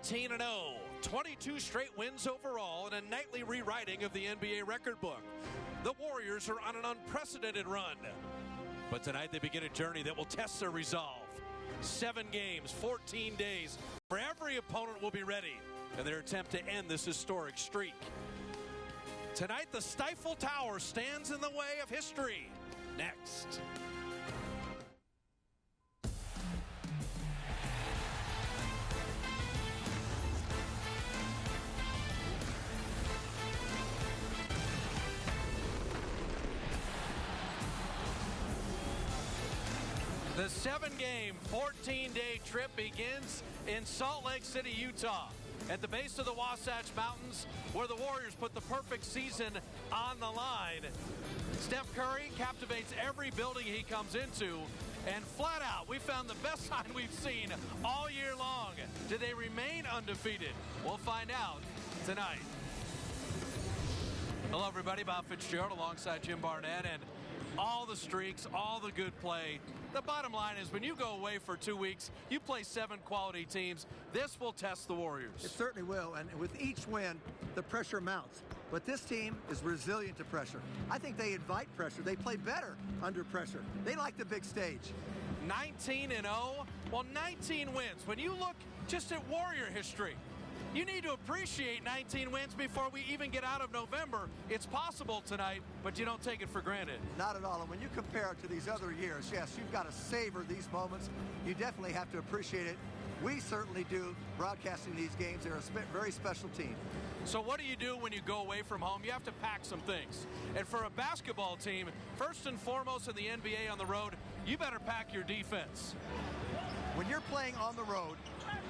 18-0, 22 straight wins overall, and a nightly rewriting of the NBA record book. The Warriors are on an unprecedented run. But tonight they begin a journey that will test their resolve. 7 games, 14 days, where every opponent will be ready in their attempt to end this historic streak. Tonight, the Stifle Tower stands in the way of history. Next. The 7-game, 14-day trip begins in Salt Lake City, Utah, at the base of the Wasatch Mountains, where the Warriors put the perfect season on the line. Steph Curry captivates every building he comes into, and flat out, we found the best sign we've seen all year long. Do they remain undefeated? We'll find out tonight. Hello, everybody. Bob Fitzgerald alongside Jim Barnett, and all the streaks, all the good play. The bottom line is when you go away for 2 weeks, you play 7 quality teams. This will test the Warriors. It certainly will, and with each win, the pressure mounts. But this team is resilient to pressure. I think they invite pressure. They play better under pressure. They like the big stage. 19-0, well, 19 wins. When you look just at Warrior history, you need to appreciate 19 wins before we even get out of November. It's possible tonight, but you don't take it for granted. Not at all. And when you compare it to these other years, yes, you've got to savor these moments. You definitely have to appreciate it. We certainly do, broadcasting these games. They're a very special team. So what do you do when you go away from home? You have to pack some things. And for a basketball team, first and foremost in the NBA on the road, you better pack your defense. When you're playing on the road,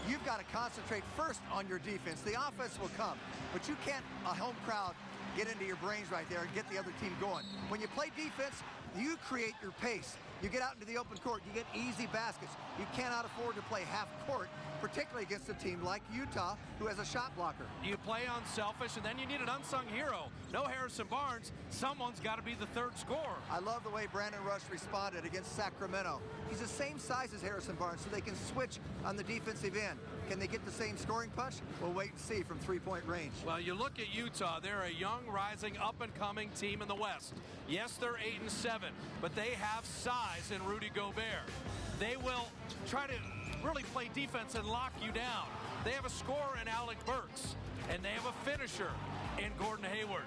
you've got to concentrate first on your defense. The offense will come, but you can't, a home crowd, get into your brains right there and get the other team going. When you play defense, you create your pace. You get out into the open court, you get easy baskets. You cannot afford to play half court, particularly against a team like Utah, who has a shot blocker. You play unselfish, and then you need an unsung hero. No Harrison Barnes. Someone's got to be the third scorer. I love the way Brandon Rush responded against Sacramento. He's the same size as Harrison Barnes, so they can switch on the defensive end. Can they get the same scoring punch? We'll wait and see from three-point range. Well, you look at Utah. They're a young, rising, up-and-coming team in the West. Yes, they're 8-7, but they have size in Rudy Gobert. They will try to really play defense and lock you down. They have a scorer in Alec Burks, and they have a finisher in Gordon Hayward.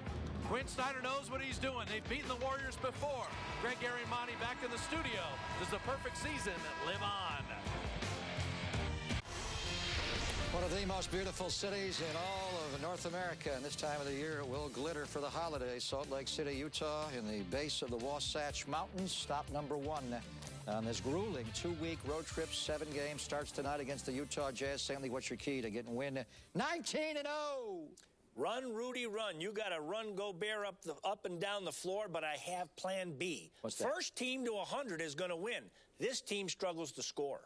Quinn Snyder knows what he's doing. They've beaten the Warriors before. Greg Arimonti back in the studio. Does the perfect season live on? One of the most beautiful cities in all of North America, and this time of the year it will glitter for the holidays. Salt Lake City, Utah, in the base of the Wasatch Mountains. Stop number 1 on this grueling 2-week road trip. 7 games starts tonight against the Utah Jazz. Stanley, what's your key to getting win 19-0? Run, Rudy, run. You got to run Gobert up and down the floor, but I have plan B. What's that? First team to 100 is going to win. This team struggles to score.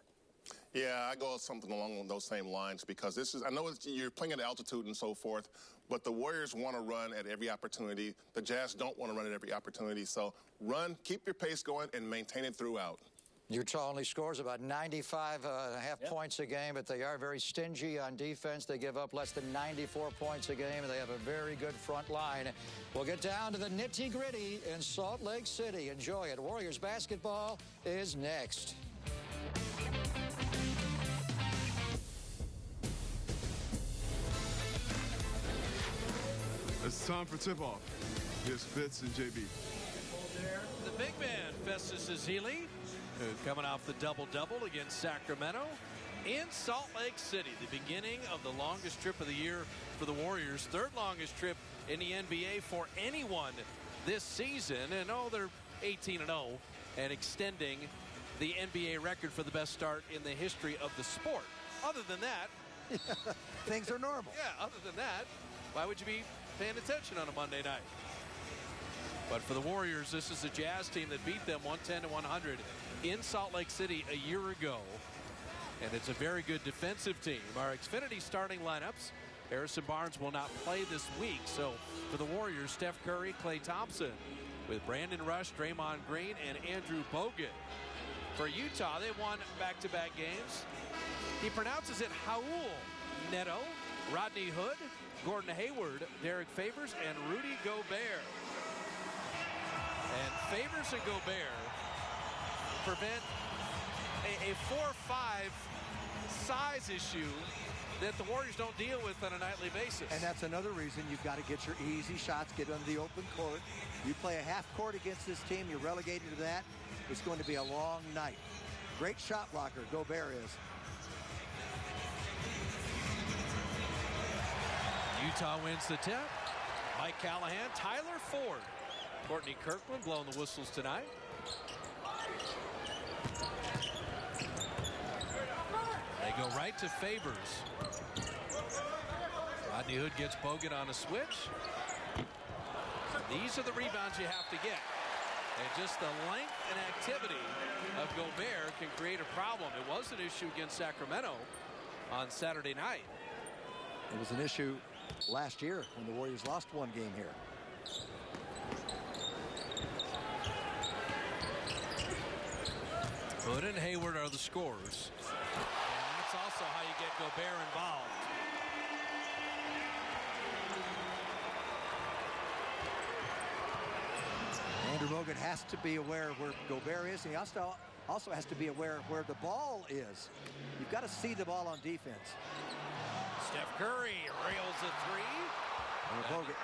Yeah, I go something along those same lines because this is, I know you're playing at altitude and so forth, but the Warriors want to run at every opportunity. The Jazz don't want to run at every opportunity. So run, keep your pace going, and maintain it throughout. Utah only scores about 95.5 points a game, but they are very stingy on defense. They give up less than 94 points a game, and they have a very good front line. We'll get down to the nitty-gritty in Salt Lake City. Enjoy it. Warriors basketball is next. It's time for tip-off. Here's Fitz and JB. The big man, Festus Ezeli, coming off the double-double against Sacramento in Salt Lake City. The beginning of the longest trip of the year for the Warriors. 3rd longest trip in the NBA for anyone this season. And they're 18-0 and extending the NBA record for the best start in the history of the sport. Other than that, things are normal. Yeah, other than that, why would you be paying attention on a Monday night? But for the Warriors, this is a Jazz team that beat them 110-100 in Salt Lake City a year ago. And it's a very good defensive team. Our Xfinity starting lineups. Harrison Barnes will not play this week. So for the Warriors, Steph Curry, Klay Thompson, with Brandon Rush, Draymond Green, and Andrew Bogut. For Utah, they won back-to-back games. He pronounces it Raul, Neto, Rodney Hood, Gordon Hayward, Derek Favors, and Rudy Gobert. And Favors and Gobert prevent a 4-5 size issue that the Warriors don't deal with on a nightly basis. And that's another reason you've got to get your easy shots, get under the open court. You play a half court against this team, you're relegated to that. It's going to be a long night. Great shot blocker, Gobert is. Utah wins the tip. Mike Callahan, Tyler Ford, Courtney Kirkland blowing the whistles tonight. They go right to Favors. Rodney Hood gets Bogut on a switch. These are the rebounds you have to get. And just the length and activity of Gobert can create a problem. It was an issue against Sacramento on Saturday night. It was an issue last year when the Warriors lost one game here. Hood and Hayward are the scorers. And that's also how you get Gobert involved. Andrew Bogut has to be aware of where Gobert is. And he also has to be aware of where the ball is. You've got to see the ball on defense. Steph Curry rails a three. Bogut.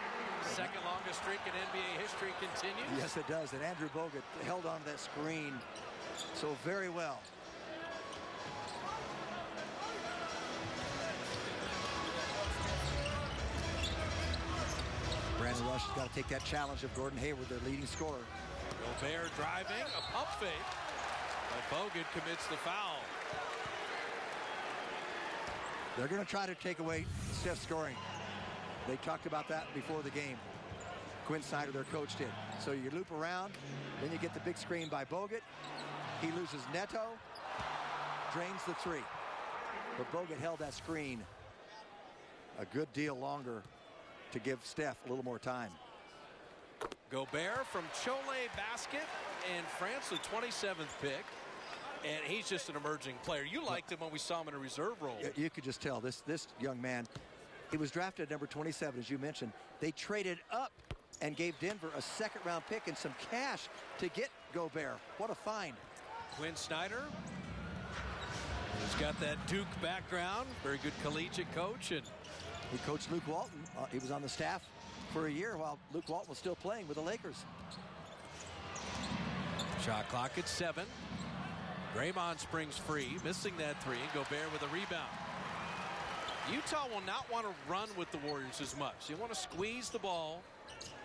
Second longest streak in NBA history continues. Yes, it does. And Andrew Bogut held on to that screen so very well. Brandon Rush has got to take that challenge of Gordon Hayward, their leading scorer. Gobert driving, a pump fake. But Bogut commits the foul. They're going to try to take away Steph's scoring. They talked about that before the game. Quinn Snyder, their coach, did. So you loop around, then you get the big screen by Bogut. He loses Neto, drains the three. But Bogut held that screen a good deal longer to give Steph a little more time. Gobert from Cholet Basket in France, the 27th pick. And he's just an emerging player. You liked him when we saw him in a reserve role. You could just tell this young man, he was drafted at number 27, as you mentioned. They traded up and gave Denver a second-round pick and some cash to get Gobert. What a find. Quinn Snyder, who's got that Duke background, very good collegiate coach. And he coached Luke Walton. He was on the staff for a year while Luke Walton was still playing with the Lakers. Shot clock at 7. Draymond springs free, missing that three, and Gobert with a rebound. Utah will not want to run with the Warriors as much. They want to squeeze the ball,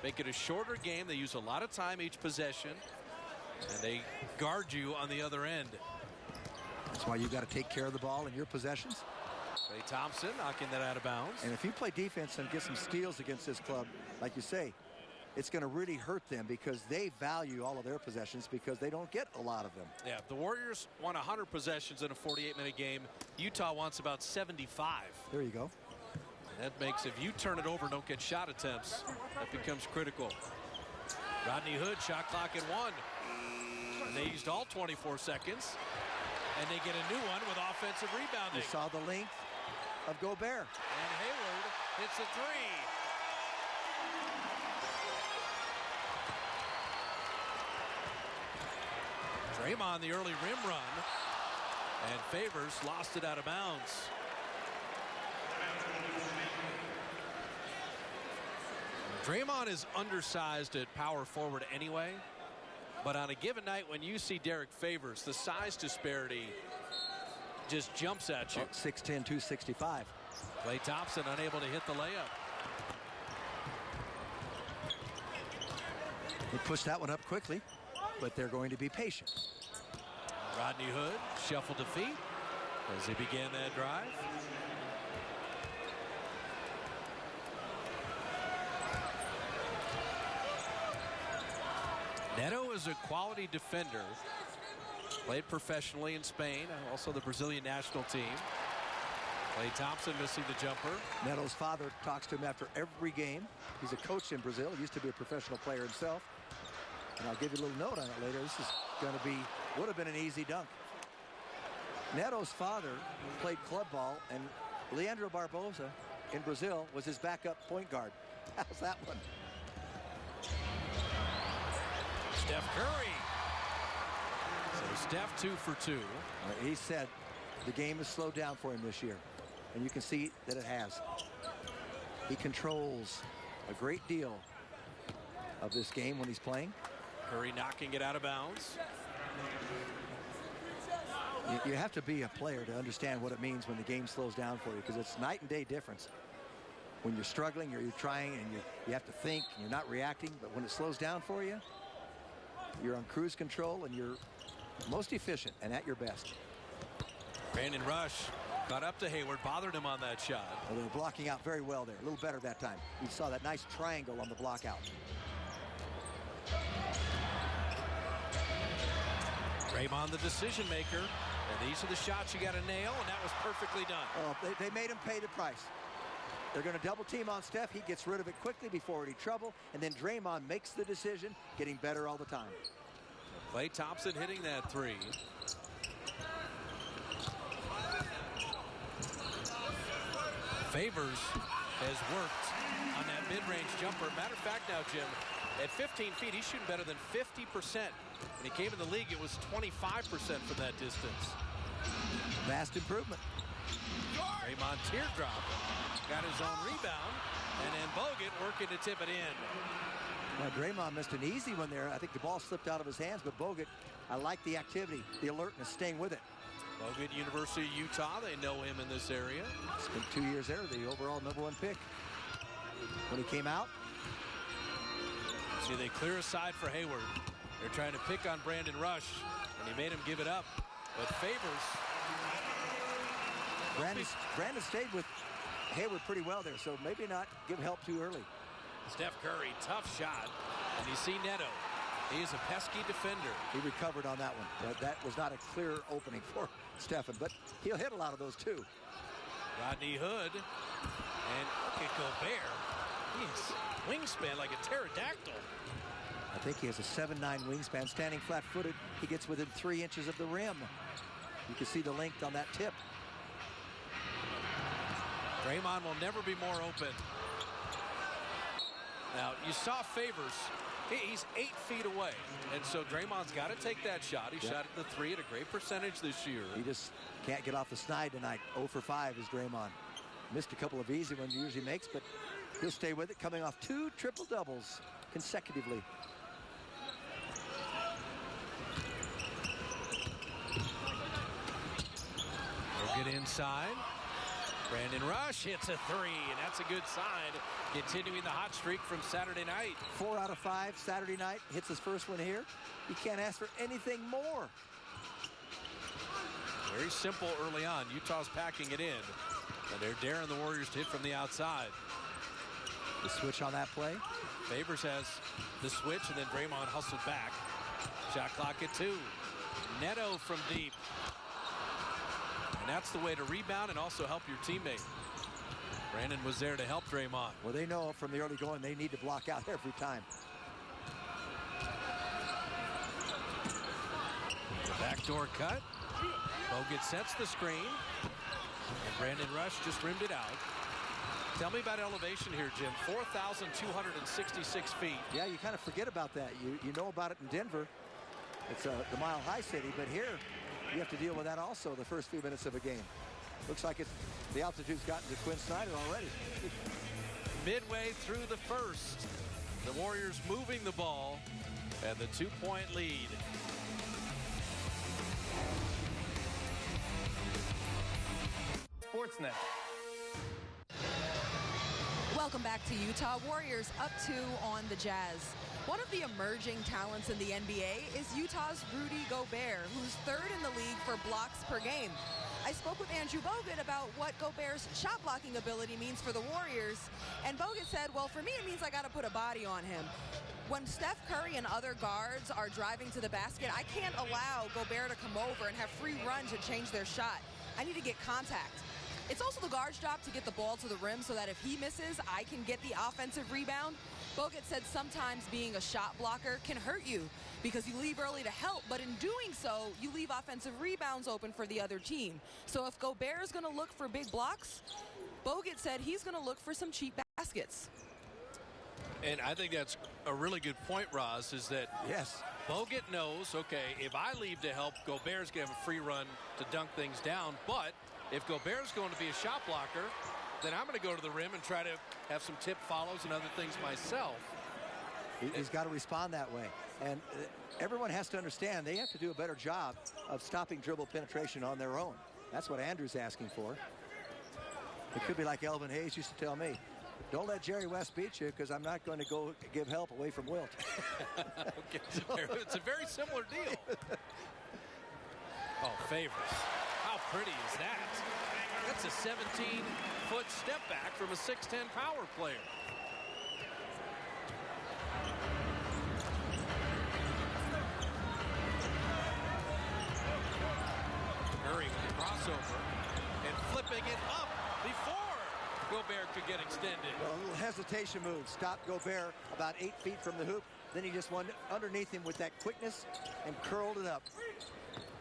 make it a shorter game. They use a lot of time each possession, and they guard you on the other end. That's why you've got to take care of the ball in your possessions. Klay Thompson knocking that out of bounds. And if you play defense and get some steals against this club, like you say, it's going to really hurt them because they value all of their possessions because they don't get a lot of them. Yeah, the Warriors want 100 possessions in a 48-minute game. Utah wants about 75. There you go. That makes, if you turn it over and don't get shot attempts, that becomes critical. Rodney Hood, shot clock at 1. And they used all 24 seconds. And they get a new one with offensive rebounding. You saw the length of Gobert. And Hayward hits a three. Draymond, the early rim run, and Favors lost it out of bounds. Draymond is undersized at power forward anyway, but on a given night when you see Derek Favors, the size disparity just jumps at you. 6'10", 265. Klay Thompson unable to hit the layup. They pushed that one up quickly, but they're going to be patient. Rodney Hood shuffled to feet as they began that drive. Neto is a quality defender. Played professionally in Spain, also the Brazilian national team. Klay Thompson missing the jumper. Neto's father talks to him after every game. He's a coach in Brazil. He used to be a professional player himself. And I'll give you a little note on it later. This is going to be, would have been an easy dunk. Neto's father played club ball, and Leandro Barbosa in Brazil was his backup point guard. How's that one? Steph Curry. So Steph 2 for 2. He said the game has slowed down for him this year, and you can see that it has. He controls a great deal of this game when he's playing. Curry knocking it out of bounds. You have to be a player to understand what it means when the game slows down for you, because it's night and day difference. When you're struggling, you're trying, and you have to think, and you're not reacting. But when it slows down for you, you're on cruise control, and you're most efficient and at your best. Brandon Rush got up to Hayward, bothered him on that shot. Well, they were blocking out very well there. A little better that time. You saw that nice triangle on the block out. Draymond, the decision maker. And these are the shots you got to nail, and that was perfectly done. Oh, they made him pay the price. They're going to double team on Steph. He gets rid of it quickly before any trouble. And then Draymond makes the decision, getting better all the time. Klay Thompson hitting that three. Favors has worked on that mid-range jumper. Matter of fact now, Jim, at 15 feet, he's shooting better than 50%. When he came in the league, it was 25% from that distance. Vast improvement. Draymond teardrop. Got his own rebound. And then Bogut working to tip it in. Well, Draymond missed an easy one there. I think the ball slipped out of his hands, but Bogut, I like the activity, the alertness, staying with it. Bogut, University of Utah, they know him in this area. Spent 2 years there, the overall #1 pick. When he came out. See, they clear a side for Hayward. They're trying to pick on Brandon Rush, and he made him give it up. But Favors. Brandon stayed with Hayward pretty well there, so maybe not give help too early. Steph Curry, tough shot. And you see Neto. He is a pesky defender. He recovered on that one. That was not a clear opening for Stephen, but he'll hit a lot of those too. Rodney Hood. And look at Gobert. He's wingspan like a pterodactyl. I think he has a 7'9" wingspan. Standing flat-footed, he gets within 3 inches of the rim. You can see the length on that tip. Draymond will never be more open. Now, you saw Favors. He's 8 feet away. And so Draymond's got to take that shot. He shot at the three at a great percentage this year. He just can't get off the snide tonight. 0 for 5 is Draymond. Missed a couple of easy ones he usually makes, but he'll stay with it, coming off 2 triple-doubles consecutively. We'll get inside. Brandon Rush hits a three, and that's a good sign. Continuing the hot streak from Saturday night. 4 out of 5 Saturday night. Hits his first one here. You can't ask for anything more. Very simple early on. Utah's packing it in. And they're daring the Warriors to hit from the outside. The switch on that play. Favors has the switch, and then Draymond hustled back. Shot clock at 2. Neto from deep. And that's the way to rebound and also help your teammate. Brandon was there to help Draymond. Well, they know from the early going they need to block out every time. The backdoor cut. Bogut sets the screen. And Brandon Rush just rimmed it out. Tell me about elevation here, Jim. 4,266 feet. Yeah, you kind of forget about that. You know about it in Denver. It's the Mile High City, but here you have to deal with that also the first few minutes of a game. Looks like the altitude's gotten to Quinn Snyder already. Midway through the first, the Warriors moving the ball and the 2-point lead. Sportsnet. Welcome back to Utah. Warriors up 2 on the Jazz. One of the emerging talents in the NBA is Utah's Rudy Gobert, who's 3rd in the league for blocks per game. I spoke with Andrew Bogut about what Gobert's shot blocking ability means for the Warriors, and Bogut said, well, for me, it means I got to put a body on him. When Steph Curry and other guards are driving to the basket, I can't allow Gobert to come over and have free run to change their shot. I need to get contact. It's also the guard's job to get the ball to the rim so that if he misses, I can get the offensive rebound. Bogut said sometimes being a shot blocker can hurt you because you leave early to help, but in doing so, you leave offensive rebounds open for the other team. So if Gobert is going to look for big blocks, Bogut said he's going to look for some cheap baskets. And I think that's a really good point, Roz, is that Yes. Bogut knows, okay, if I leave to help, Gobert's going to have a free run to dunk things down. But if Gobert's going to be a shot blocker, then I'm going to go to the rim and try to have some tip follows and other things myself. He's got to respond that way. And everyone has to understand they have to do a better job of stopping dribble penetration on their own. That's what Andrew's asking for. It could be like Elvin Hayes used to tell me. Don't let Jerry West beat you because I'm not going to go give help away from Wilt. Okay. It's a very similar deal. Oh, Favors. How pretty is that? That's a 17-foot step back from a 6'10" power player. Curry with the crossover and flipping it up before Gobert could get extended. Well, a little hesitation move. Stopped Gobert about 8 feet from the hoop. Then he just went underneath him with that quickness and curled it up.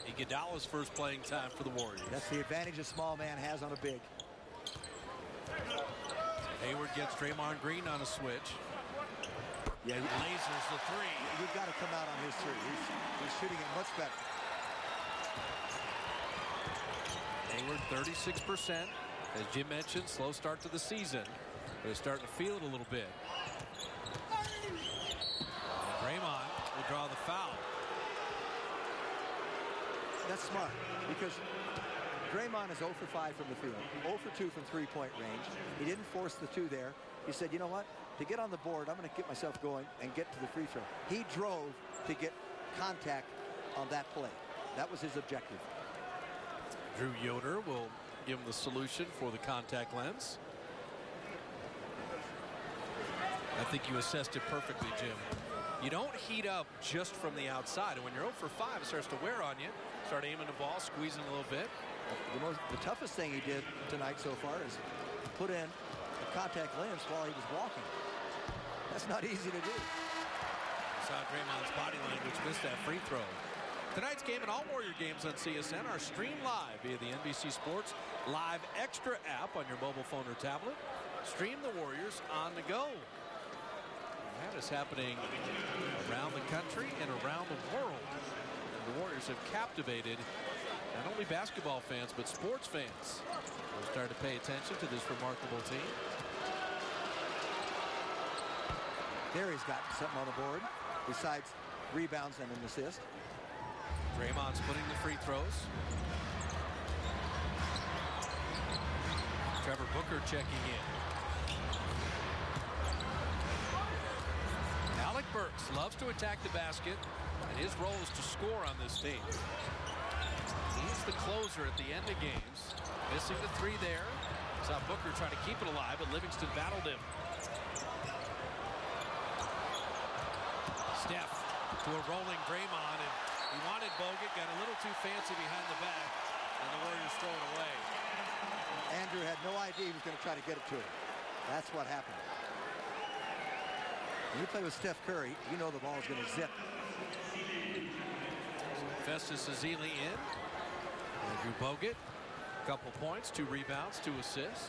Iguodala's first playing time for the Warriors. That's the advantage a small man has on a big. Hayward gets Draymond Green on a switch. Yeah, Lasers the three. you've got to come out on his three. He's shooting it much better. Hayward 36%. As Jim mentioned, slow start to the season. But he's starting to feel it a little bit. And Draymond will draw the foul. That's smart because Draymond is 0 for 5 from the field, 0 for 2 from three-point range. He didn't force the 2 there. He said, you know what? To get on the board, I'm going to get myself going and get to the free throw. He drove to get contact on that play. That was his objective. Drew Yoder will give him the solution for the contact lens. I think you assessed it perfectly, Jim. You don't heat up just from the outside. And when you're 0 for 5, it starts to wear on you. Start aiming the ball, squeezing a little bit. The toughest thing he did tonight so far is put in a contact lens while he was walking. That's not easy to do. Saw Draymond's body language missed that free throw. Tonight's game and all Warrior games on CSN are streamed live via the NBC Sports Live Extra app on your mobile phone or tablet. Stream the Warriors on the go. That is happening around the country and around the world. And the Warriors have captivated not only basketball fans, but sports fans. They're starting to pay attention to this remarkable team. There he's got something on the board besides rebounds and an assist. Draymond splitting the free throws. Trevor Booker checking in. Alec Burks loves to attack the basket, and his role is to score on this team. He's the closer at the end of games. Missing the 3 there. Saw Booker trying to keep it alive, but Livingston battled him. Steph to a rolling Draymond, and he wanted Bogut, got a little too fancy behind the back, and the Warriors throw it away. Andrew had no idea he was going to try to get it to him. That's what happened. When you play with Steph Curry, you know the ball is going to zip. Festus Ezeli in. Andrew Bogut, a couple points, 2 rebounds, 2 assists.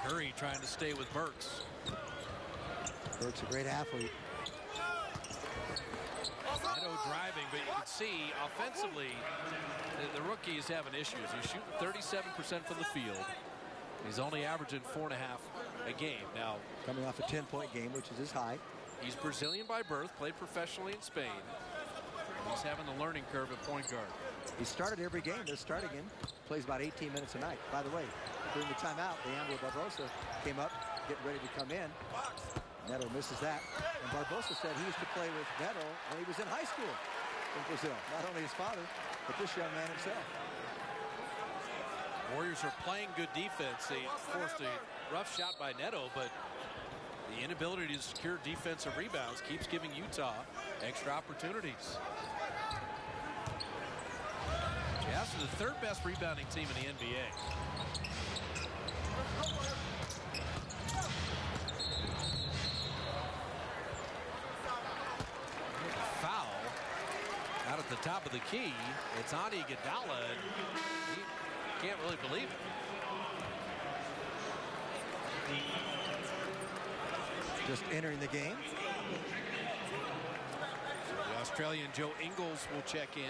Curry trying to stay with Burks. Burks a great athlete. Neto driving, but you can see offensively the rookie is having issues. He's shooting 37% from the field. He's only averaging 4.5 a game. Now, Coming off a 10-point game, which is his high. he's Brazilian by birth, played professionally in Spain. He's having the learning curve at point guard. He started every game. They're starting him. Plays about 18 minutes a night. By the way, during the timeout, Leandro Barbosa came up, getting ready to come in. Neto misses that. And Barbosa said he used to play with Neto when he was in high school in Brazil. Not only his father, but this young man himself. Warriors are playing good defense. They forced a rough shot by Neto, but the inability to secure defensive rebounds keeps giving Utah extra opportunities. Jazz This is the third best rebounding team in the NBA. Foul out at the top of the key. It's on Iguodala. He can't really believe it. Just entering the game. The Australian Joe Ingles will check in.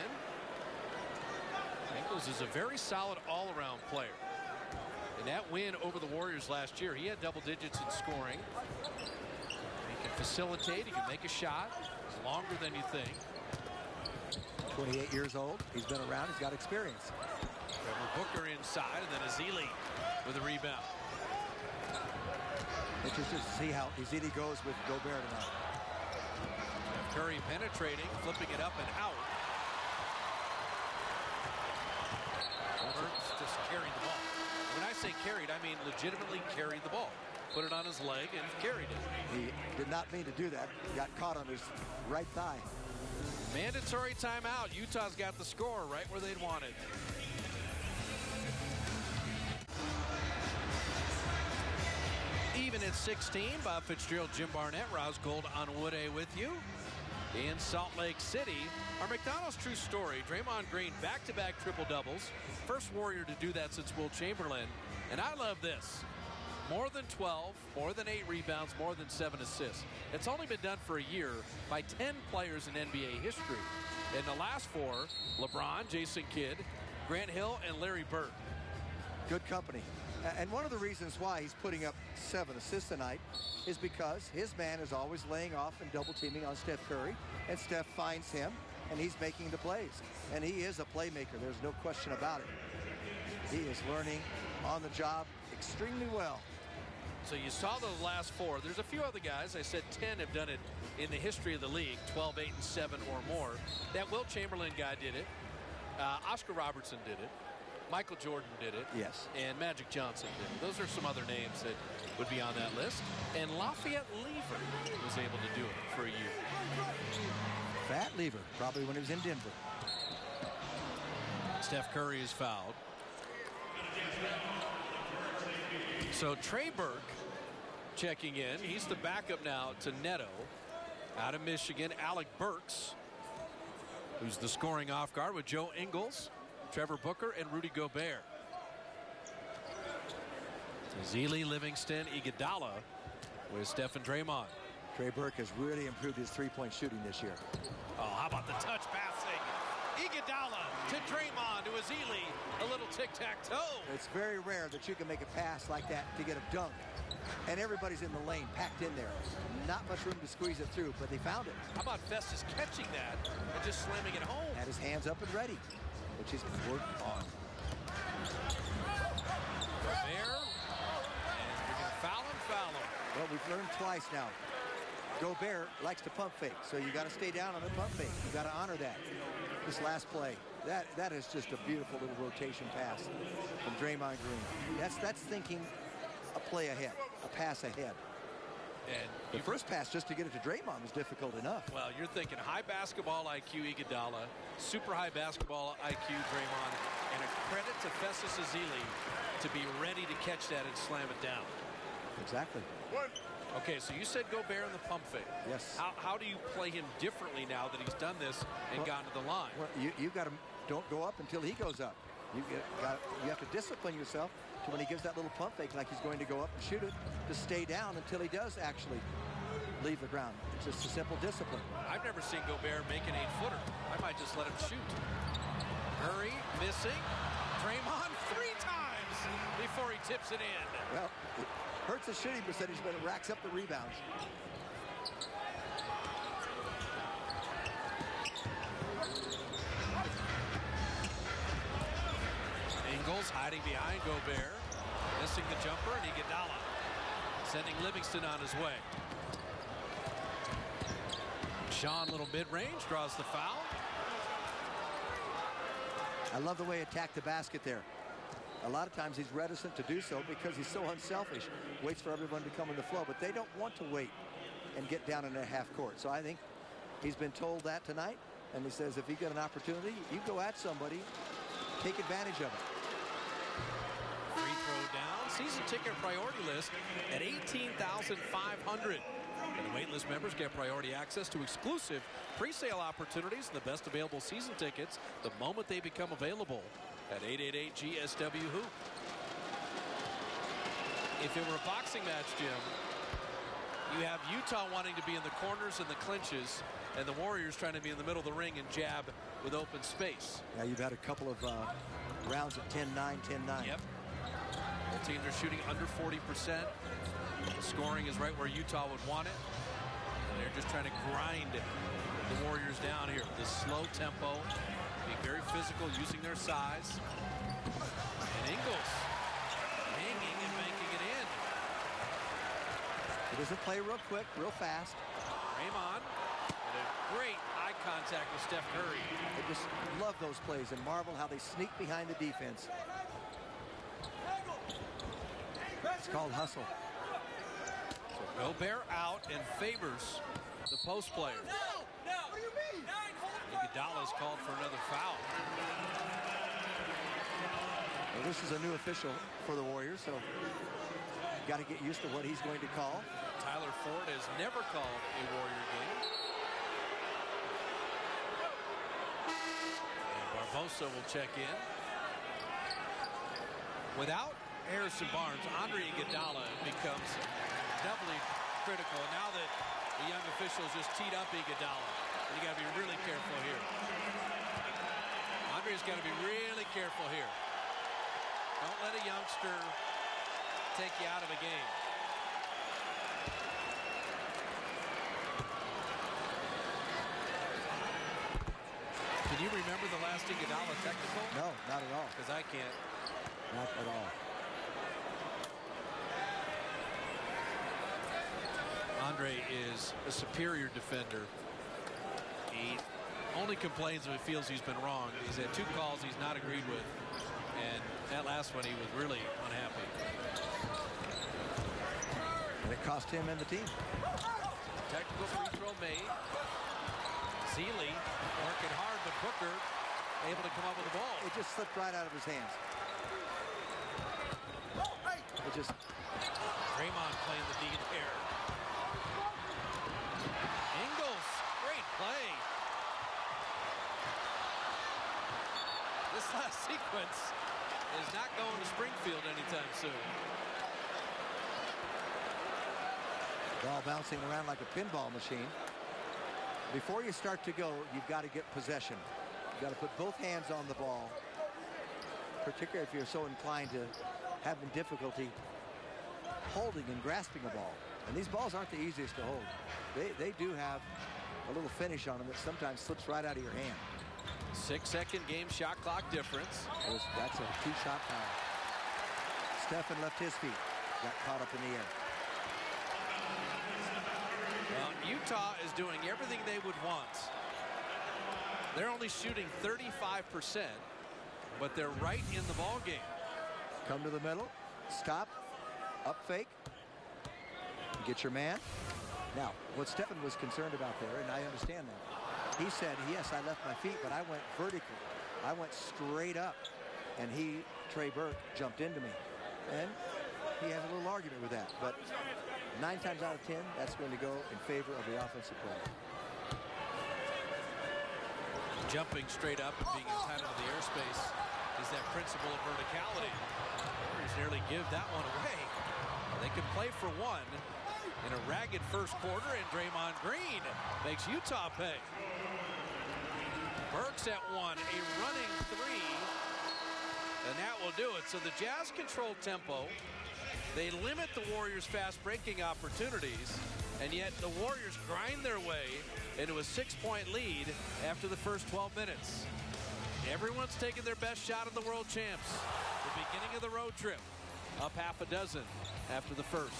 Ingles is a very solid all-around player. In that win over the Warriors last year, he had double digits in scoring. He can facilitate, he can make a shot. He's longer than you think. 28 years old. He's been around. He's got experience. Trevor Booker inside, and then Ezeli with a rebound. Interested to see how Ezeli goes with Gobert tonight. Curry penetrating, flipping it up and out. Burks just carried the ball. When I say carried, I mean legitimately carried the ball. Put it on his leg and carried it. He did not mean to do that. He got caught on his right thigh. Mandatory timeout. Utah's got the score right where they'd want it. Even at 16, Bob Fitzgerald, Jim Barnett, Rouse Gold on Wood A with you. In Salt Lake City, our McDonald's true story, Draymond Green back-to-back triple-doubles. First Warrior to do that since Wilt Chamberlain. And I love this. More than 12, more than 8 rebounds, more than 7 assists. It's only been done for a year by 10 players in NBA history. In the last 4, LeBron, Jason Kidd, Grant Hill, and Larry Bird. Good company. And one of the reasons why he's putting up 7 assists tonight is because his man is always laying off and double teaming on Steph Curry, and Steph finds him, and he's making the plays. And he is a playmaker. There's no question about it. He is learning on the job extremely well. So you saw those last 4. There's a few other guys. I said 10 have done it in the history of the league, 12, 8, and 7 or more. That Wilt Chamberlain guy did it. Oscar Robertson did it. Michael Jordan did it. Yes. And Magic Johnson did it. Those are some other names that would be on that list. And Lafayette Lever was able to do it for a year. Fat Lever, probably when he was in Denver. Steph Curry is fouled. So Trey Burke checking in. He's the backup now to Neto. Out of Michigan, Alec Burks, who's the scoring off guard with Joe Ingles, Trevor Booker, and Rudy Gobert. Ezeli, Livingston, Iguodala with Steph and Draymond. Trey Burke has really improved his three-point shooting this year. Oh, how about the touch passing? Iguodala to Draymond to Ezeli. A little tic-tac-toe. It's very rare that you can make a pass like that to get a dunk. And everybody's in the lane, packed in there. Not much room to squeeze it through, but they found it. How about Festus catching that and just slamming it home? Had his hands up and ready, which he's worked on. Gobert, and we're going to foul him. Well, we've learned twice now. Gobert likes to pump fake, so you got to stay down on the pump fake. You got to honor that. This last play, that is just a beautiful little rotation pass from Draymond Green. That's thinking a play ahead, a pass ahead. And the first pass just to get it to Draymond was difficult enough. Well, you're thinking high basketball IQ Iguodala, super high basketball IQ Draymond, and a credit to Festus Ezeli to be ready to catch that and slam it down. Exactly. Okay, so you said Gobert in the pump fake. Yes. How do you play him differently now that he's done this and gotten to the line? Well, you got to don't go up until he goes up. You have to discipline yourself to when he gives that little pump fake like he's going to go up and shoot it, to stay down until he does actually leave the ground. It's just a simple discipline. I've never seen Gobert make an 8-footer. I might just let him shoot. Curry missing. Draymond 3 times before he tips it in. Well, it hurts the shooting percentage, but it racks up the rebounds. Ingles hiding behind Gobert, missing the jumper, and Iguodala sending Livingston on his way. Sean, little mid-range, draws the foul. I love the way he attacked the basket there. A lot of times he's reticent to do so because he's so unselfish. Waits for everyone to come in the flow, but they don't want to wait and get down in a half court. So I think he's been told that tonight, and he says if you get an opportunity, you go at somebody take advantage of it. Free throw down. Season ticket priority list at 18,500. And the waitlist members get priority access to exclusive pre-sale opportunities and the best available season tickets the moment they become available at 888-GSW-HOOP. If it were a boxing match, Jim, you have Utah wanting to be in the corners and the clinches, and the Warriors trying to be in the middle of the ring and jab with open space. Yeah, you've had a couple of rounds at 10-9, 10-9. Yep. Both teams are shooting under 40%. The scoring is right where Utah would want it. And they're just trying to grind the Warriors down here. This slow tempo, being very physical, using their size. And Ingles hanging and making it in. He doesn't play real quick, real fast. Draymond with a great eye contact with Steph Curry. I just love those plays and marvel how they sneak behind the defense. It's called hustle. So Gobert out and favors the post player. Iguodala is called for another foul. Well, this is a new official for the Warriors, so you got to get used to what he's going to call. Tyler Ford has never called a Warrior game. And Barbosa will check in. Without Harrison Barnes, Andre Iguodala becomes doubly critical. And now that the young officials just teed up Iguodala, you got to be really careful here. Andre's got to be really careful here. Don't let a youngster take you out of a game. Can you remember the last Iguodala technical? No, not at all. Because I can't. Not at all. Andre is a superior defender. He only complains if he feels he's been wrong. He's had 2 calls he's not agreed with. And that last one, he was really unhappy. And it cost him and the team. Technical free throw made. Zealy working hard, but Booker able to come up with the ball. It just slipped right out of his hands. It just... Draymond playing the D there. Ingles, great play. This last sequence is not going to Springfield anytime soon. Ball bouncing around like a pinball machine. Before you start to go, you've got to get possession. You've got to put both hands on the ball, particularly if you're so inclined to having difficulty holding and grasping a ball. And these balls aren't the easiest to hold. They do have a little finish on them that sometimes slips right out of your hand. 6-second game shot clock difference. That's a 2-shot foul. Stephen left his feet, got caught up in the air. Well, Utah is doing everything they would want. They're only shooting 35%, but they're right in the ball game. Come to the middle, stop, up fake, get your man. Now, what Stephen was concerned about there, and I understand that, he said, yes, I left my feet, but I went vertically. I went straight up, and Trey Burke, jumped into me. And he has a little argument with that, but 9 times out of 10, that's going to go in favor of the offensive player. Jumping straight up and being entitled to the airspace is that principle of verticality. Warriors nearly give that one away. They can play for one in a ragged first quarter, and Draymond Green makes Utah pay. Burks at 1, a running 3, and that will do it. So the Jazz control tempo. They limit the Warriors' fast breaking opportunities, and yet the Warriors grind their way into a 6-point lead after the first 12 minutes. Everyone's taking their best shot at the world champs. The beginning of the road trip, up half a dozen after the first.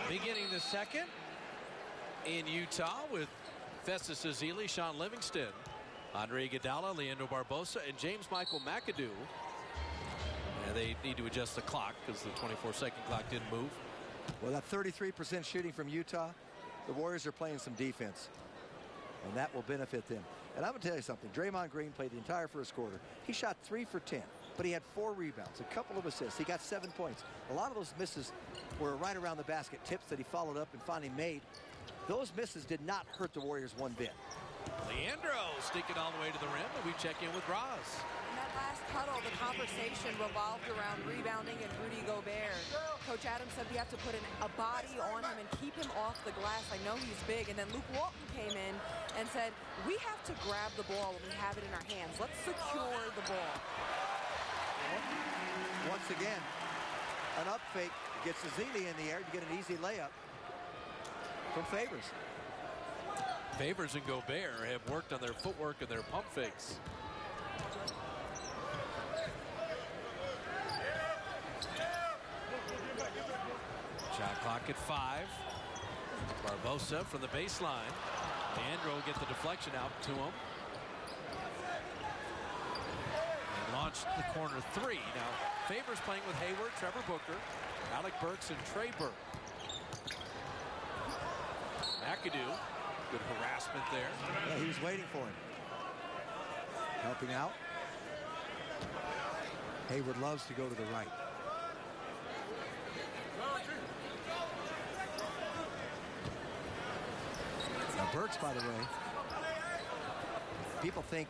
Beginning the second in Utah with Festus Ezeli, Sean Livingston, Andre Iguodala, Leandro Barbosa, and James Michael McAdoo. And they need to adjust the clock because the 24-second clock didn't move. Well, that 33% shooting from Utah, the Warriors are playing some defense, and that will benefit them. And I'm going to tell you something. Draymond Green played the entire first quarter. He shot 3 for 10, but he had 4 rebounds, a couple of assists. He got 7 points. A lot of those misses were right around the basket, tips that he followed up and finally made. Those misses did not hurt the Warriors one bit. Leandro sneaking all the way to the rim, and we check in with Roz. In that last huddle, the conversation revolved around rebounding and Rudy Gobert. Coach Adams said we have to put a body on him and keep him off the glass. I know he's big. And then Luke Walton came in and said, we have to grab the ball when we have it in our hands. Let's secure the ball. Once again, an up fake gets Ezeli in the air to get an easy layup from Favors. Favors and Gobert have worked on their footwork and their pump fakes. Shot clock at 5. Barbosa from the baseline. Leandro will get the deflection out to him. And launched the corner 3. Now, Favors playing with Hayward, Trevor Booker, Alec Burks, and Trey Burke. McAdoo, good harassment there. Yeah, he was waiting for him. Helping out. Hayward loves to go to the right. Now Burks, by the way, people think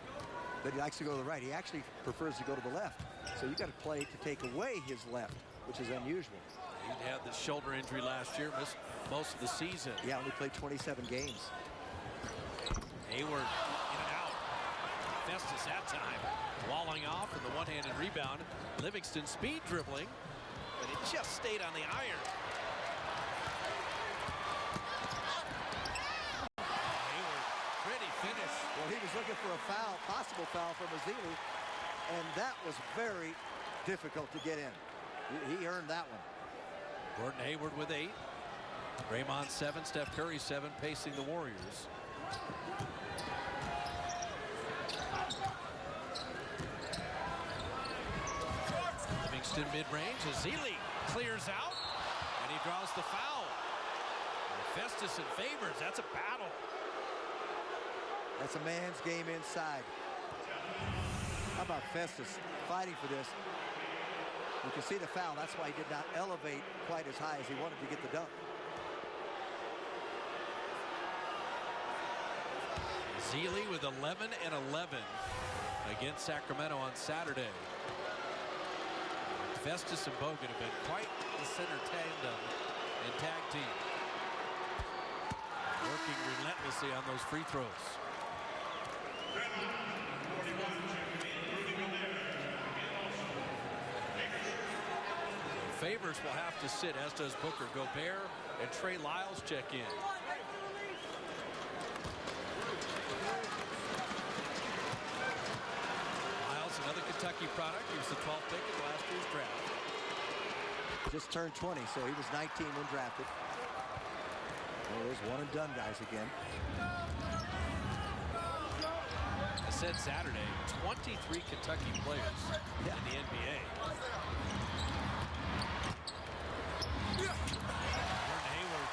that he likes to go to the right. He actually prefers to go to the left. So you got to play to take away his left, which is unusual. He had the shoulder injury last year, missed most of the season. Yeah, only played 27 games. Hayward in and out. Festus that time walling off with the one-handed rebound. Livingston speed dribbling, but it just stayed on the iron. Hayward, pretty finish. Well, he was looking for a foul, possible foul from Ezeli, and that was very difficult to get in. He earned that one. Gordon Hayward with 8. Draymond 7, Steph Curry 7, pacing the Warriors. Livingston mid-range. Ezeli clears out, and he draws the foul. And Festus and Favors, that's a battle. That's a man's game inside. How about Festus fighting for this? You can see the foul. That's why he did not elevate quite as high as he wanted to get the dunk. Ezeli with 11 and 11 against Sacramento on Saturday. Festus and Bogut have been quite the center tandem and tag team. Working relentlessly on those free throws. Favors will have to sit, as does Booker. Gobert and Trey Lyles check in. Lyles, another Kentucky product. He was the 12th pick in last year's draft. Just turned 20, so he was 19 when drafted. Well, there's one and done guys again. I said Saturday, 23 Kentucky players in the NBA. Gordon Hayward,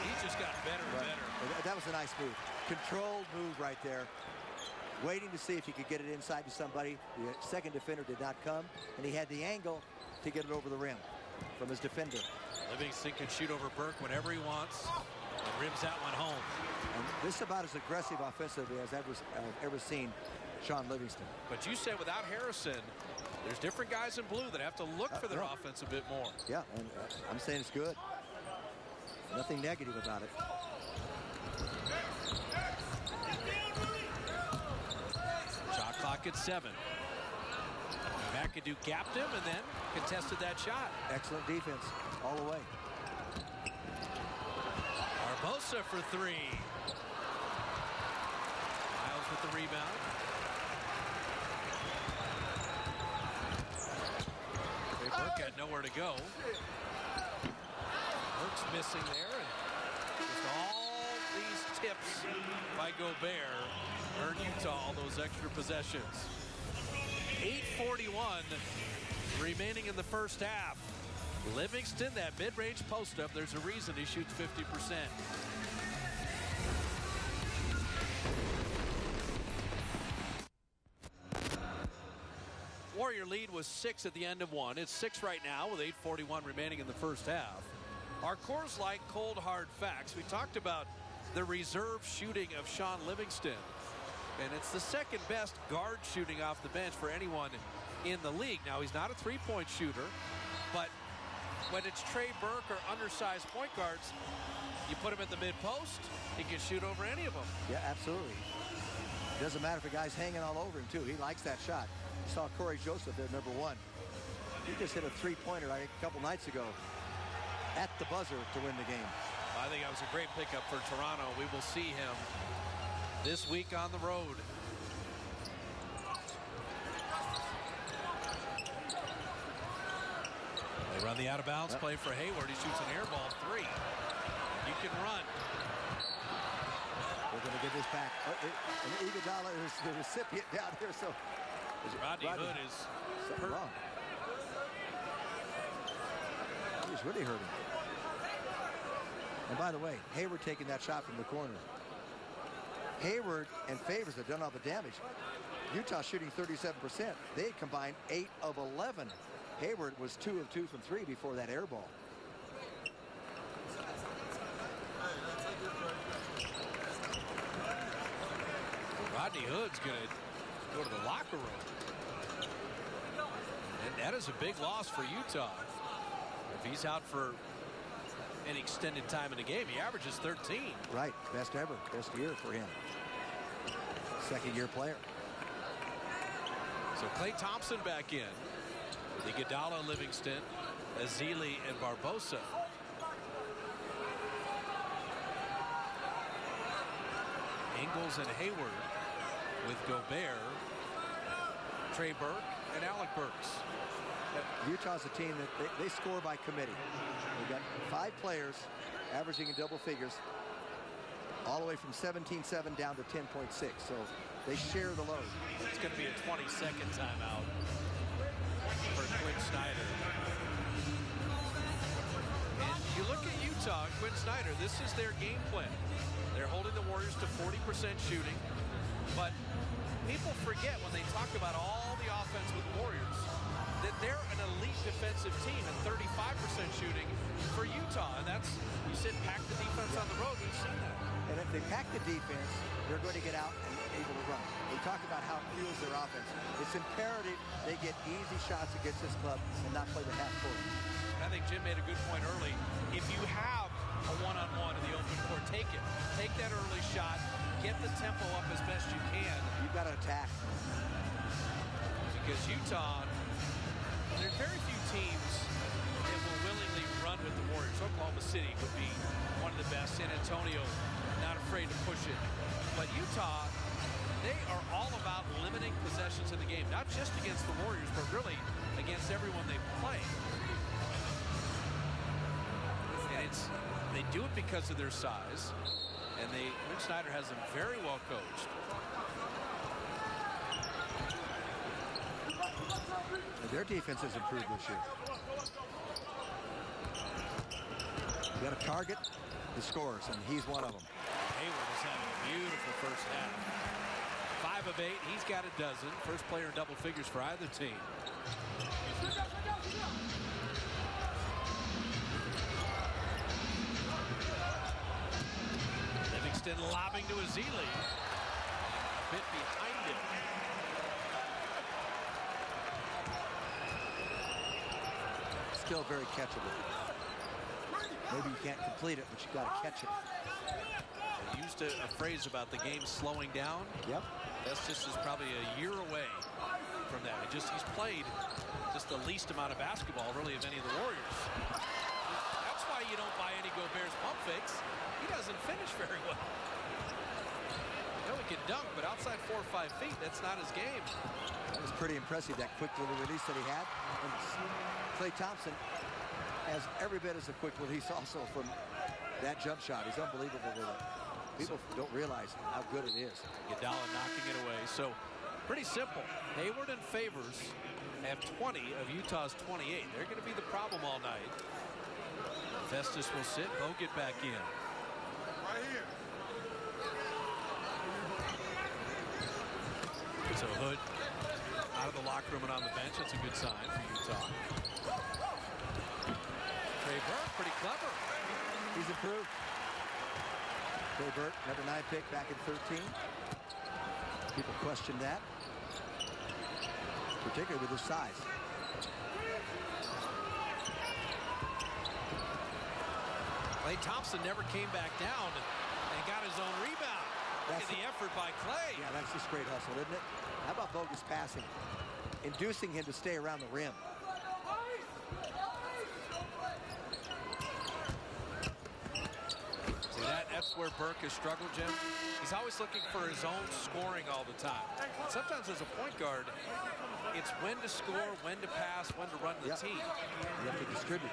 he's just gotten better and better. That was a nice move. Controlled move right there. Waiting to see if he could get it inside to somebody. The second defender did not come, and he had the angle to get it over the rim from his defender. Livingston can shoot over Burke whenever he wants, and rims that one home. And this is about as aggressive offensively as I've ever seen Sean Livingston. But you said without Harrison, there's different guys in blue that have to look for their offense a bit more. Yeah, and I'm saying it's good. Nothing negative about it. Shot clock at 7. McAdoo gapped him and then contested that shot. Excellent defense all the way. Barbosa for 3. Lyles with the rebound. Burke had nowhere to go. Burke's missing there, and just all these tips by Gobert earn Utah all those extra possessions. 8:41 remaining in the first half. Livingston, that mid-range post-up, there's a reason he shoots 50%. Warrior lead was 6 at the end of 1. It's 6 right now with 8:41 remaining in the first half. Our Coors Light cold hard facts. We talked about the reserve shooting of Sean Livingston. And it's the second best guard shooting off the bench for anyone in the league. Now, he's not a three-point shooter, but when it's Trey Burke or undersized point guards, you put him at the mid-post, he can shoot over any of them. Yeah, absolutely. It doesn't matter if a guy's hanging all over him, too. He likes that shot. You saw Corey Joseph there, number 1. He just hit a three-pointer, I think, a couple nights ago at the buzzer to win the game. I think that was a great pickup for Toronto. We will see him this week on the road. They run the out-of-bounds play for Hayward. He shoots an air ball 3. You can run. We're going to get this back. And Iguodala is the recipient down here, so Rodney Hood is hurt. Wrong. He's really hurting. And by the way, Hayward taking that shot from the corner. Hayward and Favors have done all the damage. Utah shooting 37%. They had combined 8 of 11. Hayward was 2 of 2 from 3 before that air ball. Rodney Hood's going to go to the locker room. And that is a big loss for Utah. If he's out for an extended time in the game, he averages 13. Right, best ever, best year for him. Second-year player. So Klay Thompson back in. With Iguodala, Livingston, Ezeli, and Barbosa. Ingles and Hayward with Gobert, Trey Burke, and Alec Burks. Utah's a team that they score by committee. They've got 5 players averaging in double figures, all the way from 17-7 down to 10.6. So they share the load. It's going to be a 20-second timeout for Quinn Snyder. And you look at Utah, Quinn Snyder, this is their game plan. They're holding the Warriors to 40% shooting. But people forget when they talk about all the offense with Warriors that they're an elite defensive team at 35% shooting for Utah. And that's, you said pack the defense on the road. We've seen that. And if they pack the defense, they're going to get out and able to run. They talk about how it fuels their offense. It's imperative they get easy shots against this club and not play the half court. I think Jim made a good point early. If you have a one-on-one in the open court, take it. Take that early shot. Get the tempo up as best you can. You've got to attack. Because Utah, there are very few teams that will willingly run with the Warriors. Oklahoma City would be one of the best. San Antonio, not afraid to push it. But Utah, they are all about limiting possessions in the game, not just against the Warriors, but really against everyone they play. And they do it because of their size, and Quinn Snyder has them very well coached. Their defense has improved this year. You got to target the scores, and he's one of them. Hayward is having a beautiful first half. 5 of 8, he's got a dozen. First player in double figures for either team. Livingston lobbing to Ezeli. A bit behind him. Still very catchable. Maybe you can't complete it, but you got to catch it. They used a phrase about the game slowing down. Yep. Estes is probably a year away from that. He's played just the least amount of basketball, really, of any of the Warriors. That's why you don't buy any Gobert's pump fakes. He doesn't finish very well. You know, he can dunk, but outside 4 or 5 feet, that's not his game. That was pretty impressive, that quick little release that he had. And Klay Thompson has every bit as a quick release also from that jump shot. He's unbelievable with it. People don't realize how good it is. Iguodala knocking it away. So pretty simple. Hayward and Favors have 20 of Utah's 28. They're going to be the problem all night. Festus will sit. Bogut back in. Right here. So Hood out of the locker room and on the bench. That's a good sign for Utah. Trey Burke, pretty clever. He's improved. Trey Burke, number 9 pick back in 13. People question that, particularly with his size. Klay Thompson never came back down and got his own rebound. Look at the effort by Klay. Yeah, that's just great hustle, isn't it? How about bogus passing? Inducing him to stay around the rim. See, that's where Burke has struggled, Jim. He's always looking for his own scoring all the time. And sometimes as a point guard, it's when to score, when to pass, when to run the team. You have to distribute.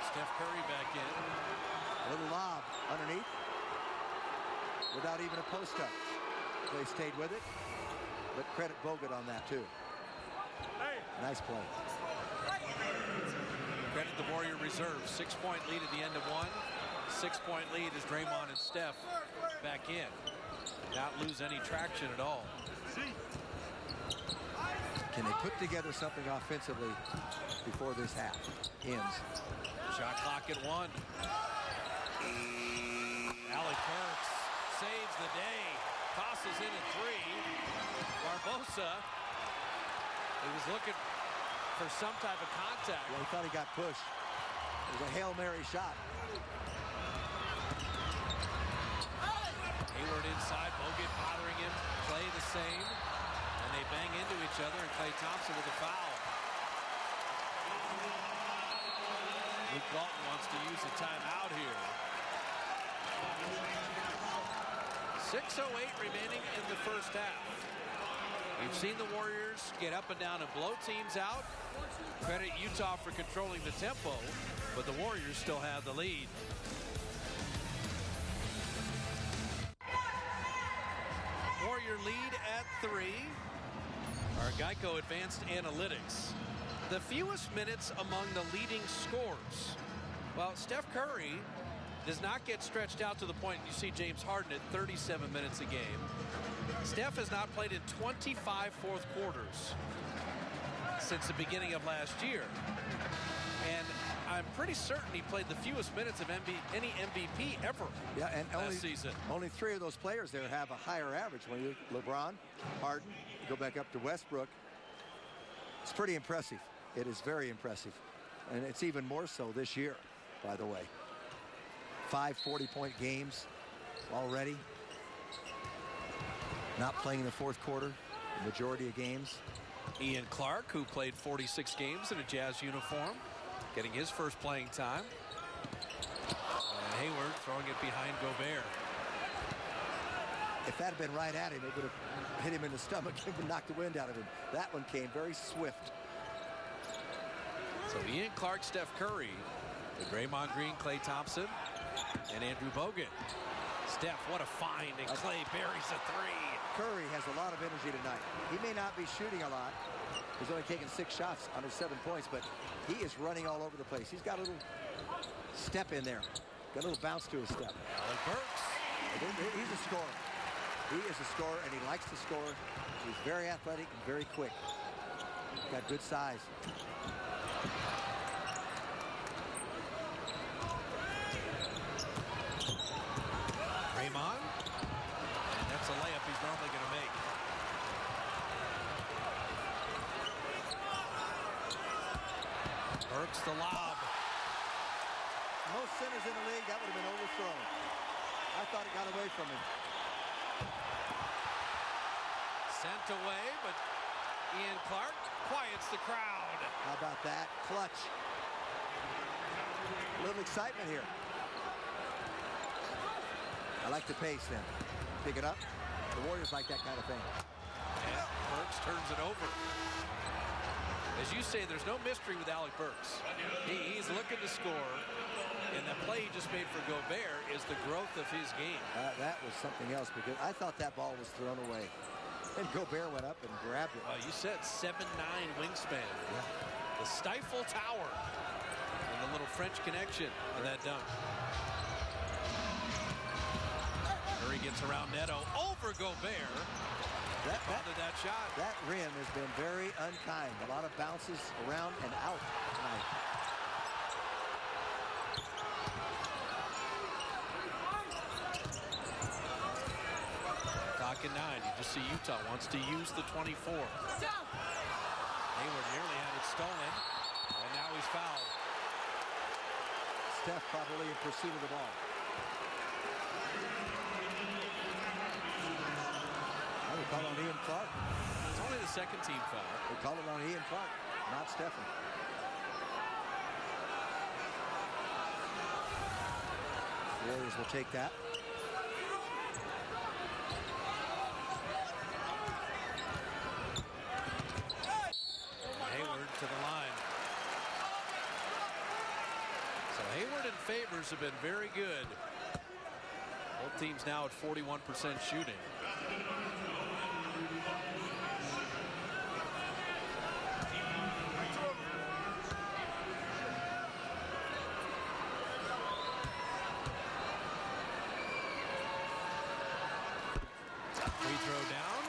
Steph Curry back in. A little lob underneath without even a post-up. They stayed with it, but credit Bogut on that too. Nice play. Credit the Warrior reserve. 6-point lead at the end of one. 6-point lead as Draymond and Steph back in. Not lose any traction at all. Can they put together something offensively before this half ends? Shot clock at 1. Alec Burks saves the day. Tosses in at 3. Barbosa, he was looking for some type of contact. Yeah, he thought he got pushed. It was a Hail Mary shot. Hayward inside, Bogut bothering him. Klay the same. And they bang into each other, and Klay Thompson with a foul. Luke Walton wants to use a timeout here. 6:08 remaining in the first half. We've seen the Warriors get up and down and blow teams out. Credit Utah for controlling the tempo, but the Warriors still have the lead. Warrior lead at 3. Our Geico Advanced Analytics. The fewest minutes among the leading scorers. Well, Steph Curry does not get stretched out to the point you see James Harden at 37 minutes a game. Steph has not played in 25 fourth quarters since the beginning of last year. And I'm pretty certain he played the fewest minutes of any MVP ever last season. Only 3 of those players there have a higher average. When you LeBron, Harden, you go back up to Westbrook. It's pretty impressive. It is very impressive. And it's even more so this year, by the way. 5 40-point games already. Not playing in the fourth quarter, the majority of games. Ian Clark, who played 46 games in a Jazz uniform, getting his first playing time. And Hayward throwing it behind Gobert. If that had been right at him, it would have hit him in the stomach and knocked the wind out of him. That one came very swift. So Ian Clark, Steph Curry, the Draymond Green, Klay Thompson, and Andrew Bogut. Steph, what a find, and Klay buries a 3. Curry has a lot of energy tonight. He may not be shooting a lot. He's only taken 6 shots on his 7 points, but he is running all over the place. He's got a little step in there. Got a little bounce to his step. Alec Burks. He's a scorer. He is a scorer, and he likes to score. He's very athletic and very quick. Got good size. Draymond. And that's a layup he's normally going to make. Burks the lob. Most centers in the league, that would have been overthrown. I thought it got away from him. Sent away, but Ian Clark quiets the crowd. How about that? Clutch. A little excitement here. I like the pace then. Pick it up. The Warriors like that kind of thing. And Burks turns it over. As you say, there's no mystery with Alec Burks. He's looking to score, and the play he just made for Gobert is the growth of his game. That was something else, because I thought that ball was thrown away. And Gobert went up and grabbed it. You said 7'9" wingspan. Yeah. The Stifle Tower. And the little French connection on that dunk. Curry gets around Neto over Gobert. That shot. That rim has been very unkind. A lot of bounces around and out tonight. Clock at 9. You just see Utah wants to use the 24. Hayward nearly had it stolen, and now he's fouled. Steph probably in pursuit of the ball. We call on Ian Clark. It's only the second team foul. We call it on Ian Clark, not Stephen. Warriors will take that. Hayward to the line. So Hayward and Favors have been very good. Both teams now at 41% shooting. Free throw down.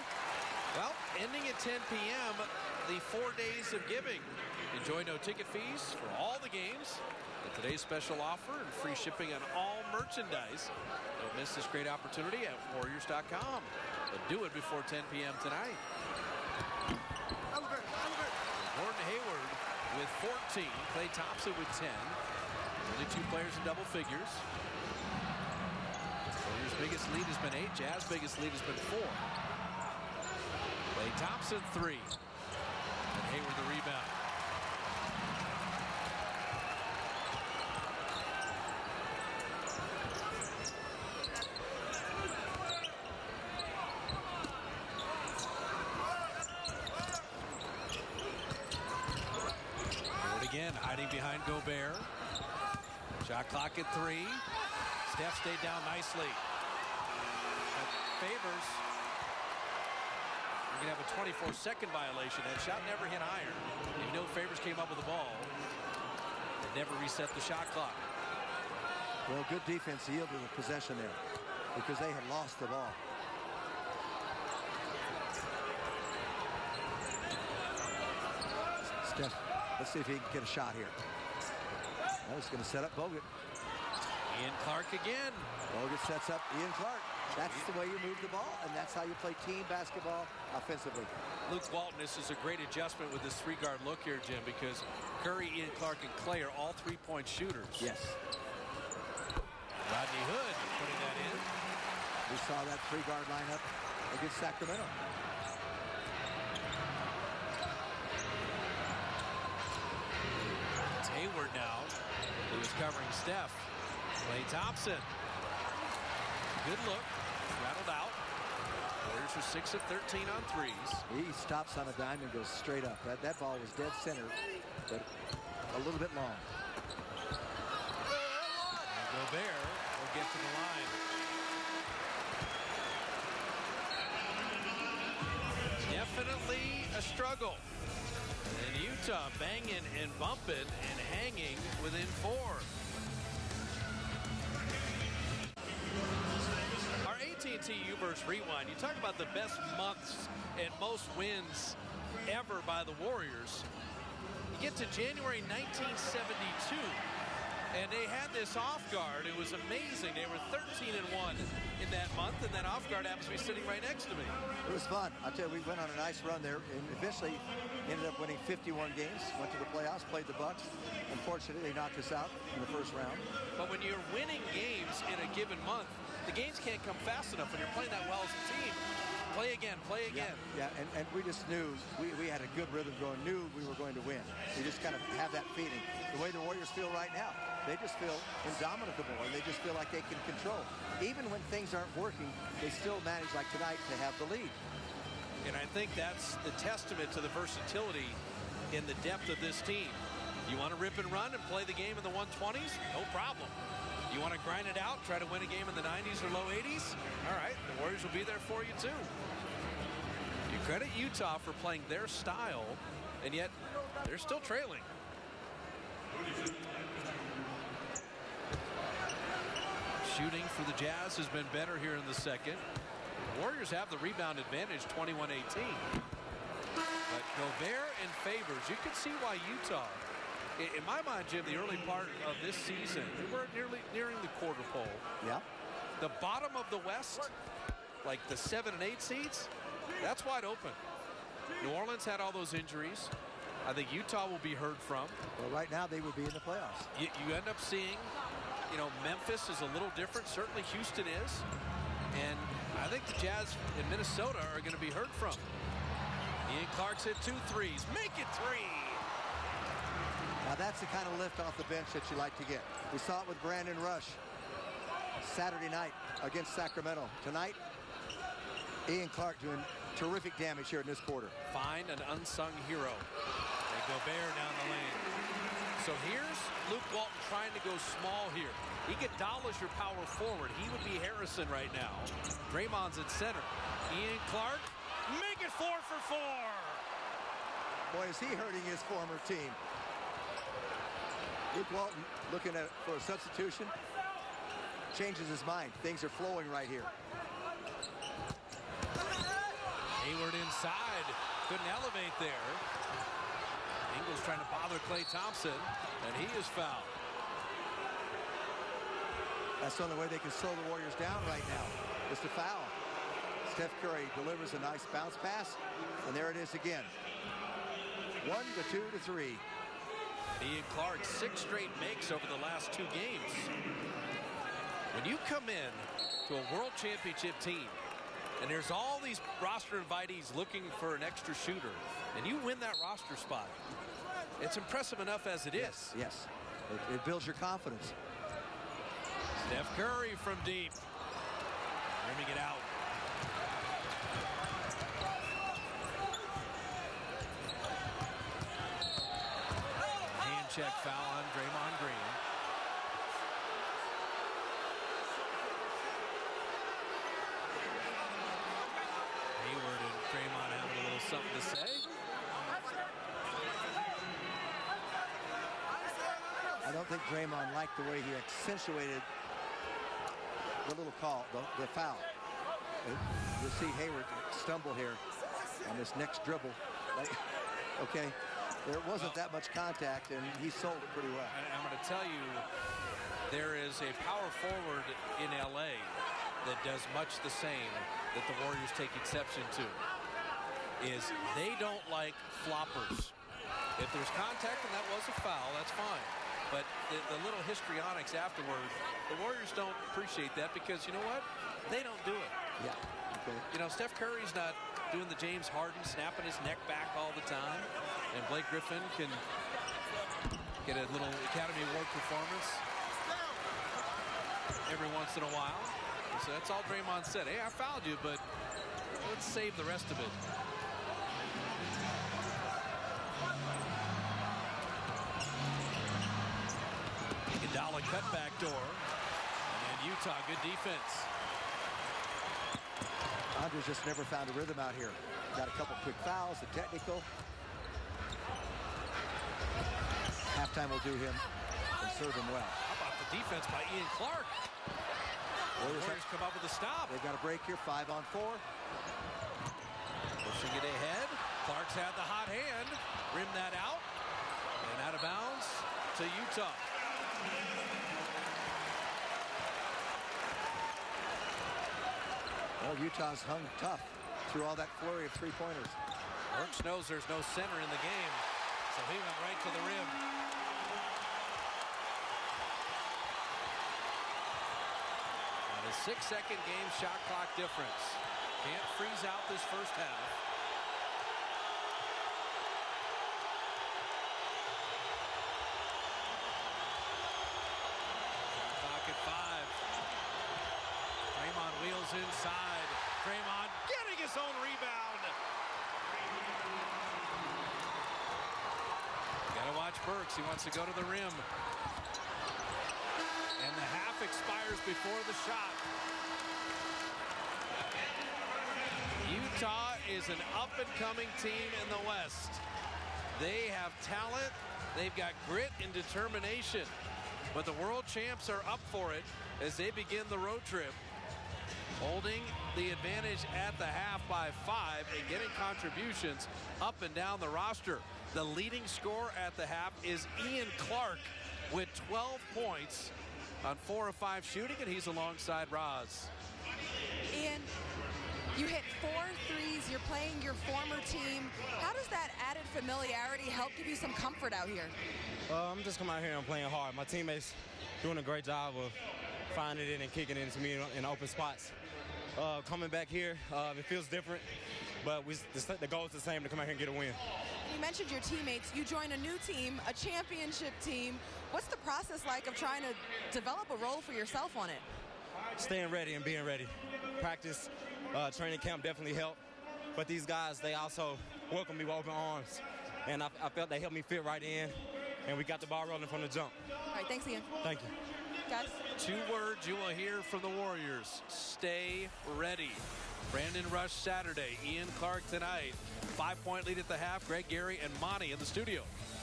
Well, ending at 10 p.m., the 4 days of giving. Enjoy no ticket fees for all the games. And today's special offer and free shipping on all merchandise. Don't miss this great opportunity at Warriors.com. But do it before 10 p.m. tonight. Gordon Hayward with 14. Klay Thompson with 10. Only two players in double figures. Warriors' biggest lead has been 8. Jazz biggest lead has been 4. Klay Thompson 3. And Hayward the rebound. Hayward again hiding behind Gobert. Shot clock at 3. Steph stayed down nicely. Favors. You're going to have a 24-second violation. That shot never hit iron. Even though Favors came up with the ball, it never reset the shot clock. Well, good defense yielded the possession there because they had lost the ball. Steph, let's see if he can get a shot here. Well, he's going to set up Bogut. Ian Clark again. Bogut sets up Ian Clark. That's the way you move the ball, and that's how you play team basketball offensively. Luke Walton, this is a great adjustment with this three-guard look here, Jim, because Curry, Ian Clark, and Klay are all three-point shooters. Yes. Rodney Hood putting that in. We saw that three-guard lineup against Sacramento. It's Hayward now, who is covering Steph. Klay Thompson. Good look. Rattled out. Warriors are 6 of 13 on threes. He stops on a dime and goes straight up. That ball was dead center, but a little bit long. And Gobert will get to the line. Definitely a struggle. And Utah banging and bumping and hanging within 4. Our AT&T U-verse Rewind, you talk about the best months and most wins ever by the Warriors. You get to January 1972, and they had this off guard. It was amazing. They were 13-1 in that month, and that off guard happens to be sitting right next to me. It was fun. I'll tell you, we went on a nice run there, and eventually ended up winning 51 games, went to the playoffs, played the Bucks. Unfortunately, they knocked us out in the first round. But when you're winning games in a given month, the games can't come fast enough. When you're playing that well as a team, play again, play again. Yeah, and we just knew, we had a good rhythm going, knew we were going to win. We just kind of have that feeling. The way the Warriors feel right now, they just feel indomitable, and they just feel like they can control. Even when things aren't working, they still manage, like tonight, to have the lead. And I think that's the testament to the versatility in the depth of this team. You want to rip and run and play the game in the 120s? No problem. You want to grind it out, try to win a game in the 90s or low 80s? All right, the Warriors will be there for you too. You credit Utah for playing their style, and yet they're still trailing. Shooting for the Jazz has been better here in the second. The Warriors have the rebound advantage, 21-18. But Gobert and Favors, you can see why Utah, in my mind, Jim, the early part of this season, we're nearing the quarter pole. Yeah. The bottom of the West, like the 7 and 8 seeds, that's wide open. New Orleans had all those injuries. I think Utah will be heard from. Well, right now they would be in the playoffs. You end up seeing, Memphis is a little different. Certainly Houston is. And I think the Jazz in Minnesota are going to be heard from. Ian Clark's hit 2 threes. Make it 3. Now that's the kind of lift off the bench that you like to get. We saw it with Brandon Rush Saturday night against Sacramento. Tonight, Ian Clark doing terrific damage here in this quarter. Find an unsung hero. And Gobert down the lane. So here's Luke Walton trying to go small here. Iguodala's your power forward. He would be Harrison right now. Draymond's at center. Ian Clark, make it 4 for 4. Boy, is he hurting his former team. Luke Walton looking for a substitution. Changes his mind. Things are flowing right here. Hayward inside. Couldn't elevate there. Ingles trying to bother Klay Thompson, and he is fouled. That's the only way they can slow the Warriors down right now, is to foul. Steph Curry delivers a nice bounce pass, and there it is again. 1 to 2 to 3. Ian Clark, 6 straight makes over the last 2 games. When you come in to a world championship team, and there's all these roster invitees looking for an extra shooter, and you win that roster spot, it's impressive enough as it is. Yes. It builds your confidence. Steph Curry from deep. Rimming it out. Hand check foul on Draymond Green. Hayward and Draymond having a little something to say. I don't think Draymond liked the way he accentuated the little call, the foul. You'll see Hayward stumble here on this next dribble. Okay, there wasn't that much contact, and he sold it pretty well. I'm going to tell you, there is a power forward in LA that does much the same that the Warriors take exception to. Is they don't like floppers. If there's contact and that was a foul, that's fine. But the little histrionics afterward, the Warriors don't appreciate that because you know what? They don't do it. Yeah. Okay. Steph Curry's not doing the James Harden, snapping his neck back all the time. And Blake Griffin can get a little Academy Award performance every once in a while. So that's all Draymond said. Hey, I fouled you, but let's save the rest of it. Iguodala cut back door. And Utah, good defense. Andres just never found a rhythm out here. Got a couple quick fouls, a technical. Halftime will do him and serve him well. How about the defense by Ian Clark? Warriors come up with a stop. They've got a break here, 5 on 4. Pushing it ahead. Clark's had the hot hand. Rimmed that out. And out of bounds to Utah. Well, Utah's hung tough through all that flurry of three-pointers. Burks knows there's no center in the game, so he went right to the rim. Now the 6-second game shot clock difference. Can't freeze out this first half. Shot clock at 5. Draymond wheels inside. Draymond getting his own rebound. Gotta watch Burks. He wants to go to the rim. And the half expires before the shot. Utah is an up-and-coming team in the West. They have talent, they've got grit and determination, but the world champs are up for it as they begin the road trip, holding the advantage at the half by 5 and getting contributions up and down the roster. The leading scorer at the half is Ian Clark with 12 points on 4 of 5 shooting, and he's alongside Roz. Ian, you hit 4 threes. You're playing your former team. How does that added familiarity help give you some comfort out here? I'm just coming out here and playing hard. My teammates doing a great job of finding it and kicking it into me in open spots. Coming back here, it feels different, but the goal is the same, to come out here and get a win. You mentioned your teammates. You join a new team, a championship team. What's the process like of trying to develop a role for yourself on it? Staying ready and being ready. Practice, training camp definitely helped, but these guys, they also welcomed me with open arms, and I felt they helped me fit right in, and we got the ball rolling from the jump. All right, thanks, Ian. Thank you. Guys? 2 words you will hear from the Warriors: stay ready. Brandon Rush Saturday, Ian Clark tonight. 5-point lead at the half. Greg Gary and Monty in the studio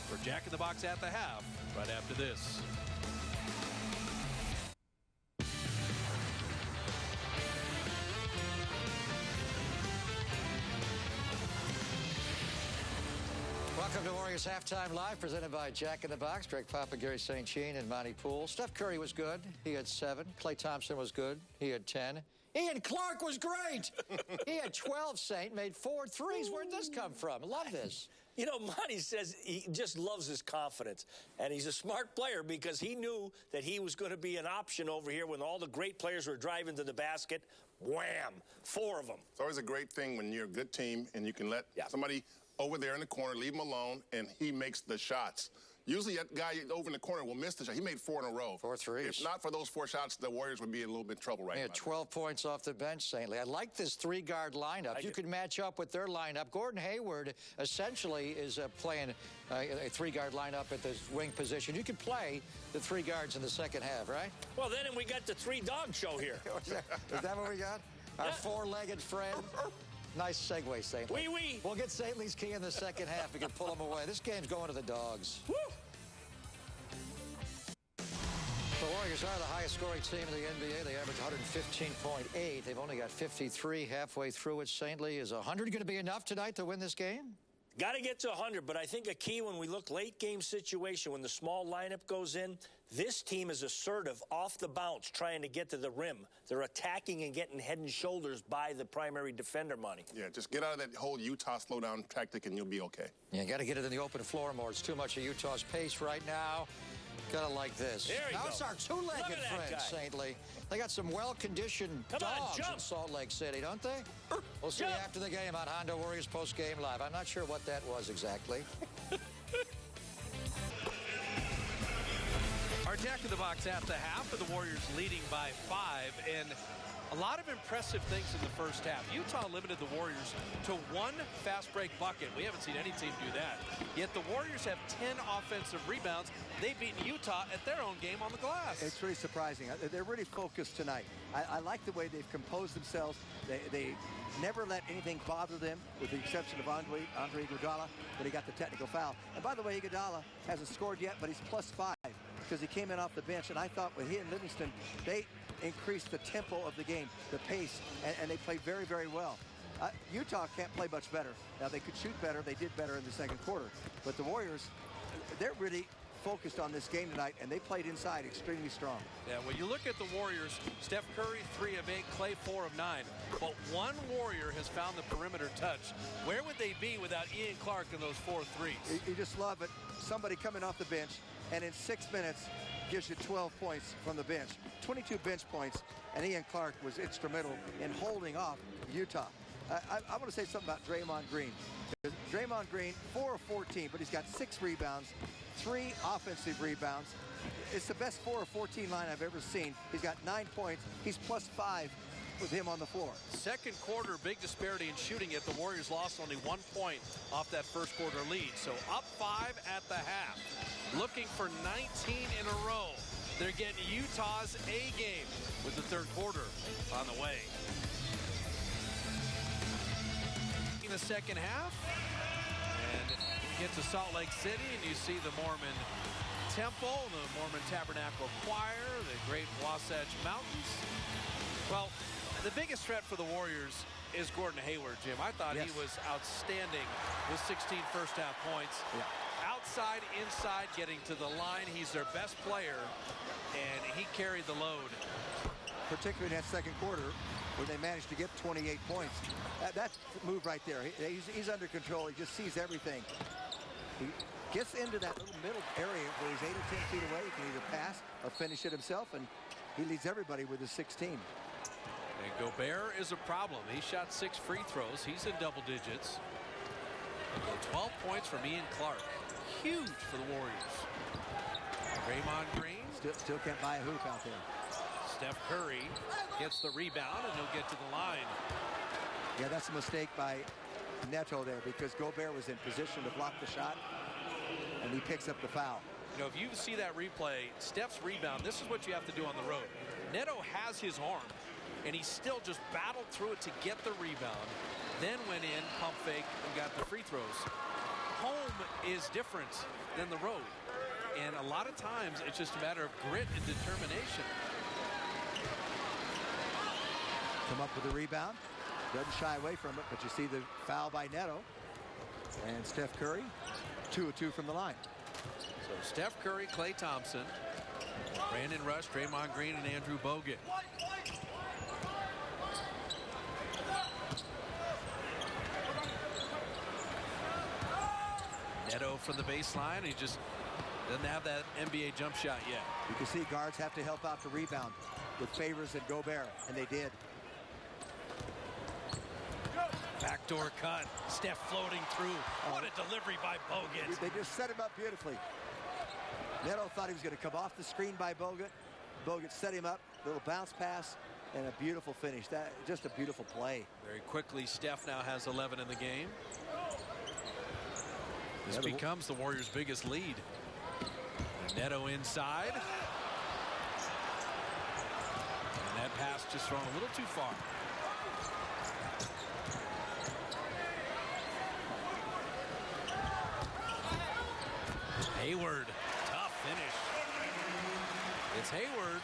for Jack in the Box at the half right after this. Welcome to Warriors Halftime Live, presented by Jack in the Box. Greg Papa, Gary St. Jean, and Monty Poole. Steph Curry was good. He had 7. Klay Thompson was good. He had 10. Ian Clark was great. He had 12, Saint, made 4 threes. Where'd this come from? I love this. You know, Monty says he just loves his confidence. And he's a smart player because he knew that he was going to be an option over here when all the great players were driving to the basket. Wham! 4 of them. It's always a great thing when you're a good team and you can let somebody over there in the corner, leave him alone, and he makes the shots. Usually that guy over in the corner will miss the shot. He made 4 in a row. 4 threes. If not for those 4 shots, the Warriors would be in a little bit of trouble right now. He had 12 points off the bench, Saintly. I like this 3-guard lineup. You could match up with their lineup. Gordon Hayward essentially is playing a 3-guard lineup at the wing position. You could play the 3 guards in the second half, right? Well, then we got the 3-dog show here. Is that what we got? Our 4-legged friend? Nice segue, Saint Lee. Wee. We'll get St. Lee's key in the second half. We can pull them away. This game's going to the Dogs. Woo! The Warriors are the highest scoring team in the NBA. They average 115.8. They've only got 53 halfway through it. St. Lee, is 100 going to be enough tonight to win this game? Got to get to 100, but I think a key when we look late game situation, when the small lineup goes in, this team is assertive off the bounce, trying to get to the rim. They're attacking and getting head and shoulders by the primary defender, Monty. Yeah, just get out of that whole Utah slowdown tactic and you'll be okay. Yeah, you got to get it in the open floor more. It's too much of Utah's pace right now. Gotta like this. There you now go. It's our 2-legged friend, St. Lee. They got some well-conditioned dogs in Salt Lake City, don't they? We'll see you after the game on Honda Warriors Post Game Live. I'm not sure what that was exactly. Our Jack in the Box at the half, with the Warriors leading by 5, and a lot of impressive things in the first half. Utah limited the Warriors to 1 fast break bucket. We haven't seen any team do that. Yet the Warriors have 10 offensive rebounds. They've beaten Utah at their own game on the glass. It's really surprising. They're really focused tonight. I like the way they've composed themselves. They never let anything bother them, with the exception of Andre Iguodala, but he got the technical foul. And by the way, Iguodala hasn't scored yet, but he's +5 because he came in off the bench. And I thought with he and Livingston, they increased the tempo of the game, the pace, and they played very, very well. Utah can't play much better. Now, they could shoot better. They did better in the second quarter. But the Warriors, they're really focused on this game tonight, and they played inside extremely strong. Yeah, when you look at the Warriors, Steph Curry 3 of 8, Klay 4 of 9. But one Warrior has found the perimeter touch. Where would they be without Ian Clark in those 4 threes? You just love it. Somebody coming off the bench, and in 6 minutes gives you 12 points from the bench. 22 bench points, and Ian Clark was instrumental in holding off Utah. I want to say something about Draymond Green. Draymond Green, 4 of 14, but he's got 6 rebounds, 3 offensive rebounds. It's the best 4 of 14 line I've ever seen. He's got 9 points. He's +5 with him on the floor. Second quarter, big disparity in shooting, yet the Warriors lost only 1 point off that first quarter lead. So up 5 at the half. Looking for 19 in a row. They're getting Utah's A game with the third quarter on the way. the second half. And you get to Salt Lake City and you see the Mormon Temple, the Mormon Tabernacle Choir, the great Wasatch Mountains. Well, the biggest threat for the Warriors is Gordon Hayward, Jim. I thought he was outstanding with 16 first-half points. Yeah. Outside, inside, getting to the line. He's their best player, and he carried the load. Particularly in that second quarter, where they managed to get 28 points. That move right there. He's under control. He just sees everything. He gets into that little middle area where he's 8 or 10 feet away. He can either pass or finish it himself, and he leads everybody with his 16. And Gobert is a problem. He shot 6 free throws. He's in double digits. 12 points from Ian Clark. Huge for the Warriors. Draymond Green. Still can't buy a hoop out there. Steph Curry gets the rebound, and he'll get to the line. Yeah, that's a mistake by Neto there, because Gobert was in position to block the shot, and he picks up the foul. You know, if you see that replay, Steph's rebound, this is what you have to do on the road. Neto has his arm, and he still just battled through it to get the rebound, then went in, pump fake, and got the free throws. Home is different than the road, and a lot of times it's just a matter of grit and determination. Come up with a rebound, doesn't shy away from it, but you see the foul by Neto, and Steph Curry, 2 of 2 from the line. So Steph Curry, Klay Thompson, Brandon Rush, Draymond Green, and Andrew Bogut. Neto from the baseline. He just doesn't have that NBA jump shot yet. You can see guards have to help out the rebound with Favors and Gobert, and they did. Backdoor cut. Steph floating through. What a delivery by Bogut. They just set him up beautifully. Neto thought he was going to come off the screen by Bogut. Bogut set him up. Little bounce pass and a beautiful finish. That just a beautiful play. Very quickly, Steph now has 11 in the game. This becomes the Warriors' biggest lead. Neto inside. And that pass just thrown a little too far. Hayward, tough finish. It's Hayward,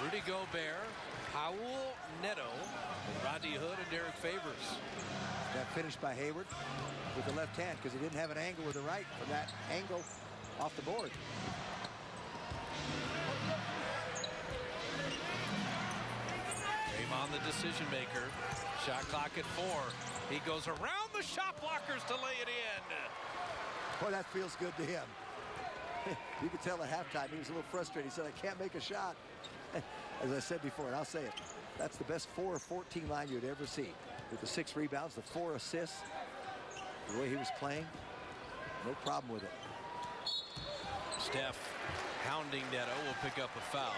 Rudy Gobert, Raul Neto, Rodney Hood, and Derek Favors. That finish by Hayward with the left hand, because he didn't have an angle with the right for that angle off the board. Draymond, the decision maker. Shot clock at 4. He goes around the shot blockers to lay it in. Boy, that feels good to him. You could tell at halftime he was a little frustrated. He said, I can't make a shot. As I said before, and I'll say it, that's the best 4 of 14 line you'd ever see. With the 6 rebounds, the 4 assists, the way he was playing, no problem with it. Steph hounding Neto will pick up a foul.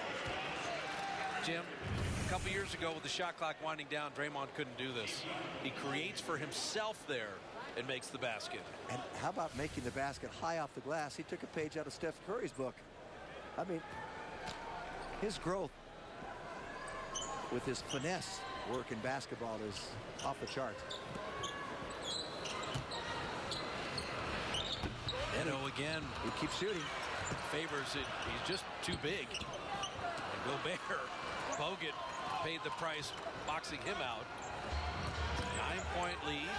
Jim, a couple years ago with the shot clock winding down, Draymond couldn't do this. He creates for himself there and makes the basket. And how about making the basket high off the glass? He took a page out of Steph Curry's book. I mean, his growth with his finesse work in basketball is off the charts. Neto again. He keeps shooting. Favors it. He's just too big. And Gobert, Bogut paid the price, boxing him out. 9-point lead.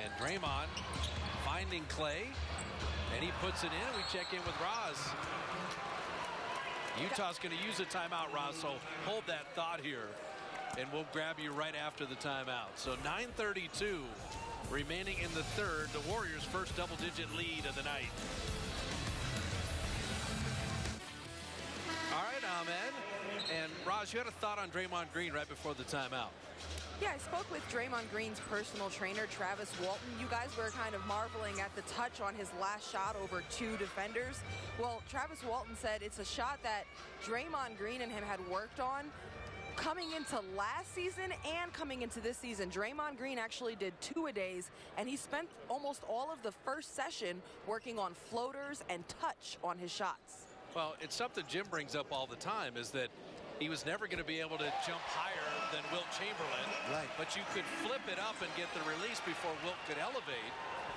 And Draymond finding Klay. And he puts it in. We check in with Roz. Utah's going to use a timeout, Roz, so hold that thought here. And we'll grab you right after the timeout. So 9:32 remaining in the third. The Warriors' first double-digit lead of the night. All right, Ahmed. And Raj, you had a thought on Draymond Green right before the timeout. Yeah, I spoke with Draymond Green's personal trainer, Travis Walton. You guys were kind of marveling at the touch on his last shot over 2 defenders. Well, Travis Walton said it's a shot that Draymond Green and him had worked on coming into last season and coming into this season. Draymond Green actually did 2-a-days, and he spent almost all of the first session working on floaters and touch on his shots. Well, it's something Jim brings up all the time, is that he was never going to be able to jump higher than Wilt Chamberlain. Right. But you could flip it up and get the release before Wilt could elevate.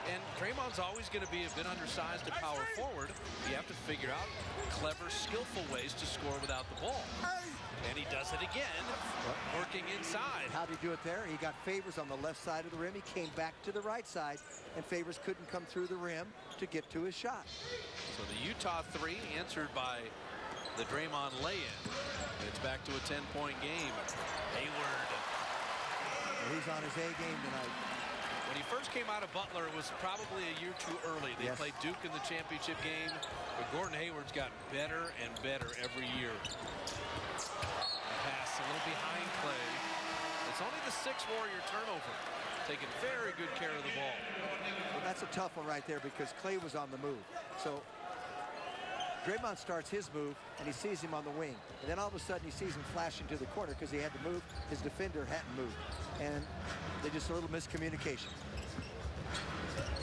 And Draymond's always going to be a bit undersized at power forward. You have to figure out clever, skillful ways to score without the ball. And he does it again, working inside. How'd he do it there? He got Favors on the left side of the rim. He came back to the right side, and Favors couldn't come through the rim to get to his shot. So the Utah three answered by the Draymond lay-in. It's back to a 10-point game. Hayward. Well, he's on his A game tonight. When he first came out of Butler, it was probably a year too early. They played Duke in the championship game, but Gordon Hayward's gotten better and better every year. Pass a little behind Clay. It's only the sixth Warrior turnover. Taking very good care of the ball. Well, that's a tough one right there because Clay was on the move. So Draymond starts his move, and he sees him on the wing. And then all of a sudden, he sees him flashing to the corner because he had to move. His defender hadn't moved. And they just a little miscommunication.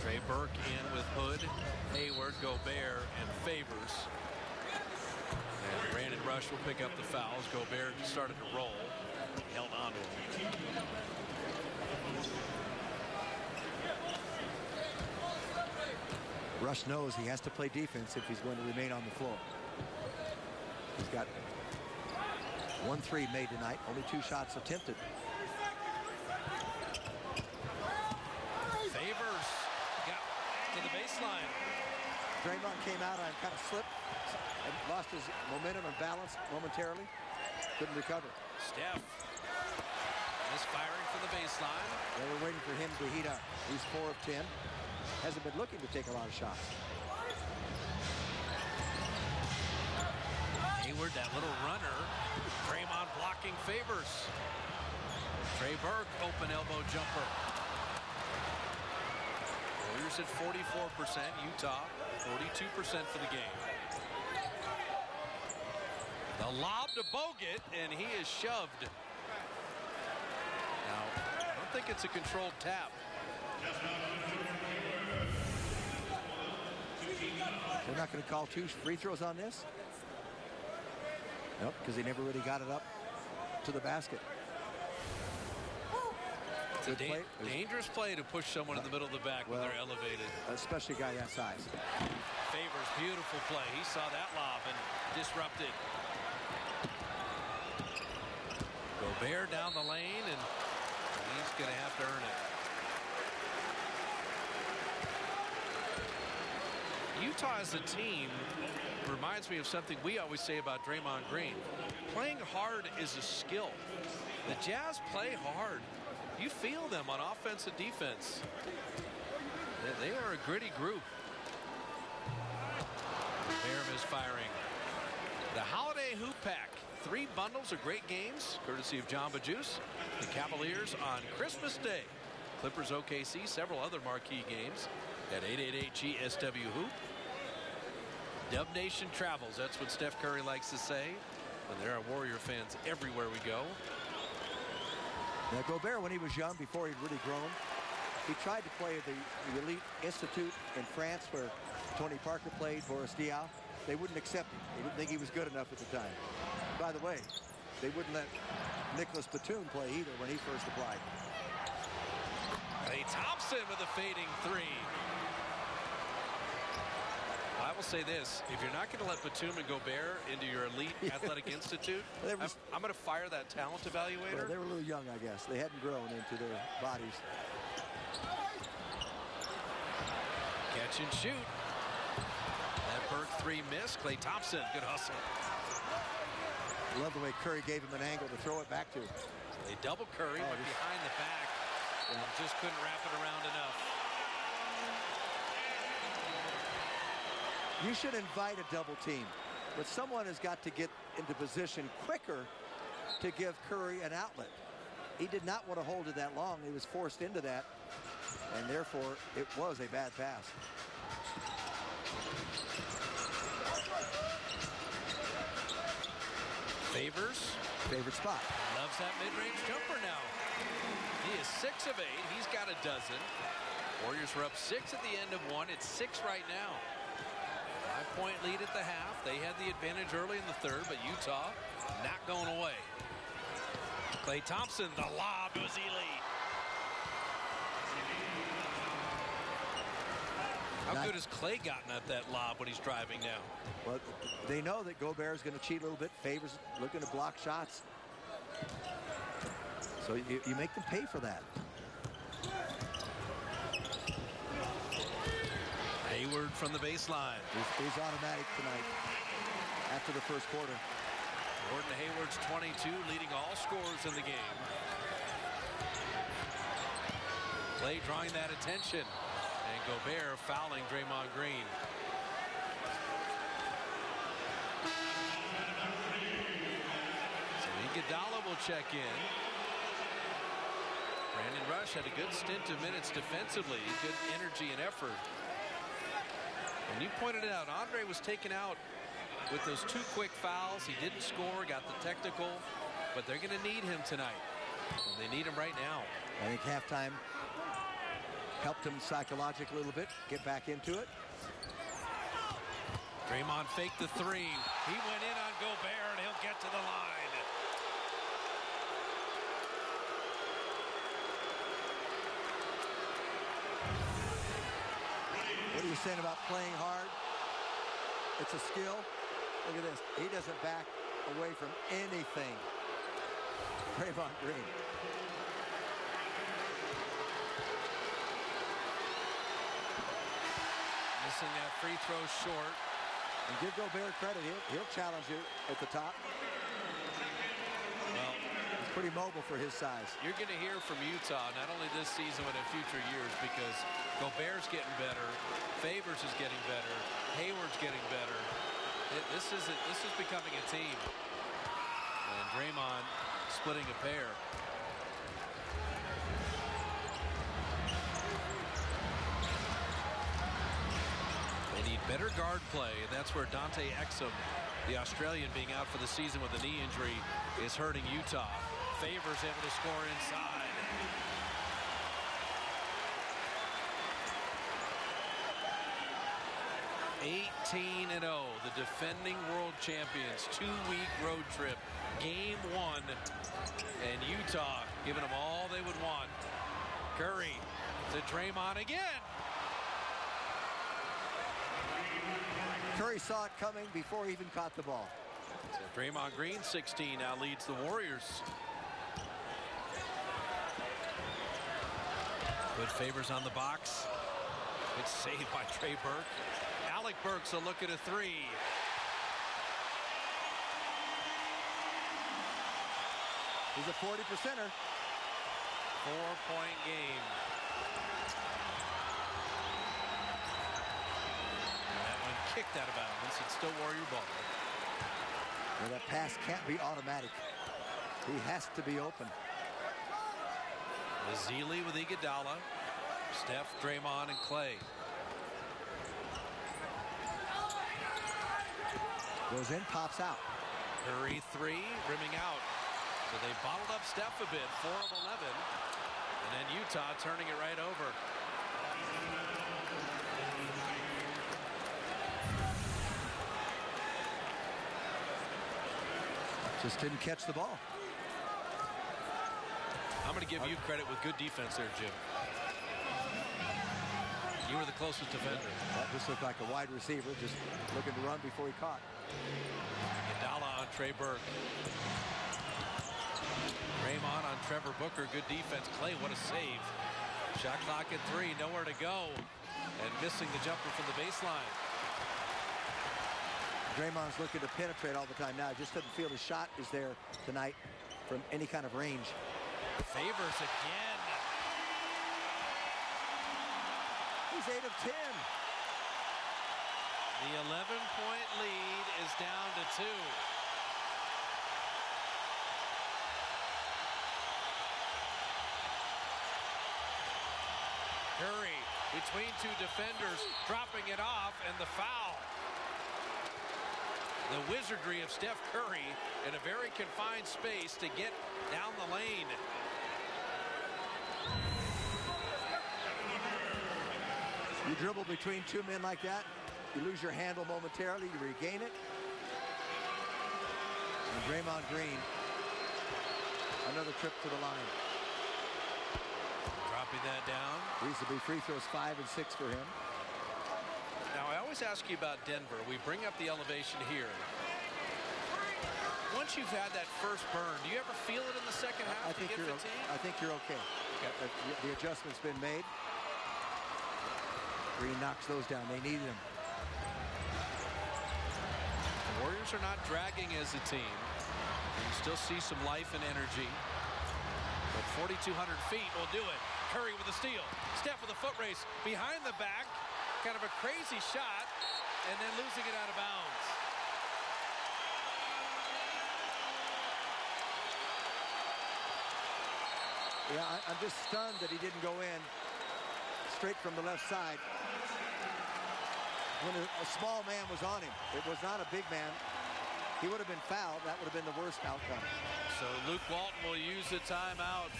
Trey Burke in with Hood, Hayward, Gobert, and Favors. And Brandon Rush will pick up the fouls. Gobert started to roll. Held on to him. Rush knows he has to play defense if he's going to remain on the floor. He's got 1 3 made tonight, only 2 shots attempted. Favors got to the baseline. Draymond came out and kind of slipped and lost his momentum and balance momentarily. Couldn't recover. Steph misfiring from the baseline. They were waiting for him to heat up. He's 4 of 10. Hasn't been looking to take a lot of shots. Hayward, that little runner. Draymond blocking Favors. Trey Burke, open elbow jumper. Warriors at 44%. Utah, 42% for the game. The lob to Bogut, and he is shoved. Now, I don't think it's a controlled tap. They're not going to call 2 free throws on this? Nope, because he never really got it up to the basket. It's a dangerous play to push someone in the middle of the back when they're elevated. Especially a guy that size. Favors, beautiful play. He saw that lob and disrupted. Gobert down the lane, and he's going to have to earn it. Utah as a team reminds me of something we always say about Draymond Green. Playing hard is a skill. The Jazz play hard. You feel them on offense and defense. They are a gritty group. Bear misfiring. The Holiday Hoop Pack. 3 bundles of great games, courtesy of Jamba Juice. The Cavaliers on Christmas Day. Clippers OKC, several other marquee games at 888-GSW Hoop. Dub Nation travels. That's what Steph Curry likes to say. And there are Warrior fans everywhere we go. Now, Gobert, when he was young, before he'd really grown, he tried to play at the Elite Institute in France, where Tony Parker played, Boris Diaw. They wouldn't accept him. They didn't think he was good enough at the time. By the way, they wouldn't let Nicholas Batum play either when he first applied. Klay Thompson with a fading 3. I will say this, if you're not going to let Batum and Gobert into your elite athletic institute, I'm going to fire that talent evaluator. Well, they were a little young, I guess. They hadn't grown into their bodies. Catch and shoot. That Burke 3 miss. Klay Thompson, good hustle. I love the way Curry gave him an angle to throw it back to. So they double Curry, went behind the back, and just couldn't wrap it around enough. You should invite a double team, but someone has got to get into position quicker to give Curry an outlet. He did not want to hold it that long. He was forced into that, and therefore it was a bad pass. Favors. Favorite spot. Loves that mid-range jumper now. He is 6 of 8. He's got a dozen. Warriors were up 6 at the end of 1. It's 6 right now. 5-point lead at the half. They had the advantage early in the third, but Utah not going away. Klay Thompson, the lob to Ezeli. How good has Klay gotten at that lob when he's driving now? Well, they know that Gobert is going to cheat a little bit. Favors looking to block shots. So you make them pay for that. Hayward from the baseline. He's automatic tonight after the first quarter. Gordon Hayward's 22, leading all scorers in the game. Klay drawing that attention. And Gobert fouling Draymond Green. So Iguodala will check in. Brandon Rush had a good stint of minutes defensively. Good energy and effort. And you pointed it out, Andre was taken out with those 2 quick fouls. He didn't score, got the technical, but they're going to need him tonight. And they need him right now. I think halftime helped him psychologically a little bit, get back into it. Draymond faked the 3. He went in on Gobert, and he'll get to the line. What are you saying about playing hard? It's a skill. Look at this. He doesn't back away from anything. Draymond Green. Missing that free throw short. And give Gobert credit. He'll challenge you at the top. Well, he's pretty mobile for his size. You're going to hear from Utah, not only this season, but in future years, because Gobert's getting better, Favors is getting better, Hayward's getting better. This is becoming a team. And Draymond splitting a pair. They need better guard play, and that's where Dante Exum, the Australian, being out for the season with a knee injury, is hurting Utah. Favors able to score inside. 18-0, the defending world champions. 2-week road trip. Game 1, and Utah giving them all they would want. Curry to Draymond again. Curry saw it coming before he even caught the ball. So Draymond Green, 16, now leads the Warriors. Good Favors on the box. Good save by Trey Burke. Alec Burks will look at a 3. He's a 40%er. 4-point game. And that one kicked out of bounds. It's still Warrior ball. Well, that pass can't be automatic. He has to be open. Ezeli with Iguodala. Steph, Draymond, and Klay. Goes in, pops out. Curry 3, rimming out. So they bottled up Steph a bit, 4 of 11. And then Utah turning it right over. Just didn't catch the ball. I'm going to give you credit with good defense there, Jim. You were the closest defender. That just looked like a wide receiver, just looking to run before he caught. Iguodala on Trey Burke. Draymond on Trevor Booker. Good defense. Klay, what a save. Shot clock at 3. Nowhere to go. And missing the jumper from the baseline. Draymond's looking to penetrate all the time now. Just doesn't feel his shot is there tonight from any kind of range. Favors again. He's 8 of 10. The 11-point lead is down to 2. Curry between 2 defenders, dropping it off, and the foul. The wizardry of Steph Curry in a very confined space to get down the lane. You dribble between 2 men like that, you lose your handle momentarily, you regain it. And Draymond Green Another trip to the line. Dropping that down. These will be free throws 5 and 6 for him. Now, I always ask you about Denver. We bring up the elevation here. Once you've had that first burn, do you ever feel it in the second half? I think you're okay. The adjustment's been made. Green knocks those down. They needed them. The Warriors are not dragging as a team. You still see some life and energy. But 4,200 feet will do it. Curry with a steal. Steph with a foot race behind the back. Kind of a crazy shot, and then losing it out of bounds. Yeah, I'm just stunned that he didn't go in straight from the left side. When a small man was on him, it was not a big man. He would have been fouled. That would have been the worst outcome. So Luke Walton will use the timeout.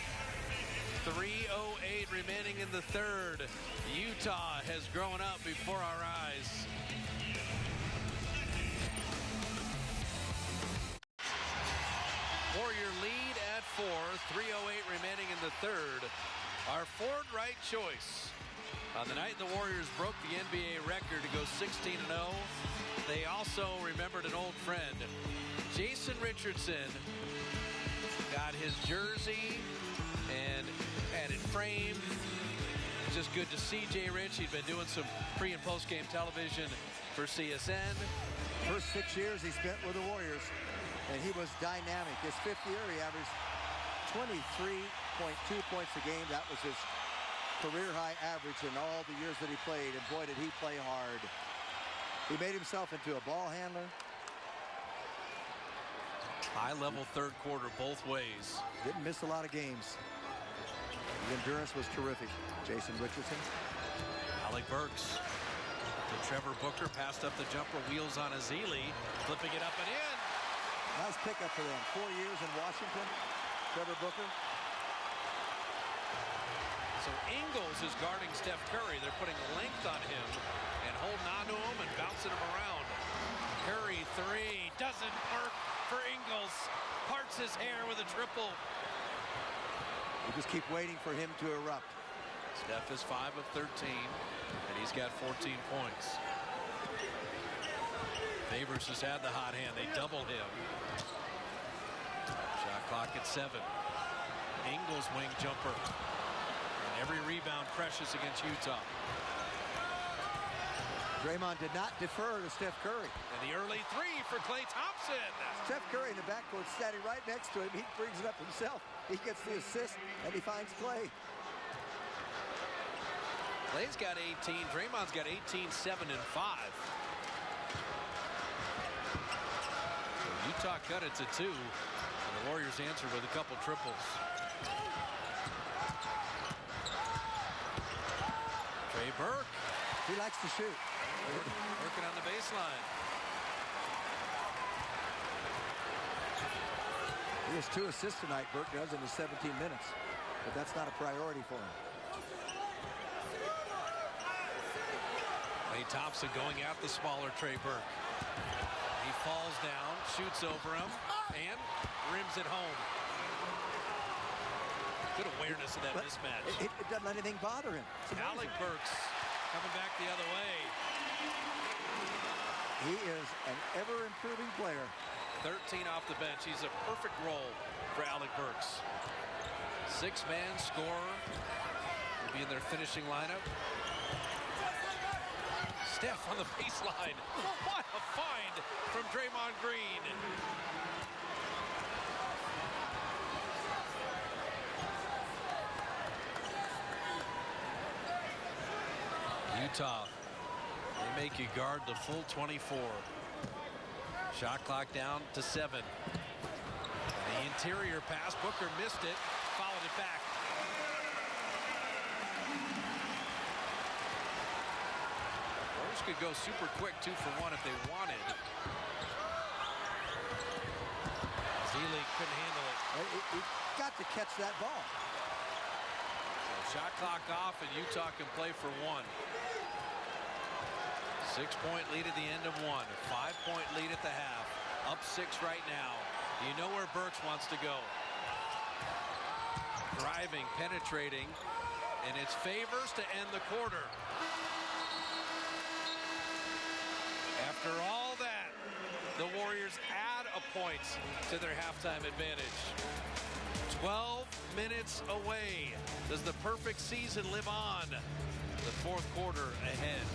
3:08 remaining in the third. Utah has grown up before our eyes. Warrior lead at 4. 3:08 remaining in the third. Our Ford Wright choice. On the night the Warriors broke the NBA record to go 16-0, they also remembered an old friend. Jason Richardson got his jersey and had it framed. It's just good to see Jay Rich. He'd been doing some pre- and post-game television for CSN. First 6 years he spent with the Warriors, and he was dynamic. His fifth year, he averaged 23.2 points a game. That was his career-high average in all the years that he played, and boy, did he play hard. He made himself into a ball handler. High-level third quarter both ways. Didn't miss a lot of games. The endurance was terrific. Jason Richardson. Alec Burks to Trevor Booker, passed up the jumper, wheels on Ezeli, flipping it up and in. Nice pickup for them. 4 years in Washington. Trevor Booker. So Ingles is guarding Steph Curry. They're putting length on him and holding on to him and bouncing him around. Curry three, doesn't work for Ingles. Parts his hair with a triple. You just keep waiting for him to erupt. Steph is 5 of 13, and he's got 14 points. Favors has had the hot hand. They double him. Shot clock at 7. Ingles wing jumper. And every rebound precious against Utah. Draymond did not defer to Steph Curry. And the early three for Klay Thompson. Steph Curry in the backcourt standing right next to him. He brings it up himself. He gets the assist, and he finds Klay. Klay's got 18. Draymond's got 18, 7, and 5. So Utah cut it to 2. And the Warriors answer with a couple triples. Trey Burke. He likes to shoot. Working on the baseline. He has 2 assists tonight, Burke does, in his 17 minutes. But that's not a priority for him. Klay Thompson going at the smaller Trey Burke. He falls down, shoots over him, and rims it home. Good awareness of that mismatch. It doesn't let anything bother him. Alec Burks coming back the other way. He is an ever-improving player. 13 off the bench. He's a perfect role for Alec Burks. 6-man scorer. Will be in their finishing lineup. Steph on the baseline. What a find from Draymond Green. Utah, they make you guard the full 24. Shot clock down to 7. The interior pass, Booker missed it, followed it back. Warriors could go super quick 2 for 1 if they wanted. Ezeli couldn't handle it. He got to catch that ball. So shot clock off, and Utah can play for 1. 6-point lead at the end of 1. 5-point lead at the half. Up 6 right now. You know where Burks wants to go. Driving, penetrating, and it's Favors to end the quarter. After all that, the Warriors add a point to their halftime advantage. 12 minutes away. Does the perfect season live on? The fourth quarter ahead.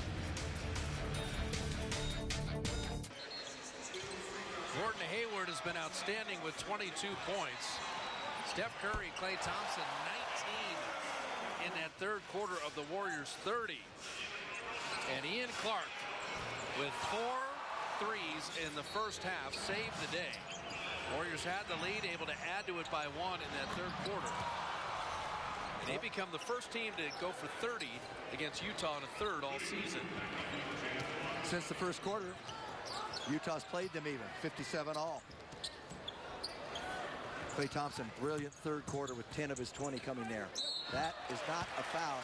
Gordon Hayward has been outstanding with 22 points. Steph Curry, Klay Thompson, 19 in that third quarter of the Warriors' 30. And Ian Clark with 4 threes in the first half saved the day. Warriors had the lead, able to add to it by 1 in that third quarter. And they become the first team to go for 30 against Utah in a third all season. Since the first quarter, Utah's played them even, 57 all. Klay Thompson, brilliant third quarter with 10 of his 20 coming there. That is not a foul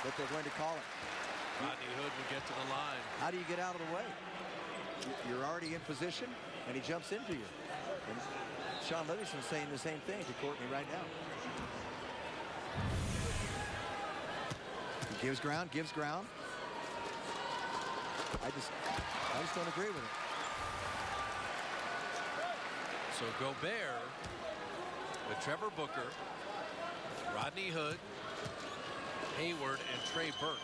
that they're going to call it. Rodney Hood would get to the line. How do you get out of the way? You're already in position, and he jumps into you. And Sean Livingston's saying the same thing to Courtney right now. He gives ground, gives ground. I just don't agree with it. So Gobert with Trevor Booker, Rodney Hood, Hayward, and Trey Burke.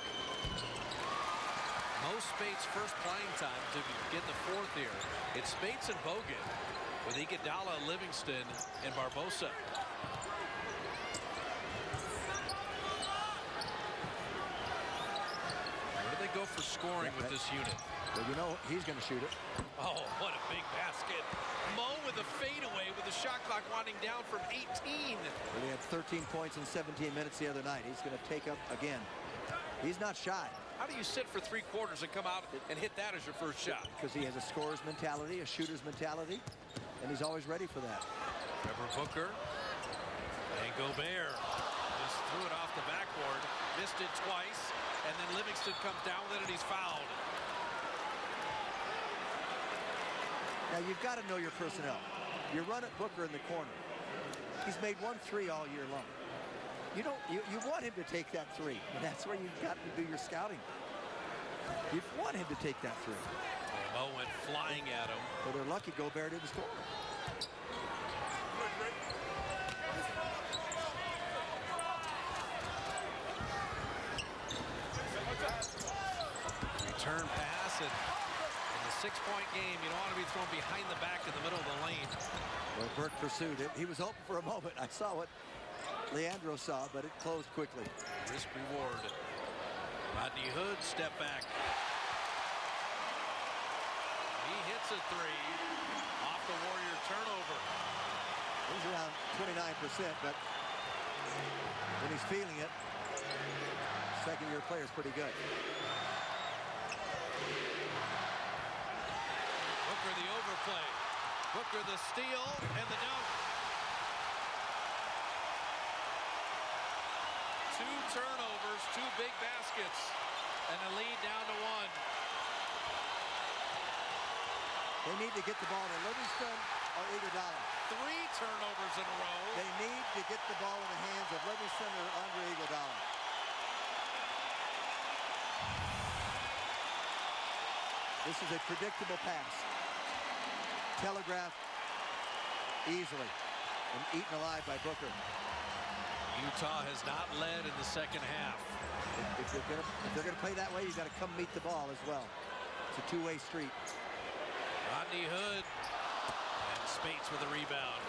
Mo Spates' first playing time to begin the fourth here. It's Spates and Bogut with Iguodala, Livingston, and Barbosa. Where do they go for scoring with this unit? Well, you know he's going to shoot it. Oh, what a big basket. Mo with a fadeaway with the shot clock winding down from 18. Well, he had 13 points in 17 minutes the other night. He's going to take up again. He's not shy. How do you sit for 3 quarters and come out and hit that as your first shot? Because he has a scorer's mentality, a shooter's mentality, and he's always ready for that. Trevor Booker and Gobert just threw it off the backboard, missed it twice, and then Livingston comes down with it and he's fouled. Now you've got to know your personnel. You run at Booker in the corner. He's made 1 3 all year long. You want him to take that 3, and that's where you've got to do your scouting. You want him to take that 3. Mo went flying at him. Well, they're lucky Gobert didn't score. Return pass, and in the 6-point game, you don't want to be thrown behind the back in the middle of the lane. Well, Burke pursued it. He was open for a moment. I saw what Leandro saw, but it closed quickly. Risk reward. Rodney Hood, step back. He hits a 3 off the Warrior turnover. He's around 29%, but when he's feeling it, second-year player's pretty good. Booker the overplay. Booker the steal and the dunk. 2 turnovers, 2 big baskets, and the lead down to 1. They need to get the ball to Livingston or Iguodala. 3 turnovers in a row. They need to get the ball in the hands of Livingston or Andre Iguodala. This is a predictable pass. Telegraphed easily and eaten alive by Booker. Utah has not led in the second half. If they're gonna play that way, you've got to come meet the ball as well. It's a two-way street. Rodney Hood and Spates with a rebound.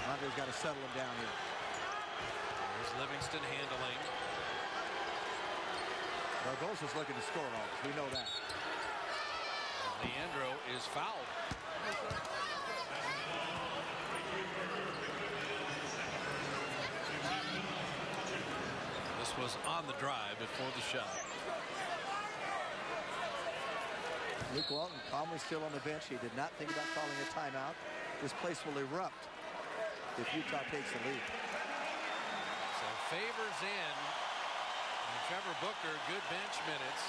Andre's got to settle him down here. There's Livingston handling. Barbosa's looking to score always. We know that. And Leandro is fouled. This was on the drive before the shot. Luke Walton calmly still on the bench. He did not think about calling a timeout. This place will erupt if Utah takes the lead. So Favors in. And Trevor Booker, good bench minutes.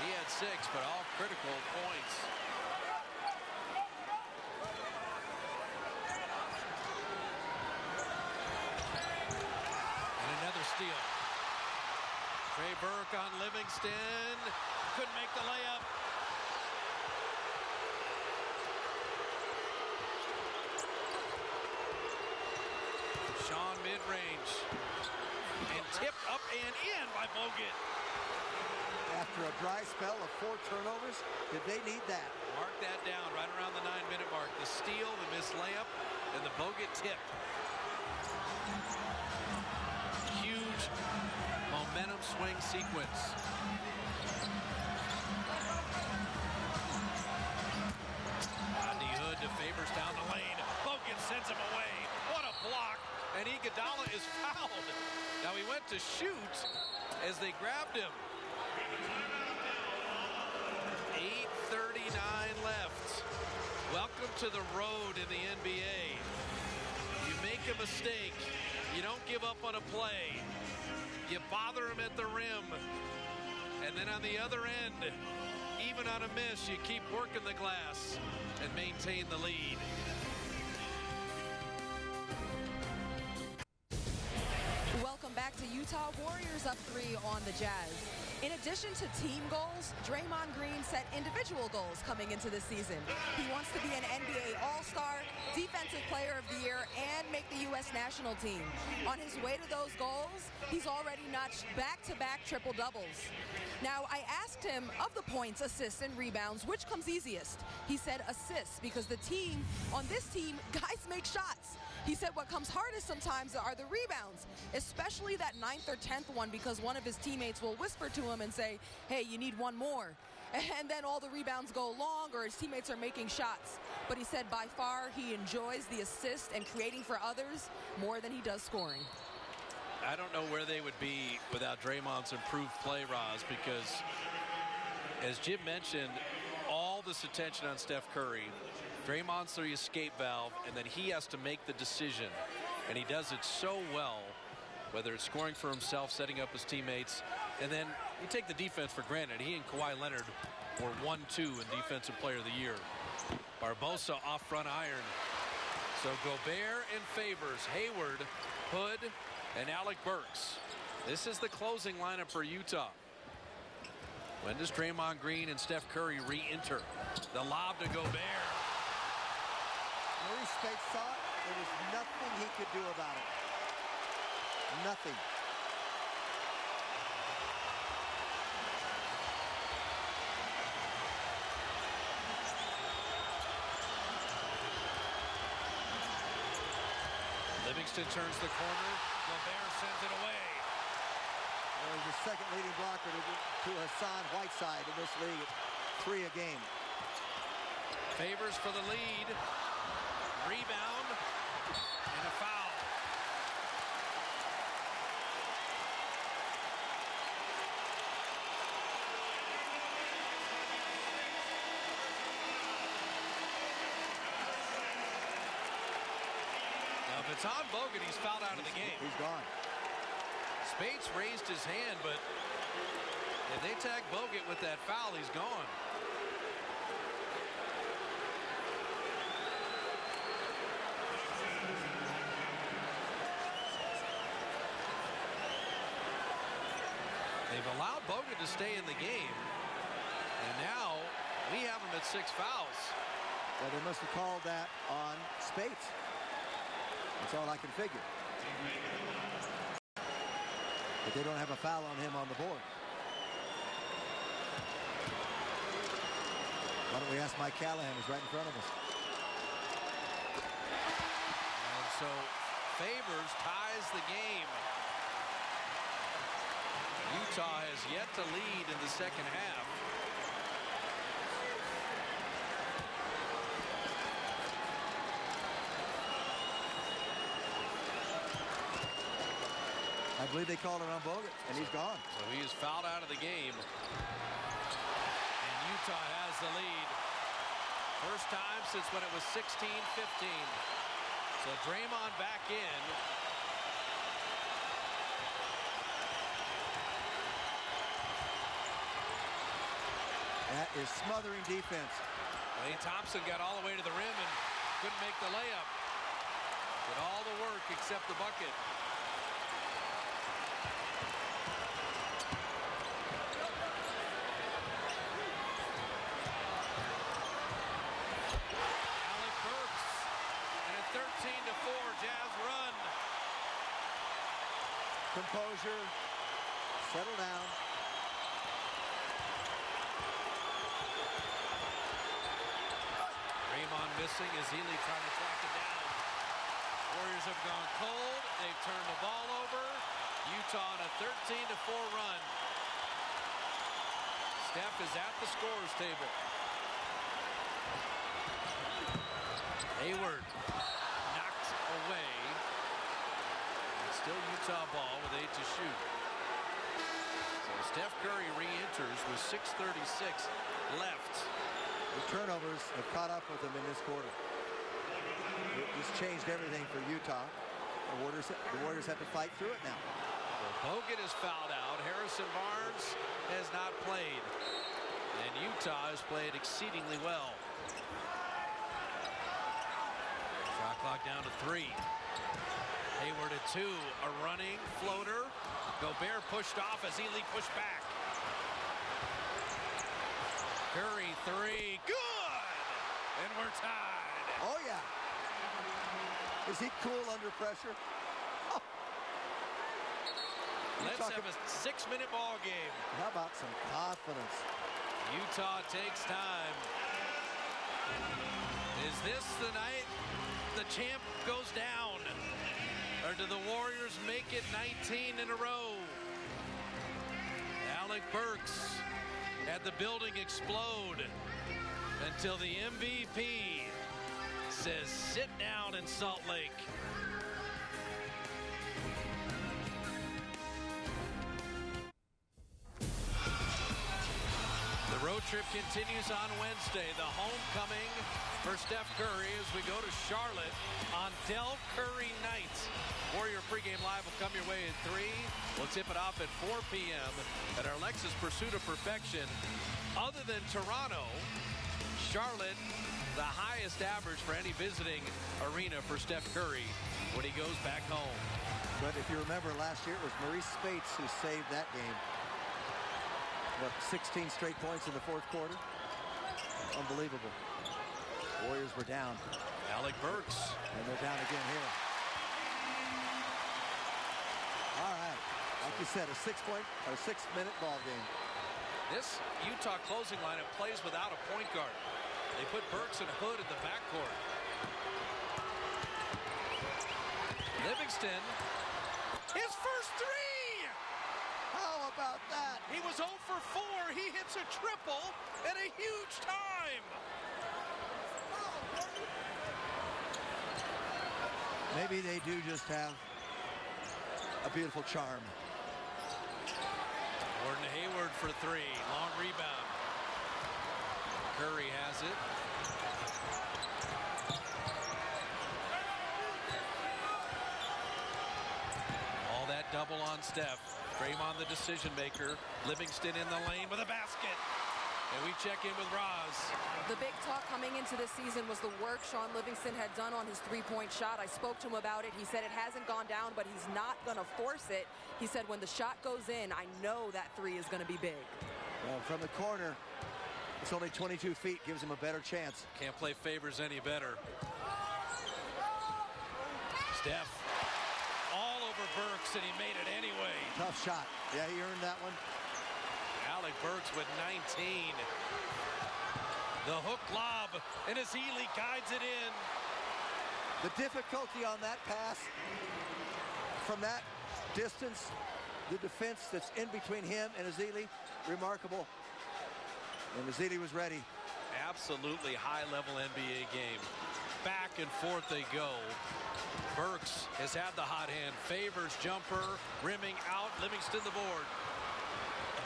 He had 6, but all critical points. Livingston couldn't make the layup. Sean mid-range. And tipped up and in by Bogut. After a dry spell of 4 turnovers, did they need that? Mark that down right around the 9-minute mark. The steal, the missed layup, and the Bogut tip. Huge momentum swing sequence. Rodney Hood to Favors down the lane. Bogut sends him away. What a block. And Iguodala is fouled. Now he went to shoot as they grabbed him. 8:39 left. Welcome to the road in the NBA. You make a mistake. You don't give up on a play. You bother him at the rim. And then on the other end, even on a miss, you keep working the glass and maintain the lead. Welcome back to Utah. Warriors up 3 on the Jazz. In addition to team goals, Draymond Green set individual goals coming into this season. He wants to be an NBA All-Star, Defensive Player of the Year, and make the U.S. national team. On his way to those goals, he's already notched back-to-back triple-doubles. Now, I asked him, of the points, assists, and rebounds, which comes easiest? He said assists, because on this team, guys make shots. He said what comes hardest sometimes are the rebounds, especially that 9th or 10th one, because one of his teammates will whisper to him and say, hey, you need one more. And then all the rebounds go long, or his teammates are making shots. But he said by far he enjoys the assist and creating for others more than he does scoring. I don't know where they would be without Draymond's improved play, Roz, because as Jim mentioned, all this attention on Steph Curry. Draymond's the escape valve, and then he has to make the decision. And he does it so well, whether it's scoring for himself, setting up his teammates, and then you take the defense for granted. He and Kawhi Leonard were 1-2 in Defensive Player of the Year. Barbosa off front iron. So Gobert and Favors, Hayward, Hood, and Alec Burks. This is the closing lineup for Utah. When does Draymond Green and Steph Curry re-enter? The lob to Gobert. Maurice Speights saw it. There was nothing he could do about it. Nothing. Livingston turns the corner. Gobert sends it away. He's the second leading blocker to Hassan Whiteside in this league. 3 a game. Favors for the lead. Rebound. And a foul. Now, if it's on Bogut, he's fouled out of the game. He's gone. Speights raised his hand, but if they tag Bogut with that foul, he's gone. They've allowed Bogut to stay in the game, and now we have him at 6 fouls. Well, they must have called that on Speights. That's all I can figure. But they don't have a foul on him on the board. Why don't we ask Mike Callahan, who's right in front of us. And so Favors ties the game. Utah has yet to lead in the second half. I believe they called it on Bogut, and he's gone. So he is fouled out of the game. And Utah has the lead. First time since when it was 16-15. So Draymond back in. That is smothering defense. Klay Thompson got all the way to the rim and couldn't make the layup. Did all the work except the bucket. Composure. Settle down. Draymond missing as Ely trying to track it down. Warriors have gone cold. They've turned the ball over. Utah on a 13-4 run. Steph is at the scorer's table. Hayward knocked away. It's still Utah ball with 8 to shoot. So Steph Curry re-enters with 6:36 left. The turnovers have caught up with them in this quarter. This changed everything for Utah. The Warriors have to fight through it now. Bogut is fouled out. Harrison Barnes has not played. And Utah has played exceedingly well. Shot clock down to 3. Hayward at 2. A running floater. Gobert pushed off as Ely pushed back. Curry 3. Good! And we're tied. Oh, yeah. Is he cool under pressure? Oh. Let's have a 6-minute ball game. How about some confidence? Utah takes time. Is this the night the champ goes down? Or do the Warriors make it 19 in a row? Alec Burks had the building explode until the MVP says sit down in Salt Lake. The road trip continues on Wednesday. The homecoming for Steph Curry as we go to Charlotte on Del Curry night. Warrior pregame live will come your way at 3. We'll tip it off at 4 p.m. at our Lexus Pursuit of Perfection. Other than Toronto, Charlotte, the highest average for any visiting arena for Steph Curry when he goes back home. But if you remember last year, it was Maurice Spates who saved that game. What, 16 straight points in the fourth quarter? Unbelievable. Warriors were down. Alec Burks. And they're down again here. All right. Like you said, a 6-minute ball game. This Utah closing lineup plays without a point guard. They put Burks and Hood in the backcourt. Livingston, his first 3! How about that? He was 0 for 4. He hits a triple at a huge time. Maybe they do just have a beautiful charm. Gordon Hayward for 3. Long rebound. Curry has it. All that double on Steph. Draymond the decision maker. Livingston in the lane with a basket. And we check in with Roz. The big talk coming into this season was the work Sean Livingston had done on his three-point shot. I spoke to him about it. He said it hasn't gone down, but he's not going to force it. He said when the shot goes in, I know that 3 is going to be big. Well, from the corner, it's only 22 feet, gives him a better chance. Can't play favors any better. Steph all over Burks, and he made it anyway. Tough shot. Yeah, he earned that one. Alec Burks with 19. The hook lob, and as Ely guides it in. The difficulty on that pass from that distance, the defense that's in between him and Ezeli, remarkable. And Ezeli was ready. Absolutely high-level NBA game. Back and forth they go. Burks has had the hot hand. Favors jumper, rimming out. Livingston the board.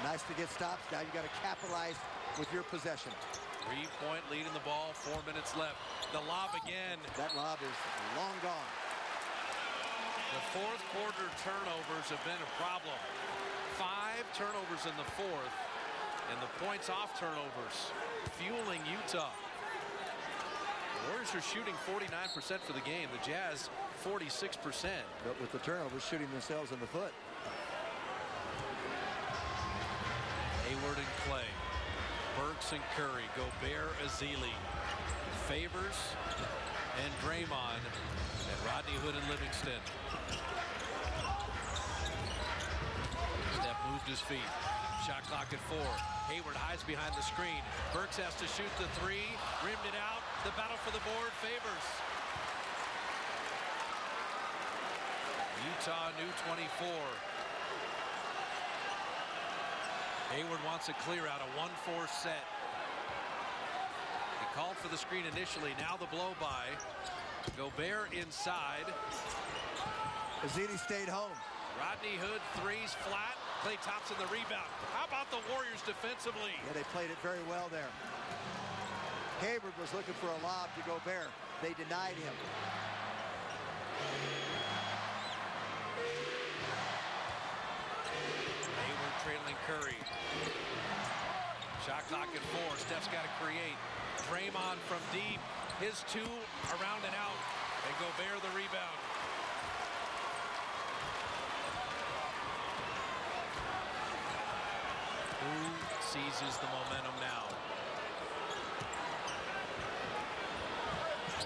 Nice to get stops. Now you got to capitalize with your possession. 3-point lead in the ball. 4 minutes left. The lob again. That lob is long gone. The fourth quarter turnovers have been a problem. 5 turnovers in the fourth, and the points off turnovers fueling Utah. The Warriors are shooting 49% for the game. The Jazz 46%. But with the turnovers shooting themselves in the foot. Hayward and Clay. Burks and Curry. Gobert, Ezeli. Favors and Draymond. And Rodney Hood and Livingston. his feet. Shot clock at 4. Hayward hides behind the screen. Burks has to shoot the 3. Rimmed it out. The battle for the board favors Utah, new 24. Hayward wants a clear out, a 1-4 set. He called for the screen initially. Now the blow by. Gobert inside. Ezeli stayed home. Rodney Hood threes flat. Klay Thompson the rebound. How about the Warriors defensively? Yeah, they played it very well there. Hayward was looking for a lob to Gobert. They denied him. Hayward trailing Curry. Shot clock at 4. Steph's got to create. Draymond from deep. His 2 around and out. And Gobert the rebound. Who seizes the momentum now?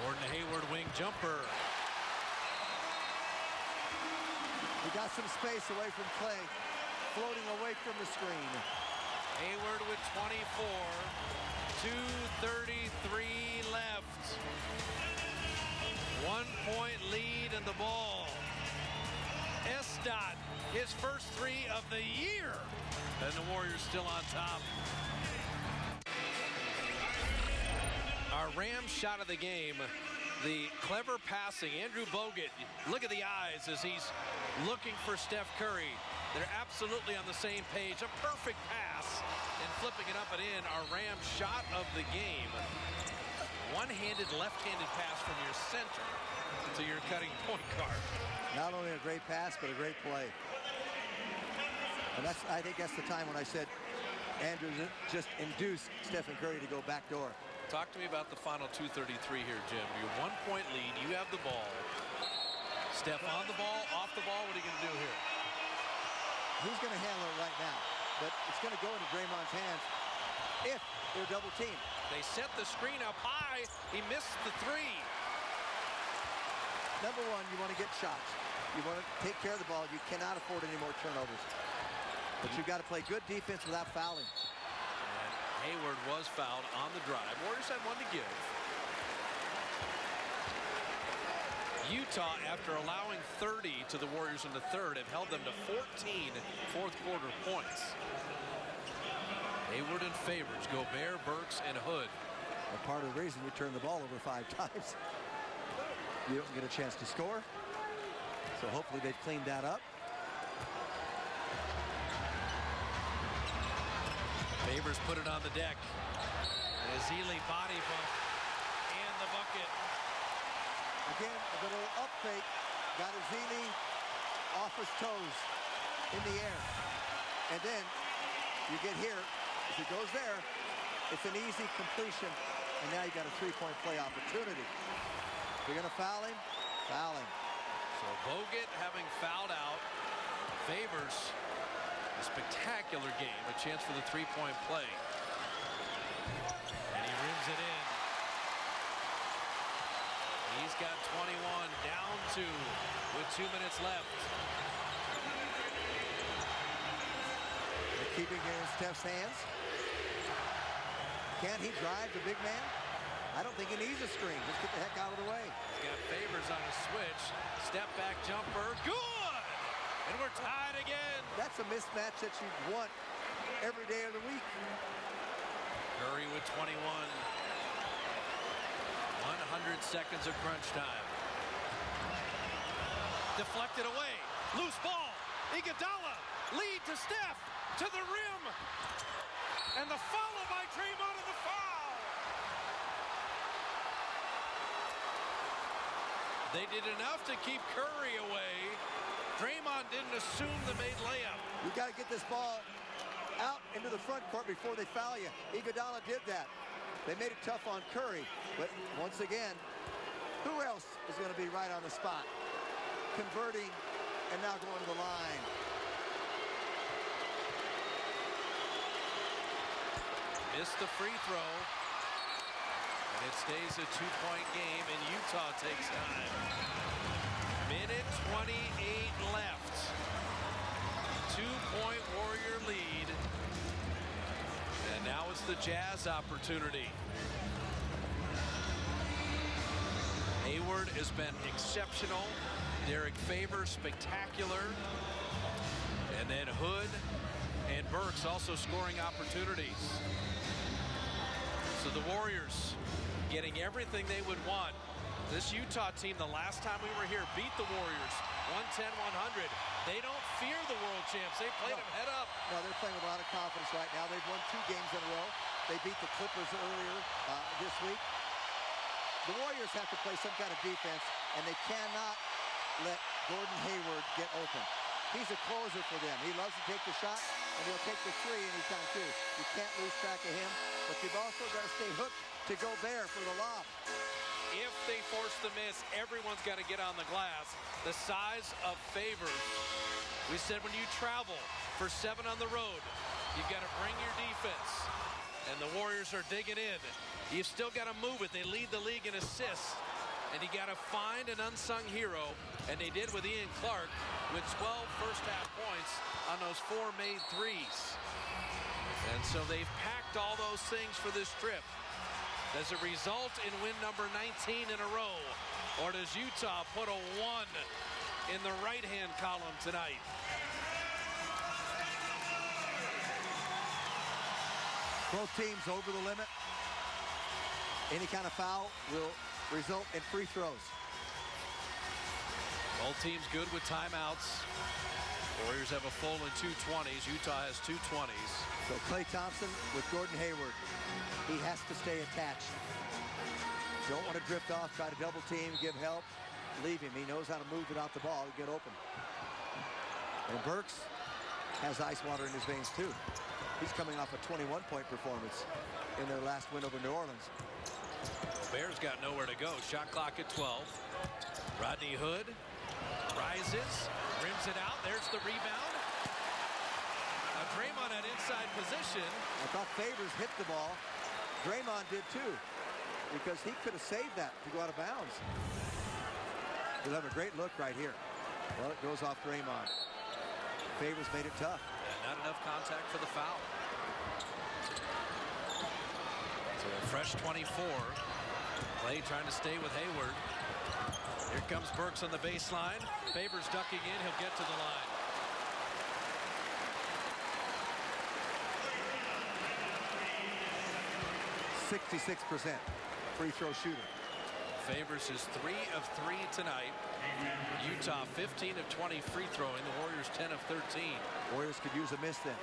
Gordon Hayward wing jumper. He got some space away from Klay, floating away from the screen. Hayward with 24. 2:33 left. 1-point lead in the ball. Estat, his first 3 of the year. And the Warriors still on top. Our Rams shot of the game. The clever passing. Andrew Bogut, look at the eyes as he's looking for Steph Curry. They're absolutely on the same page. A perfect pass and flipping it up and in. Our Rams shot of the game. One-handed, left-handed pass from your center to your cutting point guard. Not only a great pass, but a great play. And I think that's the time when I said Andrews just induced Stephen Curry to go backdoor. Talk to me about the final 2:33 here, Jim. Your 1-point lead. You have the ball. Steph on the ball, off the ball. What are you going to do here? He's going to handle it right now. But it's going to go into Draymond's hands if they're double teamed. They set the screen up high. He missed the 3. Number one, you want to get shots. You want to take care of the ball. You cannot afford any more turnovers. But you've got to play good defense without fouling. And Hayward was fouled on the drive. Warriors had 1 to give. Utah, after allowing 30 to the Warriors in the third, have held them to 14 fourth-quarter points. Hayward and Favors, Gobert, Burks, and Hood. And part of the reason you turn the ball over 5 times, you don't get a chance to score. So hopefully they've cleaned that up. Favors put it on the deck. And Ezeli body bump and the bucket. Again, a little up fake. Got Ezeli off his toes in the air. And then you get here. If he goes there, it's an easy completion. And now you got a 3-point play opportunity. If you're going to foul him, foul him. So Bogut having fouled out. Favors a spectacular game. A chance for the 3-point play. And he rims it in. He's got 21, down 2 with 2 minutes left. They're keeping it in Steph's hands. Can he drive the big man? I don't think he needs a screen. Just get the heck out of the way. He's got Favors on a switch. Step back jumper. Good! And we're tied again. That's a mismatch that you want every day of the week. Curry with 21. 100 seconds of crunch time. Deflected away. Loose ball. Iguodala. Lead to Steph. To the rim. And the follow by Draymond and the foul. They did enough to keep Curry away. Draymond didn't assume the made layup. You got to get this ball out into the front court before they foul you. Iguodala did that. They made it tough on Curry, but once again, who else is going to be right on the spot? Converting and now going to the line. Missed the free throw. And it stays a 2-point game, and Utah takes time. Minute 28 left. 2-point Warrior lead. And now it's the Jazz opportunity. Hayward has been exceptional. Derek Favors, spectacular. And then Hood and Burks also scoring opportunities. So the Warriors getting everything they would want. This Utah team, the last time we were here, beat the Warriors 110-100. They don't fear the world champs. They played them head up. No, they're playing with a lot of confidence right now. They've won 2 games in a row. They beat the Clippers earlier this week. The Warriors have to play some kind of defense, and they cannot let Gordon Hayward get open. He's a closer for them. He loves to take the shot, and he'll take the 3 anytime, too. You can't lose track of him, but you've also got to stay hooked to Gobert for the lob. If they force the miss, everyone's got to get on the glass. The size of Favors. We said when you travel for 7 on the road, you've got to bring your defense. And the Warriors are digging in. You've still got to move it. They lead the league in assists. And you got to find an unsung hero. And they did with Ian Clark with 12 first-half points on those 4 made threes. And so they've packed all those things for this trip. Does it result in win number 19 in a row? Or does Utah put a 1 in the right-hand column tonight? Both teams over the limit. Any kind of foul will result in free throws. Both teams good with timeouts. Warriors have a full and 2 20s. Utah has 2 20s. So Klay Thompson with Gordon Hayward. He has to stay attached. Don't want to drift off, try to double team, give help, leave him. He knows how to move without the ball to get open. And Burks has ice water in his veins too. He's coming off a 21-point performance in their last win over New Orleans. Bears got nowhere to go. Shot clock at 12. Rodney Hood rises, rims it out. There's the rebound. Now Draymond at inside position. I thought Favors hit the ball. Draymond did too, because he could have saved that to go out of bounds. He'll have a great look right here. Well, it goes off Draymond. Favors made it tough. Yeah, not enough contact for the foul. So a fresh 24. Klay trying to stay with Hayward. Here comes Burks on the baseline. Favors ducking in. He'll get to the line. .66% free throw shooter. Favors is 3 of 3 tonight. Utah 15 of 20 free throwing. The Warriors 10 of 13. Warriors could use a miss then.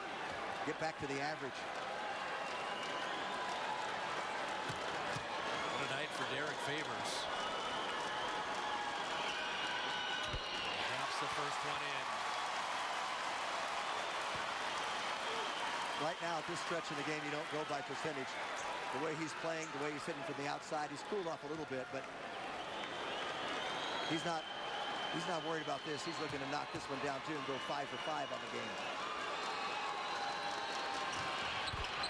Get back to the average. What a night for Derek Favors. Drops the first one in. Right now, at this stretch in the game, you don't go by percentage. The way he's playing, the way he's hitting from the outside, he's cooled off a little bit, but he's not worried about this. He's looking to knock this one down too and go 5 for 5 on the game.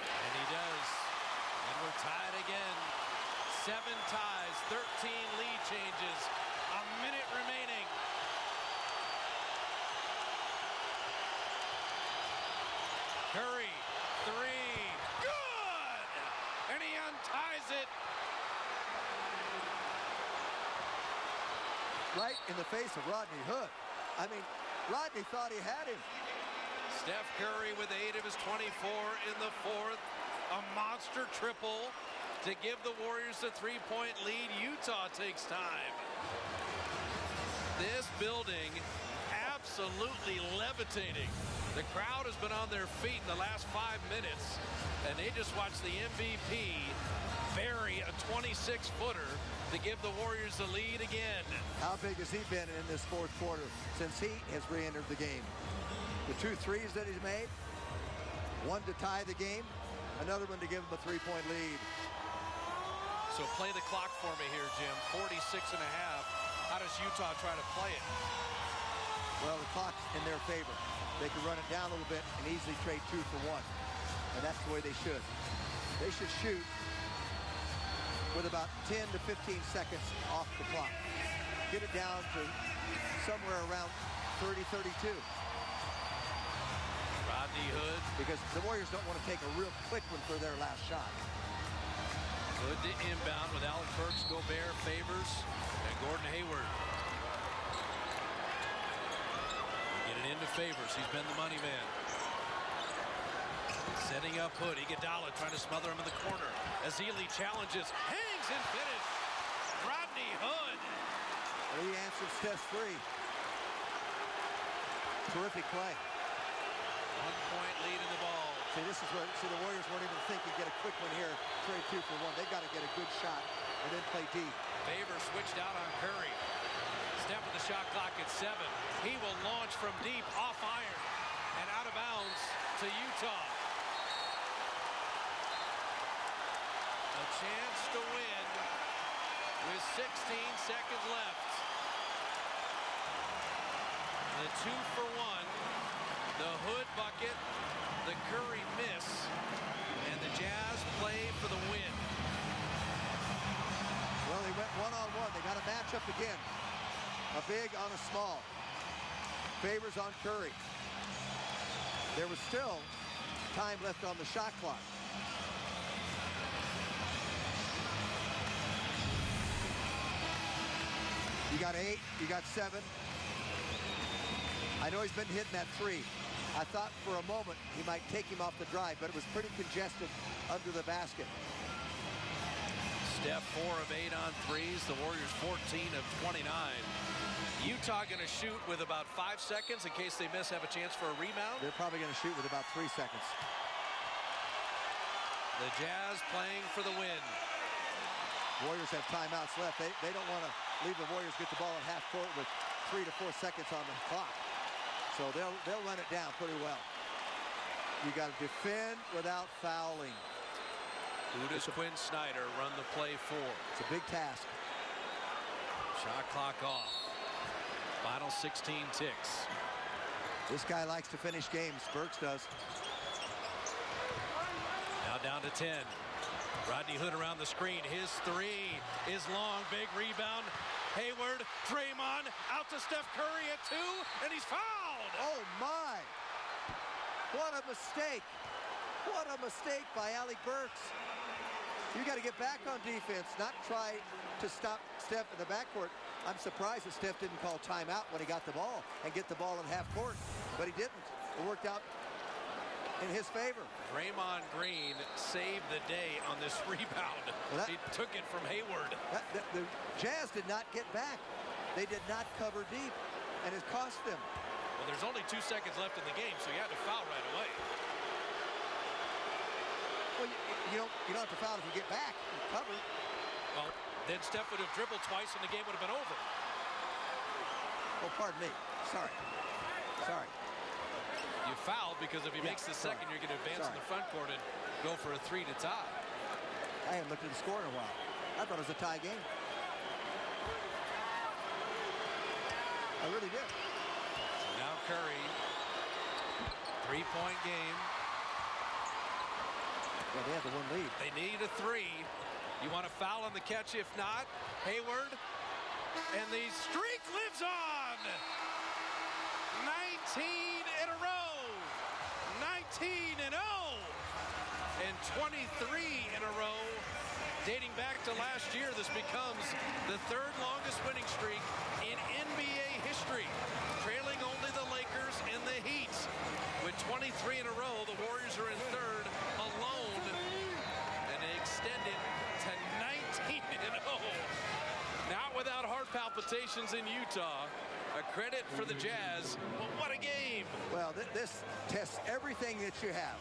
And he does. And we're tied again. 7 ties, 13 lead changes. A minute remaining. Curry, 3. Good! And he unties it. Right in the face of Rodney Hood. I mean, Rodney thought he had him. Steph Curry with 8 of his 24 in the 4th. A monster triple to give the Warriors a 3-point lead. Utah takes time. This building absolutely levitating. The crowd has been on their feet in the last 5 minutes, and they just watched the MVP bury a 26-footer to give the Warriors the lead again. How big has he been in this 4th quarter since he has re-entered the game? The 2 threes that he's made, one to tie the game, another one to give him a 3-point lead. So play the clock for me here, Jim. 46 and a half. How does Utah try to play it? Well, the clock's in their favor. They can run it down a little bit and easily trade 2 for 1. And that's the way they should. They should shoot with about 10 to 15 seconds off the clock. Get it down to somewhere around 30-32. Rodney Hood. because the Warriors don't want to take a real quick one for their last shot. Hood to inbound with Alec Burks, Gobert, Favors, and Gordon Hayward. Get it into Favors. He's been the money man. Setting up Hood. Iguodala trying to smother him in the corner. Ezeli challenges, hangs and finish. Rodney Hood. He answered Steph's three. Terrific play. 1-point lead in the ball. See, this is where the Warriors weren't even thinking get a quick one here, trade 2 for 1. They've got to get a good shot and then play deep. Favors switched out on Curry. Steph with the shot clock at 7. He will launch from deep, off iron, and out of bounds to Utah. A chance to win with 16 seconds left. The 2 for 1, the Hood bucket, the Curry miss, and the Jazz play for the win. Well, they went one-on-one. They got a matchup again. A big on a small. Favors on Curry. There was still time left on the shot clock. You got 8, you got 7. I know he's been hitting that 3. I thought for a moment he might take him off the drive, but it was pretty congested under the basket. Steph 4 of 8 on threes. The Warriors 14 of 29. Utah going to shoot with about 5 seconds in case they miss, have a chance for a rebound. They're probably going to shoot with about 3 seconds. The Jazz playing for the win. Warriors have timeouts left. They don't want to leave the Warriors get the ball at half court with 3 to 4 seconds on the clock. So they'll run it down pretty well. You got to defend without fouling. Who does Quinn Snyder run the play for? It's a big task. Shot clock off. Final 16 ticks. This guy likes to finish games. Burks does. Now down to 10. Rodney Hood around the screen. His 3 is long. Big rebound. Hayward, Draymond, out to Steph Curry at 2, and he's fouled. Oh, my. What a mistake. What a mistake by Alec Burks. You got to get back on defense, not try to stop Steph in the backcourt. I'm surprised that Steph didn't call timeout when he got the ball and get the ball in half court, but he didn't. It worked out in his favor. Draymond Green saved the day on this rebound. Well, he took it from Hayward. The Jazz did not get back. They did not cover deep, and it cost them. Well, there's only 2 seconds left in the game, so you had to foul right away. Well, you don't have to foul if you get back and cover. Well, then Steph would have dribbled twice, and the game would have been over. Oh, pardon me. Sorry. You fouled because if he makes the second, you're going to advance in the front court and go for a 3 to tie. I haven't looked at the score in a while. I thought it was a tie game. I really did. So now Curry, 3-point game. Yeah, they have the 1 lead. They need a 3. You want to foul on the catch? If not, Hayward. And the streak lives on. 19 in a row. 19-0. And 23 in a row. Dating back to last year, this becomes the 3rd longest winning streak in NBA history. Trailing only the Lakers and the Heat. With 23 in a row, the Warriors are in 3rd alone. And they extend it to 19-0. Not without heart palpitations in Utah. A credit for the Jazz, but what a game. Well, this tests everything that you have.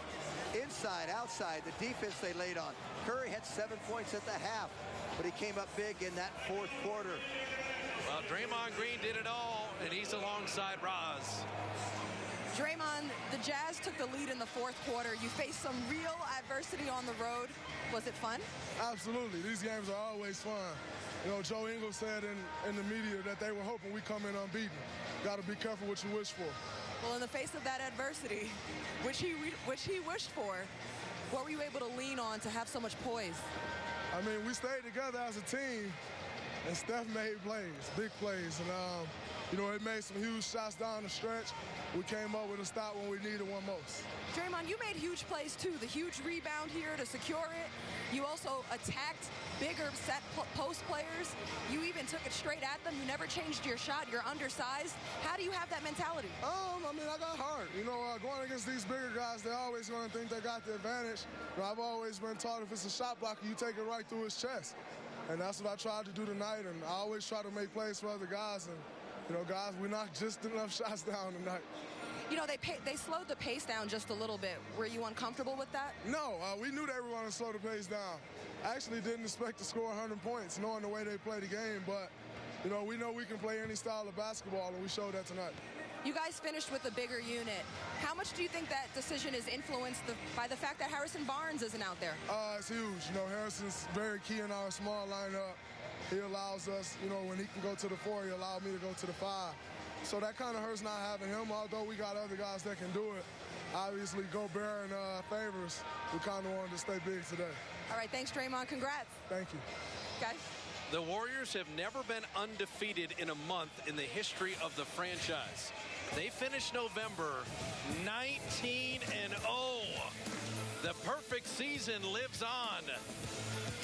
Inside, outside, the defense they laid on. Curry had 7 points at the half, but he came up big in that 4th quarter. Well, Draymond Green did it all, and he's alongside Roz. Draymond, the Jazz took the lead in the 4th quarter. You faced some real adversity on the road. Was it fun? Absolutely. These games are always fun. You know, Joe Ingles said in the media that they were hoping we come in unbeaten. Got to be careful what you wish for. Well, in the face of that adversity, which he wished for, what were you able to lean on to have so much poise? I mean, we stayed together as a team, and Steph made plays, big plays. And, you know, it made some huge shots down the stretch. We came up with a stop when we needed one most. Draymond, you made huge plays too. The huge rebound here to secure it. You also attacked bigger set post players. You even took it straight at them. You never changed your shot. You're undersized. How do you have that mentality? I mean, I got hard. You know, going against these bigger guys, they're always going to think they got the advantage. You know, I've always been taught if it's a shot blocker, you take it right through his chest. And that's what I tried to do tonight. And I always try to make plays for other guys. And, you know, guys, we knocked just enough shots down tonight. You know, they slowed the pace down just a little bit. Were you uncomfortable with that? No, we knew they were going to slow the pace down. I actually didn't expect to score 100 points, knowing the way they play the game. But, you know we can play any style of basketball, and we showed that tonight. You guys finished with a bigger unit. How much do you think that decision is influenced by the fact that Harrison Barnes isn't out there? It's huge. You know, Harrison's very key in our small lineup. He allows us, you know, when he can go to the 4, he allowed me to go to the 5. So that kind of hurts not having him, although we got other guys that can do it. Obviously, Gobert and Favors, we kind of wanted to stay big today. All right, thanks, Draymond. Congrats. Thank you. Guys? The Warriors have never been undefeated in a month in the history of the franchise. They finished November 19-0. The perfect season lives on.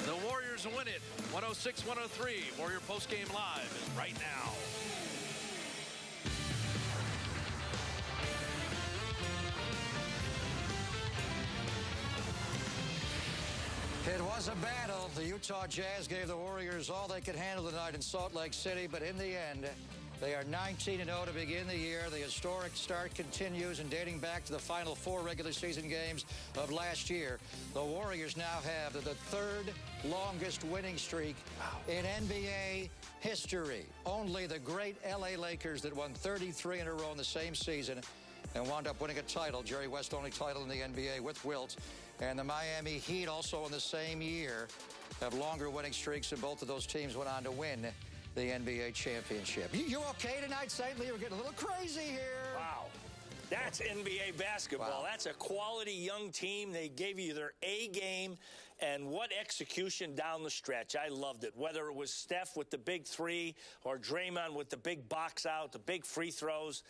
The Warriors win it 106-103. Warrior Postgame Live is right now. It was a battle. The Utah Jazz gave the Warriors all they could handle tonight in Salt Lake City, but in the end, they are 19-0 to begin the year. The historic start continues, and dating back to the final 4 regular season games of last year, the Warriors now have the third longest winning streak in NBA history. Only the great LA Lakers that won 33 in a row in the same season and wound up winning a title, Jerry West only title in the NBA with Wilt, and the Miami Heat also in the same year have longer winning streaks, and both of those teams went on to win the NBA championship. You okay tonight, St. Lee? We're getting a little crazy here. Wow. That's NBA basketball. Wow. That's a quality young team. They gave you their A game, and what execution down the stretch. I loved it. Whether it was Steph with the big 3 or Draymond with the big box out, the big free throws,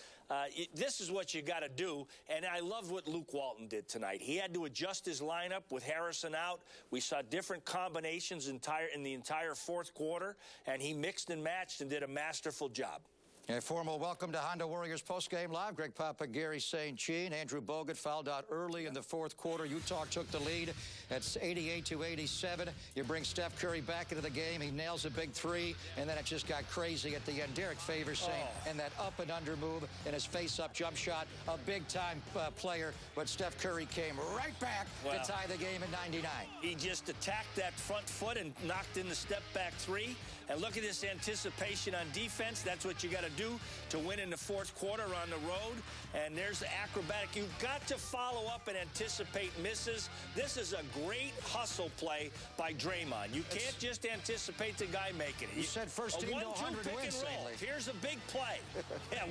this is what you got to do. And I loved what Luke Walton did tonight. He had to adjust his lineup with Harrison out. We saw different combinations in the entire fourth quarter, and he mixed and matched and did a masterful job. A formal welcome to Honda Warriors postgame live. Greg Papa, Gary St. Jean, Andrew Bogut fouled out early in the fourth quarter. Utah took the lead at 88-87. You bring Steph Curry back into the game. He nails a big 3, and then it just got crazy at the end. Derek Favors saying, and that up and under move and his face-up jump shot, a big-time player. But Steph Curry came right back to tie the game at 99. He just attacked that front foot and knocked in the step-back 3. And look at this anticipation on defense. That's what you got to do to win in the fourth quarter on the road. And there's the acrobatic. You've got to follow up and anticipate misses. This is a great hustle play by Draymond. You can't just anticipate the guy making it. You said first team to 100 wins. Here's a big play. Yeah,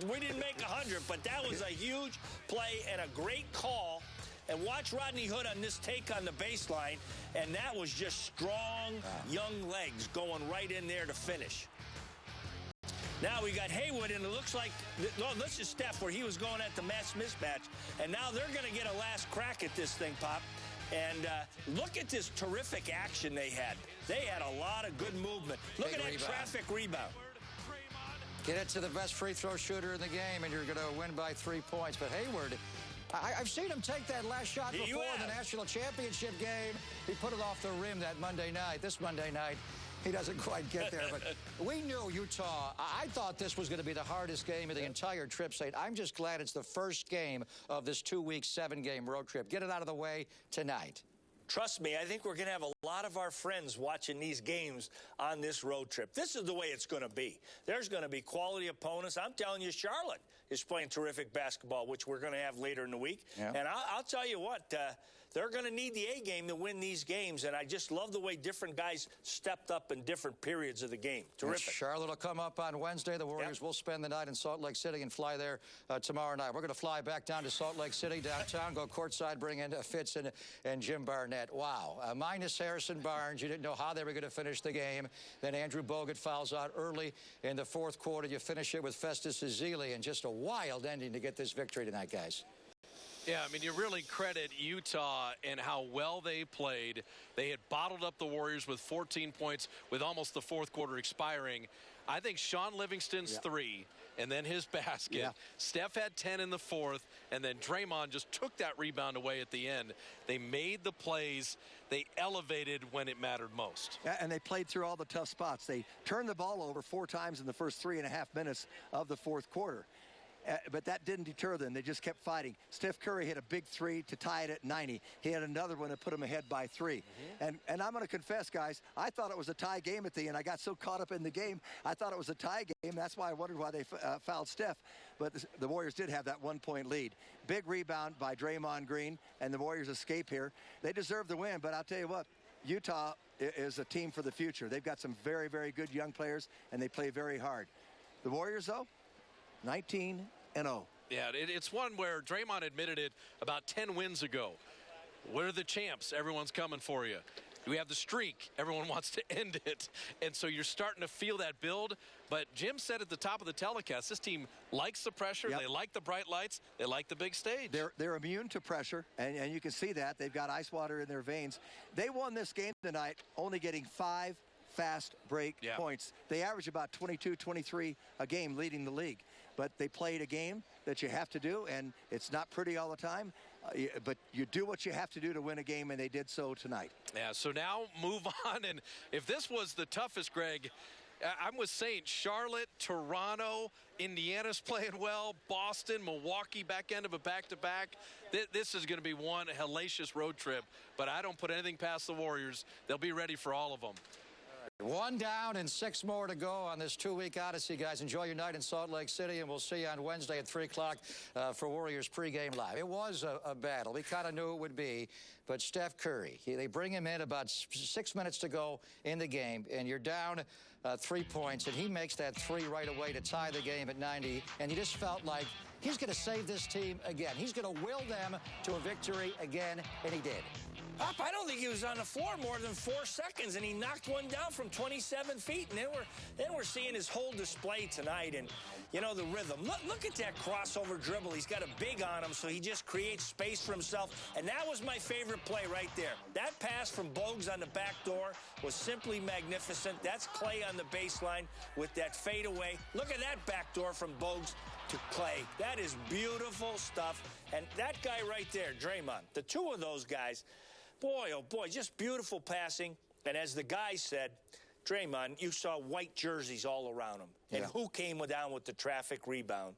we didn't make 100, but that was a huge play and a great call. And watch Rodney Hood on this take on the baseline, and that was just strong, young legs going right in there to finish. Now we got Haywood, and it looks like, this is Steph, where he was going at the mismatch, and now they're going to get a last crack at this thing, Pop. And look at this terrific action they had. They had a lot of good movement. Look at that traffic rebound. Get it to the best free throw shooter in the game, and you're going to win by 3 points. But Hayward, I've seen him take that last shot before in the national championship game. He put it off the rim that Monday night. This Monday night, he doesn't quite get there. But we knew Utah. I thought this was going to be the hardest game of the entire trip, St. I'm just glad it's the first game of this 2-week, 7-game road trip. Get it out of the way tonight. Trust me, I think we're going to have a lot of our friends watching these games on this road trip. This is the way it's going to be. There's going to be quality opponents. I'm telling you, Charlotte is playing terrific basketball, which we're going to have later in the week. Yeah. And I'll tell you what, they're going to need the A game to win these games, and I just love the way different guys stepped up in different periods of the game. Terrific. And Charlotte will come up on Wednesday. The Warriors will spend the night in Salt Lake City and fly there tomorrow night. We're going to fly back down to Salt Lake City, downtown, go courtside, bring in Fitz and Jim Barnett. Wow. Minus Harrison Barnes. You didn't know how they were going to finish the game. Then Andrew Bogut fouls out early in the fourth quarter. You finish it with Festus Ezeli, and just a wild ending to get this victory tonight, guys. Yeah, I mean, you really credit Utah and how well they played. They had bottled up the Warriors with 14 points with almost the fourth quarter expiring. I think Sean Livingston's three and then his basket. Yeah. Steph had 10 in the fourth, and then Draymond just took that rebound away at the end. They made the plays. They elevated when it mattered most. Yeah, and they played through all the tough spots. They turned the ball over 4 times in the first 3.5 minutes of the fourth quarter. But that didn't deter them. They just kept fighting. Steph Curry hit a big three to tie it at 90. He had another one that put him ahead by 3. And I'm going to confess, guys, I thought it was a tie game at the end. I got so caught up in the game, I thought it was a tie game. That's why I wondered why they fouled Steph. But the Warriors did have that 1-point lead. Big rebound by Draymond Green, and the Warriors escape here. They deserve the win, but I'll tell you what, Utah is a team for the future. They've got some very, very good young players, and they play very hard. The Warriors, though, 19-0. Yeah, it's one where Draymond admitted it about 10 wins ago. We're the champs. Everyone's coming for you. We have the streak. Everyone wants to end it. And so you're starting to feel that build. But Jim said at the top of the telecast, this team likes the pressure. They like the bright lights. They like the big stage. They're immune to pressure, and you can see that. They've got ice water in their veins. They won this game tonight only getting 5 fast break points. They average about 22, 23 a game, leading the league. But they played a game that you have to do, and it's not pretty all the time. But you do what you have to do to win a game, and they did so tonight. Yeah, so now move on. And if this was the toughest, Greg, I'm with Saint. Charlotte, Toronto, Indiana's playing well, Boston, Milwaukee, back end of a back-to-back. This is going to be one hellacious road trip, but I don't put anything past the Warriors. They'll be ready for all of them. 1 down and 6 more to go on this 2-week odyssey, guys. Enjoy your night in Salt Lake City, and we'll see you on Wednesday at 3 o'clock for Warriors pregame live. It was a battle. We kind of knew it would be, but Steph Curry, they bring him in about 6 minutes to go in the game, and you're down 3 points, and he makes that 3 right away to tie the game at 90, and you just felt like he's going to save this team again. He's going to will them to a victory again, and he did. I don't think he was on the floor more than 4 seconds, and he knocked one down from 27 feet. And then we're seeing his whole display tonight, and you know the rhythm. Look at that crossover dribble. He's got a big on him, so he just creates space for himself. And that was my favorite play right there. That pass from Bogues on the back door was simply magnificent. That's Clay on the baseline with that fadeaway. Look at that back door from Bogues to Clay. That is beautiful stuff. And that guy right there, Draymond, the two of those guys. Boy, oh boy, just beautiful passing. And as the guy said, Draymond, you saw white jerseys all around him. And who came down with the traffic rebound?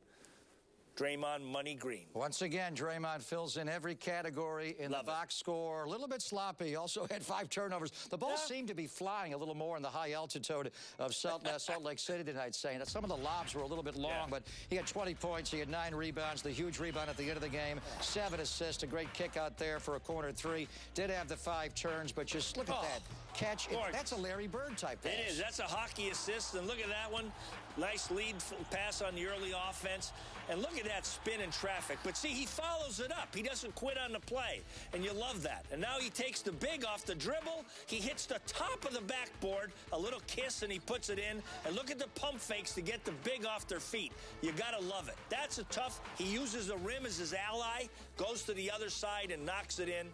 Draymond Money Green. Once again, Draymond fills in every category in the box score. A little bit sloppy. Also had 5 turnovers. The ball seemed to be flying a little more in the high altitude of Salt Lake City tonight, saying that some of the lobs were a little bit long, but he had 20 points. He had 9 rebounds, the huge rebound at the end of the game, 7 assists, a great kick out there for a corner 3. Did have the 5 turns, but just look at that catch. That's a Larry Bird type pass. It is. That's a hockey assist, and look at that one. Nice lead pass on the early offense. And look at that spin in traffic. But see, he follows it up. He doesn't quit on the play. And you love that. And now he takes the big off the dribble. He hits the top of the backboard, a little kiss, and he puts it in. And look at the pump fakes to get the big off their feet. You got to love it. That's a tough. He uses the rim as his ally, goes to the other side and knocks it in.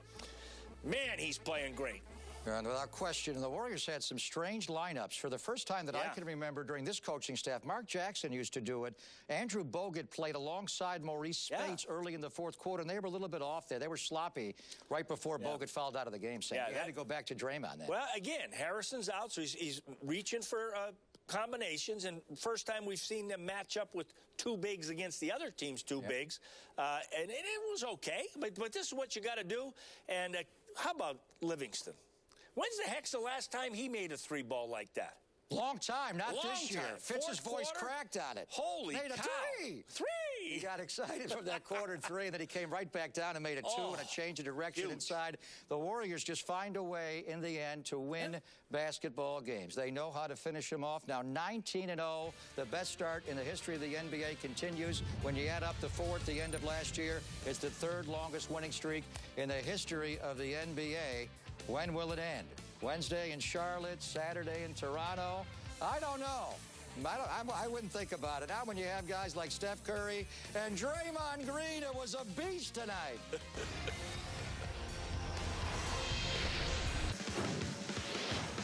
Man, he's playing great. And without question, the Warriors had some strange lineups. For the first time that I can remember during this coaching staff, Mark Jackson used to do it. Andrew Bogut played alongside Maurice Spates early in the fourth quarter, and they were a little bit off there. They were sloppy right before Bogut fouled out of the game. So he had to go back to Draymond then. Well, again, Harrison's out, so he's reaching for combinations, and first time we've seen them match up with 2 bigs against the other team's 2 bigs. And it was okay, but this is what you got to do. And how about Livingston? When's the heck's the last time he made a 3-ball like that? Long time, not this year. Fitz's voice cracked on it. Holy cow. 3! He got excited from that quarter three, and then he came right back down and made a two and a change of direction inside. The Warriors just find a way in the end to win basketball games. They know how to finish them off. Now 19-0, the best start in the history of the NBA continues. When you add up the four at the end of last year, it's the third longest winning streak in the history of the NBA. When will it end? Wednesday in Charlotte, Saturday in Toronto? I don't know. I wouldn't think about it. Now when you have guys like Steph Curry and Draymond Green, it was a beast tonight.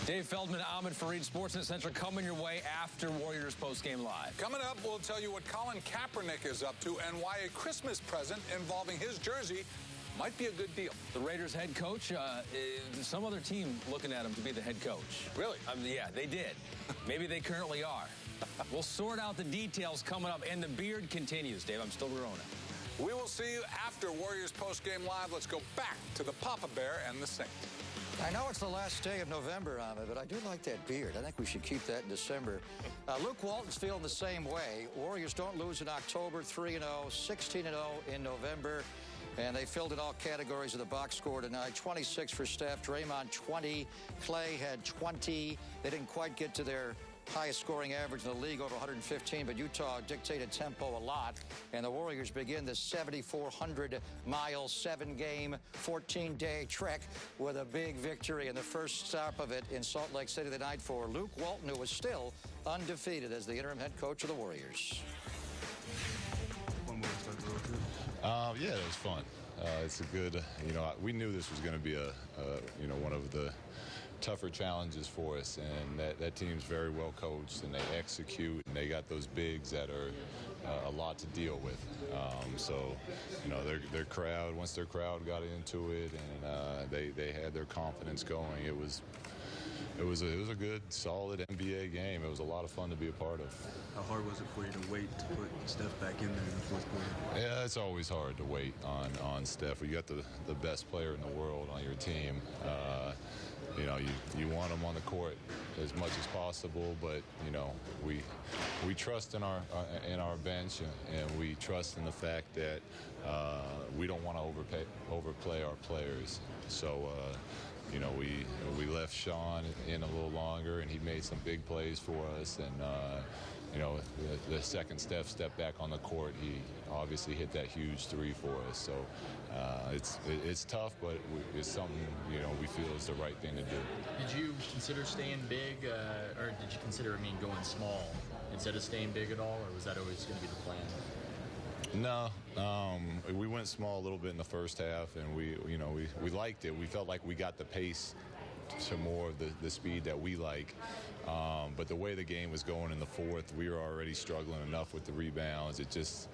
Dave Feldman, Ahmed Fareed, Sportsnet Central coming your way after Warriors postgame live. Coming up, we'll tell you what Colin Kaepernick is up to and why a Christmas present involving his jersey might be a good deal. The Raiders head coach, some other team looking at him to be the head coach. Really? Yeah, they did. Maybe they currently are. We'll sort out the details coming up, and the beard continues. Dave, I'm still growing it. We will see you after Warriors postgame live. Let's go back to the Papa Bear and the Saint. I know it's the last day of November, Ahmed, but I do like that beard. I think we should keep that in December. Luke Walton's feeling the same way. Warriors don't lose in October, 3-0, 16-0 in November. And they filled in all categories of the box score tonight. 26 for Steph, Draymond 20, Clay had 20. They didn't quite get to their highest scoring average in the league, over 115, but Utah dictated tempo a lot. And the Warriors begin this 7,400-mile, 7-game, 14-day trek with a big victory in the first stop of it in Salt Lake City tonight for Luke Walton, who was still undefeated as the interim head coach of the Warriors. Yeah, it was fun. It's a good, we knew this was going to be one of the tougher challenges for us, and that team's very well coached, and they execute, and they got those bigs that are a lot to deal with. Their crowd, once their crowd got into it, and they had their confidence going, it was a good, solid NBA game. It was a lot of fun to be a part of. How hard was it for you to wait to put Steph back in there in the fourth quarter? Yeah, it's always hard to wait on Steph. You got the best player in the world on your team. You want him on the court as much as possible, but we trust in our bench, and we trust in the fact that we don't want to overplay our players. So. We left Sean in a little longer, and he made some big plays for us. And, the second Steph stepped back on the court, he obviously hit that huge three for us. So it's tough, but it's something, we feel is the right thing to do. Did you consider staying big, or did you consider, going small instead of staying big at all, or was that always going to be the plan? No, we went small a little bit in the first half, and we liked it. We felt like we got the pace to more of the speed that we like. But the way the game was going in the fourth, we were already struggling enough with the rebounds. It just,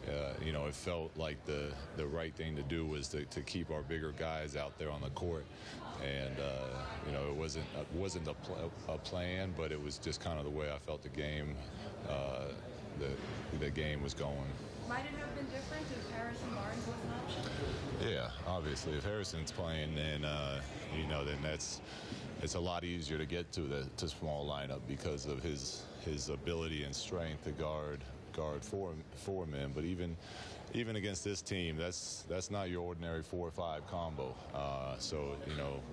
it felt like the right thing to do was to keep our bigger guys out there on the court. And, it wasn't a plan, but it was just kind of the way I felt the game, the game was going. Might it have been different if Harrison Barnes was an option? Yeah, obviously. If Harrison's playing, then it's a lot easier to get to small lineup because of his ability and strength to guard four men. But even against this team, that's not your ordinary 4 or 5 combo. So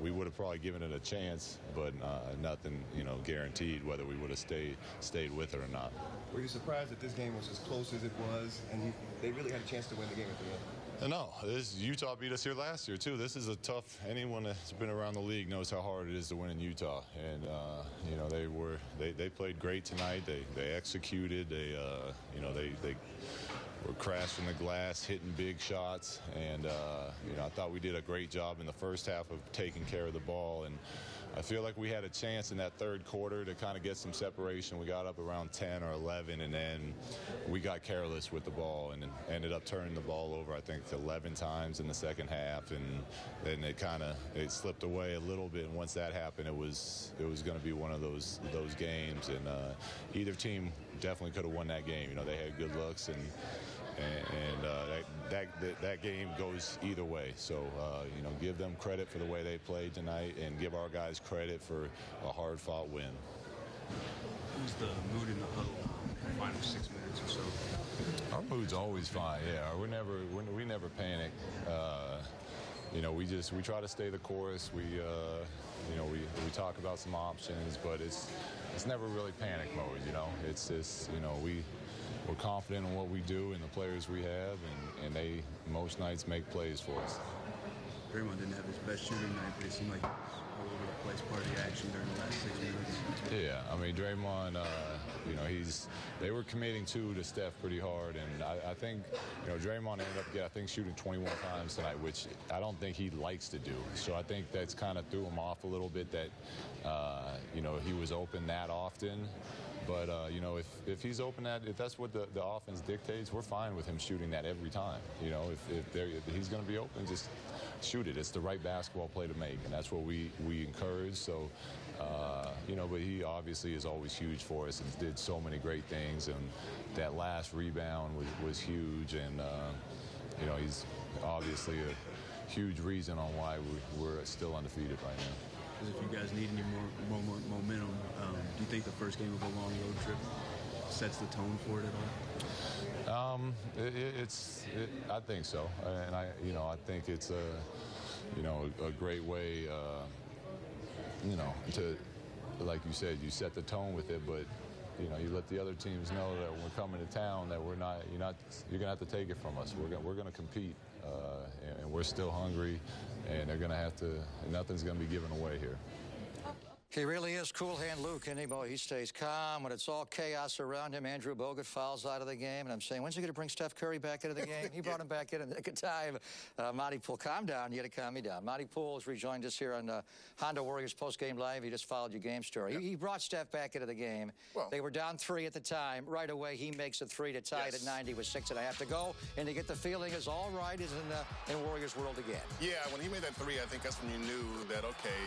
we would have probably given it a chance, but nothing guaranteed whether we would have stayed with it or not. Were you surprised that this game was as close as it was, and they really had a chance to win the game at the end? No, Utah beat us here last year too. This is a tough. Anyone that's been around the league knows how hard it is to win in Utah, and they played great tonight. They executed. They were crashing the glass, hitting big shots, and I thought we did a great job in the first half of taking care of the ball, and I feel like we had a chance in that third quarter to kind of get some separation. We got up around 10 or 11, and then we got careless with the ball and ended up turning the ball over, I think, 11 times in the second half, and then it slipped away a little bit. And once that happened, it was going to be one of those games, and either team definitely could have won that game. They had good looks, and that game goes either way. So, give them credit for the way they played tonight, and give our guys credit for a hard-fought win. Who's the mood in the huddle final 6 minutes or so? Our mood's always fine. Yeah, we never panic. You know, we try to stay the course. We talk about some options, but it's never really panic mode. You know, it's just, you know, we're confident in what we do and the players we have, and they most nights make plays for us. Draymond didn't have his best shooting night, but it seemed like he was all over the place, part of the action during the last 6 minutes. Yeah, I mean, Draymond, you know, they were committing to Steph pretty hard, and I think, you know, Draymond ended up, shooting 21 times tonight, which I don't think he likes to do. So I think that's kind of threw him off a little bit that, you know, he was open that often. But, you know, if he's open if that's what the offense dictates, we're fine with him shooting that every time. You know, if he's going to be open, just shoot it. It's the right basketball play to make, and that's what we encourage. So, you know, but he obviously is always huge for us and did so many great things. And that last rebound was huge. And, you know, he's obviously a huge reason on why we're still undefeated right now. Because if you guys need any more momentum, do you think the first game of a long road trip sets the tone for it at all? I think so, and I think it's a great way, you know, to, like you said, you set the tone with it, but you know, you let the other teams know that when we're coming to town that you're gonna have to take it from us. We're gonna compete, and we're still hungry, and they're gonna have to. Nothing's gonna be given away here. He really is cool hand Luke, isn't he? Boy, he stays calm when it's all chaos around him. Andrew Bogut fouls out of the game, and I'm saying, when's he going to bring Steph Curry back into the game? He brought him back in the nick of time. Monty Poole, calm down. You got to calm me down. Monty Poole has rejoined us here on Honda Warriors Post-Game Live. He just followed your game story. He brought Steph back into the game. Well, they were down 3 at the time. Right away, he makes a 3 to tie it at 90 with 6.5 to go, and to get the feeling is all right is in Warriors world again. Yeah, when he made that 3, I think that's when you knew that, okay,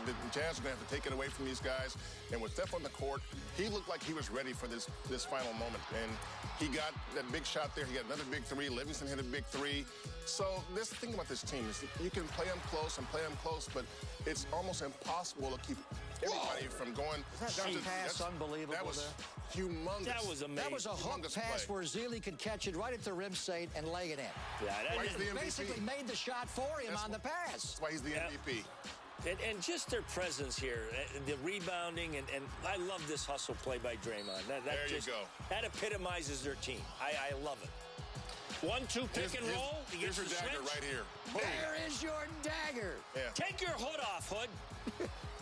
the Jazz are going to have to take it away from these guys. And with Steph on the court, he looked like he was ready for this final moment. And he got that big shot there. He got another big 3. Livingston hit a big 3. So this thing about this team is you can play them close and play them close, but it's almost impossible to keep everybody from going. That pass unbelievable. That was humongous. That was amazing. That was a hook pass where Zealy could catch it right at the rim state and lay it in. Yeah, that basically made the shot for him on the pass. That's why he's the MVP. And just their presence here, the rebounding, and I love this hustle play by Draymond. There you go. That epitomizes their team. I love it. 1-2 pick and roll. Here's your dagger right here. Boom. There is your dagger. Yeah. Take your hood off, Hood.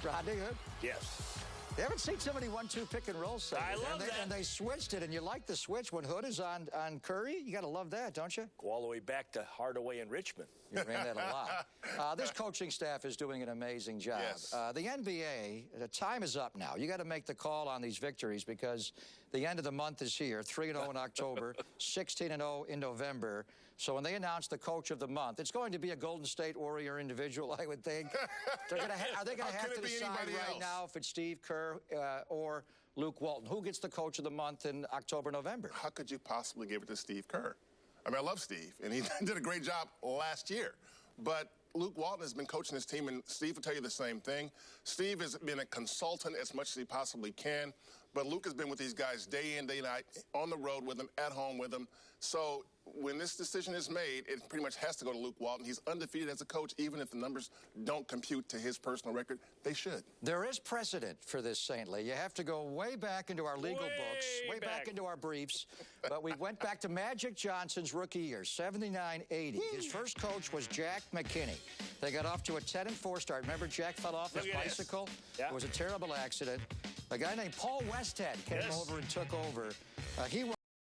Rodney Hood? Yes. You haven't seen somebody 1-2 pick and roll. I love that. And they switched it, and you like the switch when Hood is on Curry. You got to love that, don't you? Go all the way back to Hardaway and Richmond. You ran that a lot. This coaching staff is doing an amazing job. Yes. The NBA, the time is up now. You got to make the call on these victories because the end of the month is here. 3-0 in October, 16-0 in November. So when they announce the coach of the month, it's going to be a Golden State Warrior individual, I would think. Are they going to have to decide right now if it's Steve Kerr or Luke Walton? Who gets the coach of the month in October, November? How could you possibly give it to Steve Kerr? I mean, I love Steve, and he did a great job last year. But Luke Walton has been coaching his team, and Steve will tell you the same thing. Steve has been a consultant as much as he possibly can, but Luke has been with these guys day in, day night, on the road with them, at home with them. So when this decision is made, it pretty much has to go to Luke Walton. He's undefeated as a coach, even if the numbers don't compute to his personal record. They should. There is precedent for this, Saintly. You have to go way back into our legal books, way back into our briefs. But we went back to Magic Johnson's rookie year, 79-80. His first coach was Jack McKinney. They got off to a 10-4 start. Remember, Jack fell off his bicycle? Yeah. It was a terrible accident. A guy named Paul Westhead came over and took over. He